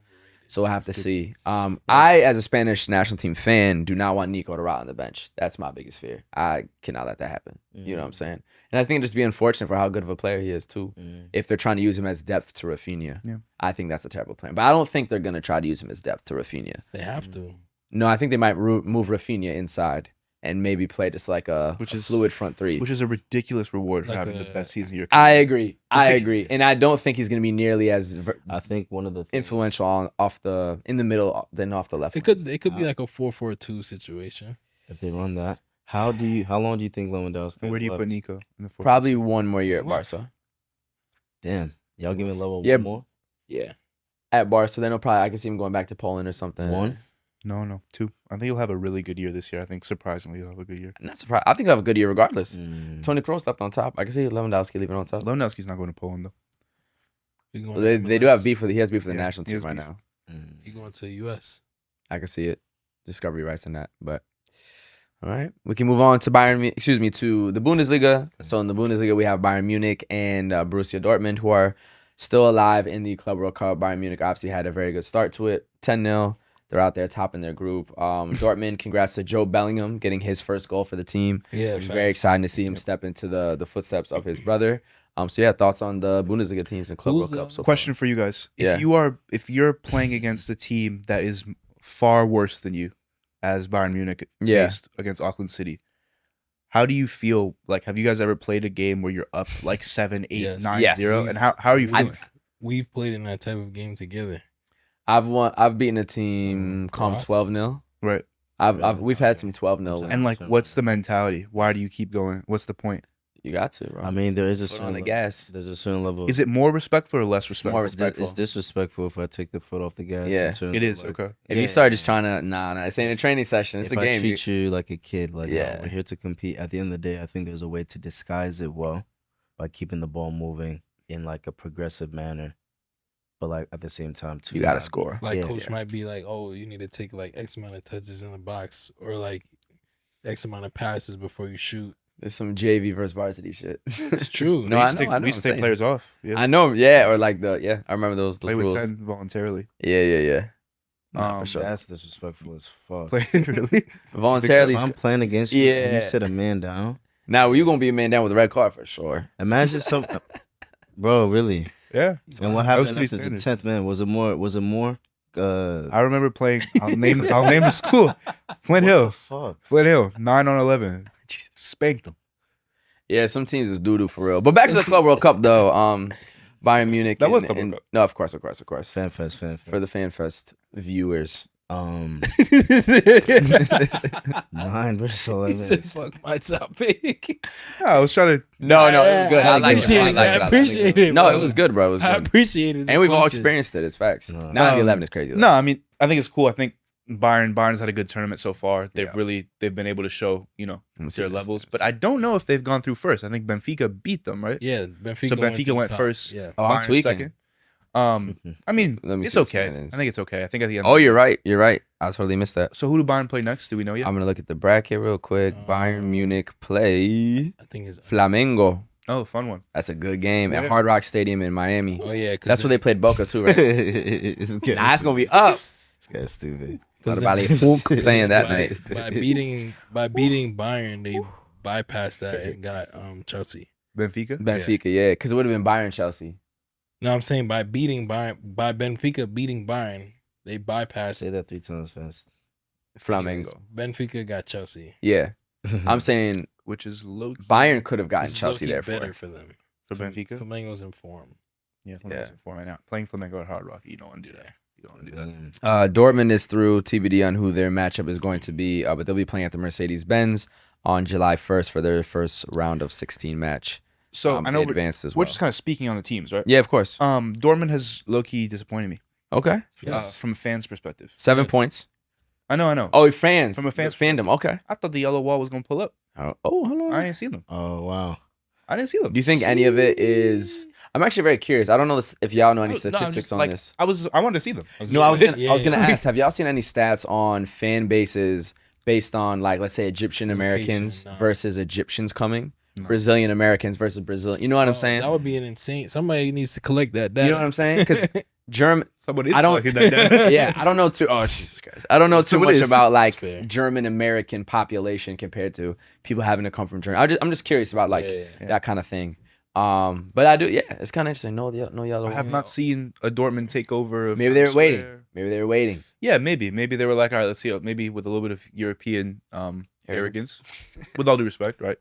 So we'll have to see. I, as a Spanish national team fan, do not want Nico to rot on the bench. That's my biggest fear. I cannot let that happen. You know what I'm saying? And I think it'd just be unfortunate for how good of a player he is, too. If they're trying to use him as depth to Rafinha. Yeah. I think that's a terrible plan. But I don't think they're going to try to use him as depth to Rafinha. They have to. No, I think they might move Rafinha inside and maybe play just like a fluid front three. which is a ridiculous reward for Like having the a- best season of your I career. agree. I agree. And I don't think he's going to be nearly as I think one of the things- influential in the middle than off the left. It could be like a 4-4-2 situation. if they run that. How long do you think Lewandowski? Where do you left? put Nico in the fourth? Probably one more year at What? Barca. Damn, y'all give me a level Yeah. one more. Yeah. At Barca, then I can see him going back to Poland or something. One. No, 2. I think he'll have a really good year this year. I think surprisingly he'll have a good year. I'm not surprised. I think he'll have a good year regardless. Mm. Tony Kroos left on top. I can see Lewandowski leaving on top. Lewandowski's not going to Poland though. He going Well, they to do have MLS. beef with. He has beef with the Yeah, national he team has right beef. now. He going to US. I can see it. Discovery rights in that. But all right, we can move on to to the Bundesliga. So in the Bundesliga, we have Bayern Munich and Borussia Dortmund, who are still alive in the Club World Cup. Bayern Munich obviously had a very good start to it, 10-0. They're out there topping their group. Dortmund, congrats to Joe Bellingham getting his first goal for the team. Yeah, Which is very exciting to see him step into the footsteps of his brother. So yeah, thoughts on the Bundesliga teams and Club Who's World Cup? the- So Question for you guys: Yeah. if you're playing against a team that is far worse than you, as Bayern Munich Yeah. faced against Auckland City, how do you feel? Like, have you guys ever played a game where you're up like 7, 8, Yes. 9, Yes. 0? And how are you feeling? We've played in that type of game together. I've beaten a team calm Ross? 12-0. Right. We've had some 12-0 wins. And like, what's the mentality? Why do you keep going? What's the point? You got to, bro. I mean, there is a Foot on the certain gas. There's a certain level. Is it more respectful or less respectful? More respectful. It's disrespectful if I take the foot off the gas. Yeah. in terms It of, is like, okay. If you start just trying to, nah, this ain't a training session. It's if a I game. treat you like a kid, like Yeah. we're here to compete. At the end of the day, I think there's a way to disguise it well by keeping the ball moving in like a progressive manner, but like at the same time, too. You got to score. Like Yeah. coach might be like, "Oh, you need to take like X amount of touches in the box, or like X amount of passes before you shoot." There's some JV versus varsity shit. It's true. No, we I used to know. take, we used to take players off. Yeah. I know, yeah, or like I remember those Play rules. with 10 voluntarily. Yeah. Nah, for Um, sure. That's disrespectful as fuck. Play really? Voluntarily. If I'm playing against you, and Yeah. you sit a man down. Now you gonna be a man down with a red card for sure. Imagine some, bro. Really? Yeah. And what That was happened pretty after the standard. 10th man? Was it more? I remember playing. I'll name the school. Flint Hill. Fuck. Flint Hill. 9 on 11. Jesus. Spanked them. Yeah, some teams is doo doo for real. But back to the Club World Cup though. Bayern Munich. That was Club World Cup. No, of course. FanFest. For the FanFest viewers. 9 versus He 11. said, "Fuck my topic." Yeah, I was trying to. No, it was good. I I like appreciate it. it. I appreciate it. No, bro. it was good, bro. It was I good. appreciate it. And we've all experienced it. It's facts. No. 9-11 is crazy. Though. No, I mean, I think it's cool. I think Bayern's had a good tournament so far. They've been able to show, their levels. But I don't know if they've gone through first. I think Benfica beat them, right? Yeah, Benfica. So Benfica went first. Yeah. Oh, I'm Bayern tweaking. second. I mean, Let me it's see what okay. standings. I think it's okay. I think at the end. Oh, you're right. You're right. I totally missed that. So who do Bayern play next? Do we know yet? I'm gonna look at the bracket real quick. Bayern Munich play I think it's Flamengo. Oh, fun one. That's a good game at Yeah. Hard Rock Stadium in Miami. Oh yeah, That's where they played Boca too, right? It's Nah, it's gonna be up. This guy's stupid. What about playing that night? by beating Bayern, they bypassed that and got Chelsea. Benfica. Benfica, yeah, because it would have been Bayern Chelsea. No, I'm saying by Benfica beating Bayern, they bypassed Say that 3 times fast. Flamengo. Benfica got Chelsea. Yeah, I'm saying Which is low. Bayern could have gotten This is Chelsea low-key there better for. for them. For Benfica. Flamengo's in form. Yeah, Flamengo's in form right now. Playing Flamengo at Hard Rock, you don't want to do that. You don't want to do that. Dortmund is through TBD on who their matchup is going to be, but they'll be playing at the Mercedes-Benz on July 1st for their first round of 16 match. So I know they advanced as we're well. just kind of speaking on the teams, right? Yeah, of course. Dortmund has low key disappointed me. Okay. Yes. From a fan's perspective. 7 Yes. points. I know. Oh, fans. From a fan's fandom. Okay. I thought the yellow wall was gonna pull up. Oh, hold on. I didn't see them. Oh, wow. I didn't see them. Do you think any of it is? I'm actually very curious. I don't know if y'all know any No, I'm statistics just, on like, this. I wanted to see them. No, I was gonna Yeah. ask. Have y'all seen any stats on fan bases based on, like, let's say Egyptian Americans Location, no. versus Egyptians coming, No. Brazilian Americans versus Brazilian? You know what I'm saying? That would be an insane. Somebody needs to collect that data. You know what I'm saying? Because German. Someone is I don't. collecting that data. Yeah, I don't know too. Oh, Jesus Christ! I don't know too Someone much is. about like fair. German American population compared to people having to come from Germany. I'm just curious about like Yeah. that kind of thing. But I do. Yeah, it's kind of interesting. No yellow. I have not seen a Dortmund takeover of Maybe they were Times waiting. Square. Maybe they were waiting. Yeah, maybe they were like, all right, let's see. Maybe with a little bit of European arrogance, with all due respect, right?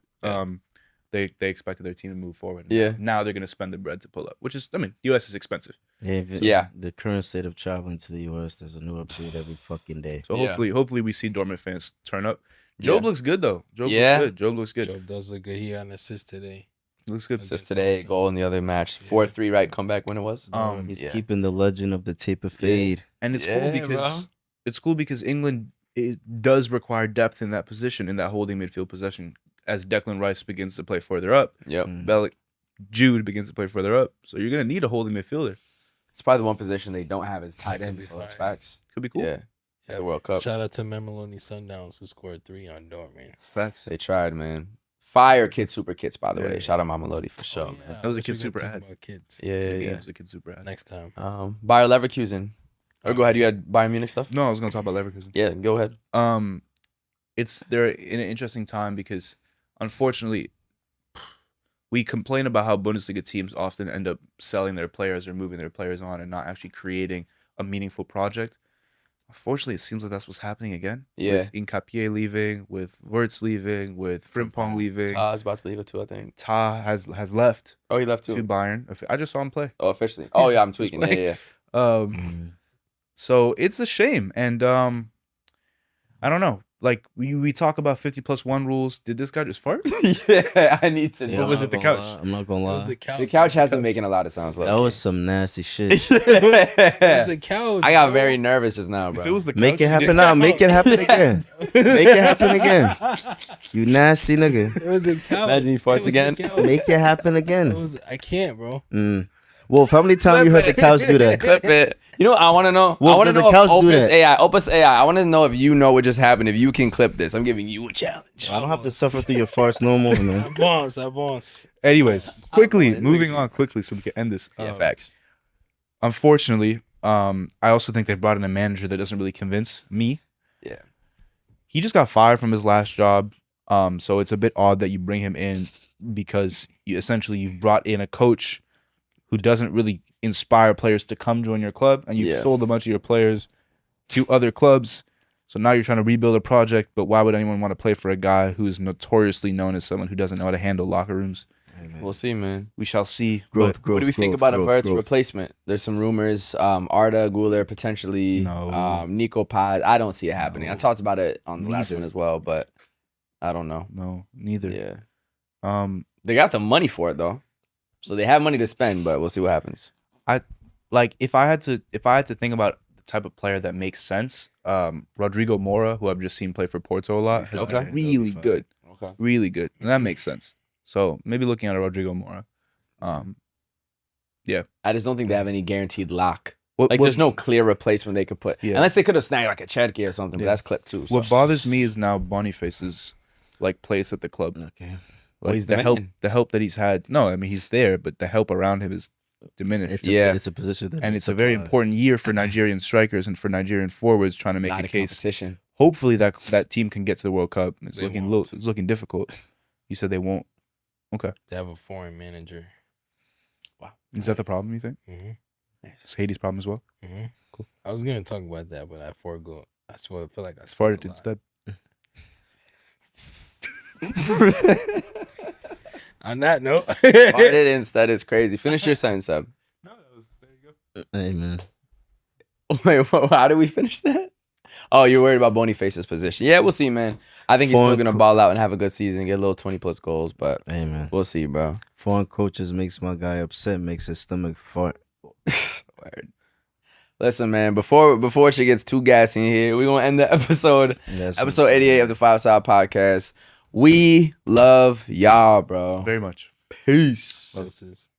They expected their team to move forward. Yeah. Now they're gonna spend the bread to pull up, which is, I mean, the U.S. is expensive, Yeah. The current state of traveling to the U.S., there's a new update every fucking day. so Yeah. hopefully we see Dortmund fans turn up. Job Yeah. looks good though. Job Yeah. looks good. Job looks good. Joe does look good. He got an assist today. Looks good. Assist today, goal in the other match, 4-3, right? Comeback when it was. He's yeah. keeping the legend of the tape of fade. And it's Yeah, cool because England does require depth in that position, in that holding midfield possession, as Declan Rice begins to play further up. Yep. Jude begins to play further up. So you're gonna need a holding midfielder. It's probably the one position they don't have is tight That could end. be So that's fire. facts. Could be cool. Yeah. At the World Cup, Shout out to Mameloni Sundowns who scored 3 on Dortmund. Facts. they tried, man. Fire Kid Super Kits, by the Yeah. way. Shout out Mama Lodi for sure. Oh, yeah. That was a I wish kid we could super talk ad. about kids Yeah, yeah, The yeah. game's a kid super ad. next time. Bayer Leverkusen. Or go ahead. You had Bayern Munich stuff. No, I was gonna talk about Leverkusen. Yeah, go ahead. They're in an interesting time because, unfortunately, we complain about how Bundesliga teams often end up selling their players or moving their players on and not actually creating a meaningful project. Unfortunately, it seems like that's what's happening again. Yeah. With Nkapie leaving, with Wirtz leaving, with Frimpong leaving. Ta's about to leave it too, I think. Ta has left Oh, he left to too. Bayern. I just saw him play. Oh, officially. Oh, yeah, I'm tweaking. Yeah, yeah, yeah. So it's a shame, and I don't know. Like we talk about 50+1 rules. Did this guy just fart? Yeah, I need to Yeah, know. What was I'm it, the not gonna couch? lie. I'm not gonna It lie. was the couch. The couch has been making a lot of sounds. That was some nasty shit. It was the couch. I got bro. very nervous just now, bro. If it was the Make couch, it happen now. Make it happen again. Make it happen again. You nasty nigga. It was the couch. Imagine he farts It was the again. couch. Make it happen It again. was. I can't, bro. Wolf, how many times you heard the couch do that? Clip it. You know what I want to know? Wolf, I want to does know the if couch do Opus that? AI, Opus AI, I want to know if you know what just happened, if you can clip this. I'm giving you a challenge. I don't have to suffer through your farts no more, man. I bounce. Anyways, quickly moving on quickly so we can end this. Yeah, facts. Unfortunately, I also think they've brought in a manager that doesn't really convince me. Yeah. He just got fired from his last job, so it's a bit odd that you bring him in because you've brought in a coach who doesn't really inspire players to come join your club, and you've sold a bunch of your players to other clubs. So now you're trying to rebuild a project, but why would anyone want to play for a guy who's notoriously known as someone who doesn't know how to handle locker rooms? We'll see, man. We shall see. Growth, But growth. What do we think about a Verts replacement? There's some rumors. Arda Güler potentially. No. Nico Paz. I don't see it happening. No. I talked about it on the last Neither. one as well, but I don't know. No, neither. Yeah. They got the money for it though, so they have money to spend. But we'll see what happens. Like if I had to think about type of player that makes sense. Rodrigo Moura, who I've just seen play for Porto a lot, has Okay. been really good. Okay. Really good. And that makes sense. So maybe looking at a Rodrigo Moura. I just don't think they have any guaranteed lock. What, Like, what, there's no clear replacement they could put. Yeah. Unless they could have snagged like a Cherki or something, but Yeah. that's clipped too. So. what bothers me is now Boniface's like place at the club. Okay. Well, he's the the help man. the help that he's had. No, I mean he's there, but the help around him is diminished. It's a position that And it's a very important year for Nigerian strikers and for Nigerian forwards trying to make Lot a of case. competition. Hopefully that team can get to the World Cup. It's They looking won't. it's looking difficult. You said they won't. Okay. They have a foreign manager. Is that the problem, you think? Mm-hmm. It's Haiti's problem as well? Mm-hmm. Cool. I was gonna talk about that, but I forego. I swear, I feel like I It's spoke farted a lot. instead. On that note, Farted instead is crazy. Finish your sentence up. No, there you go. Hey man. Wait, how did we finish that? Oh, you're worried about Boniface's position. Yeah, we'll see, man. I think he's still Foreign going to co- ball out and have a good season, get a little 20-plus goals, but Hey man. we'll see, bro. Foreign coaches makes my guy upset, makes his stomach fart. Word. Listen, man, before she gets too gassy in here, we're going to end the episode. That's Episode 88 of the 5 Side Podcast. We love y'all, bro. Very much. Peace. Versus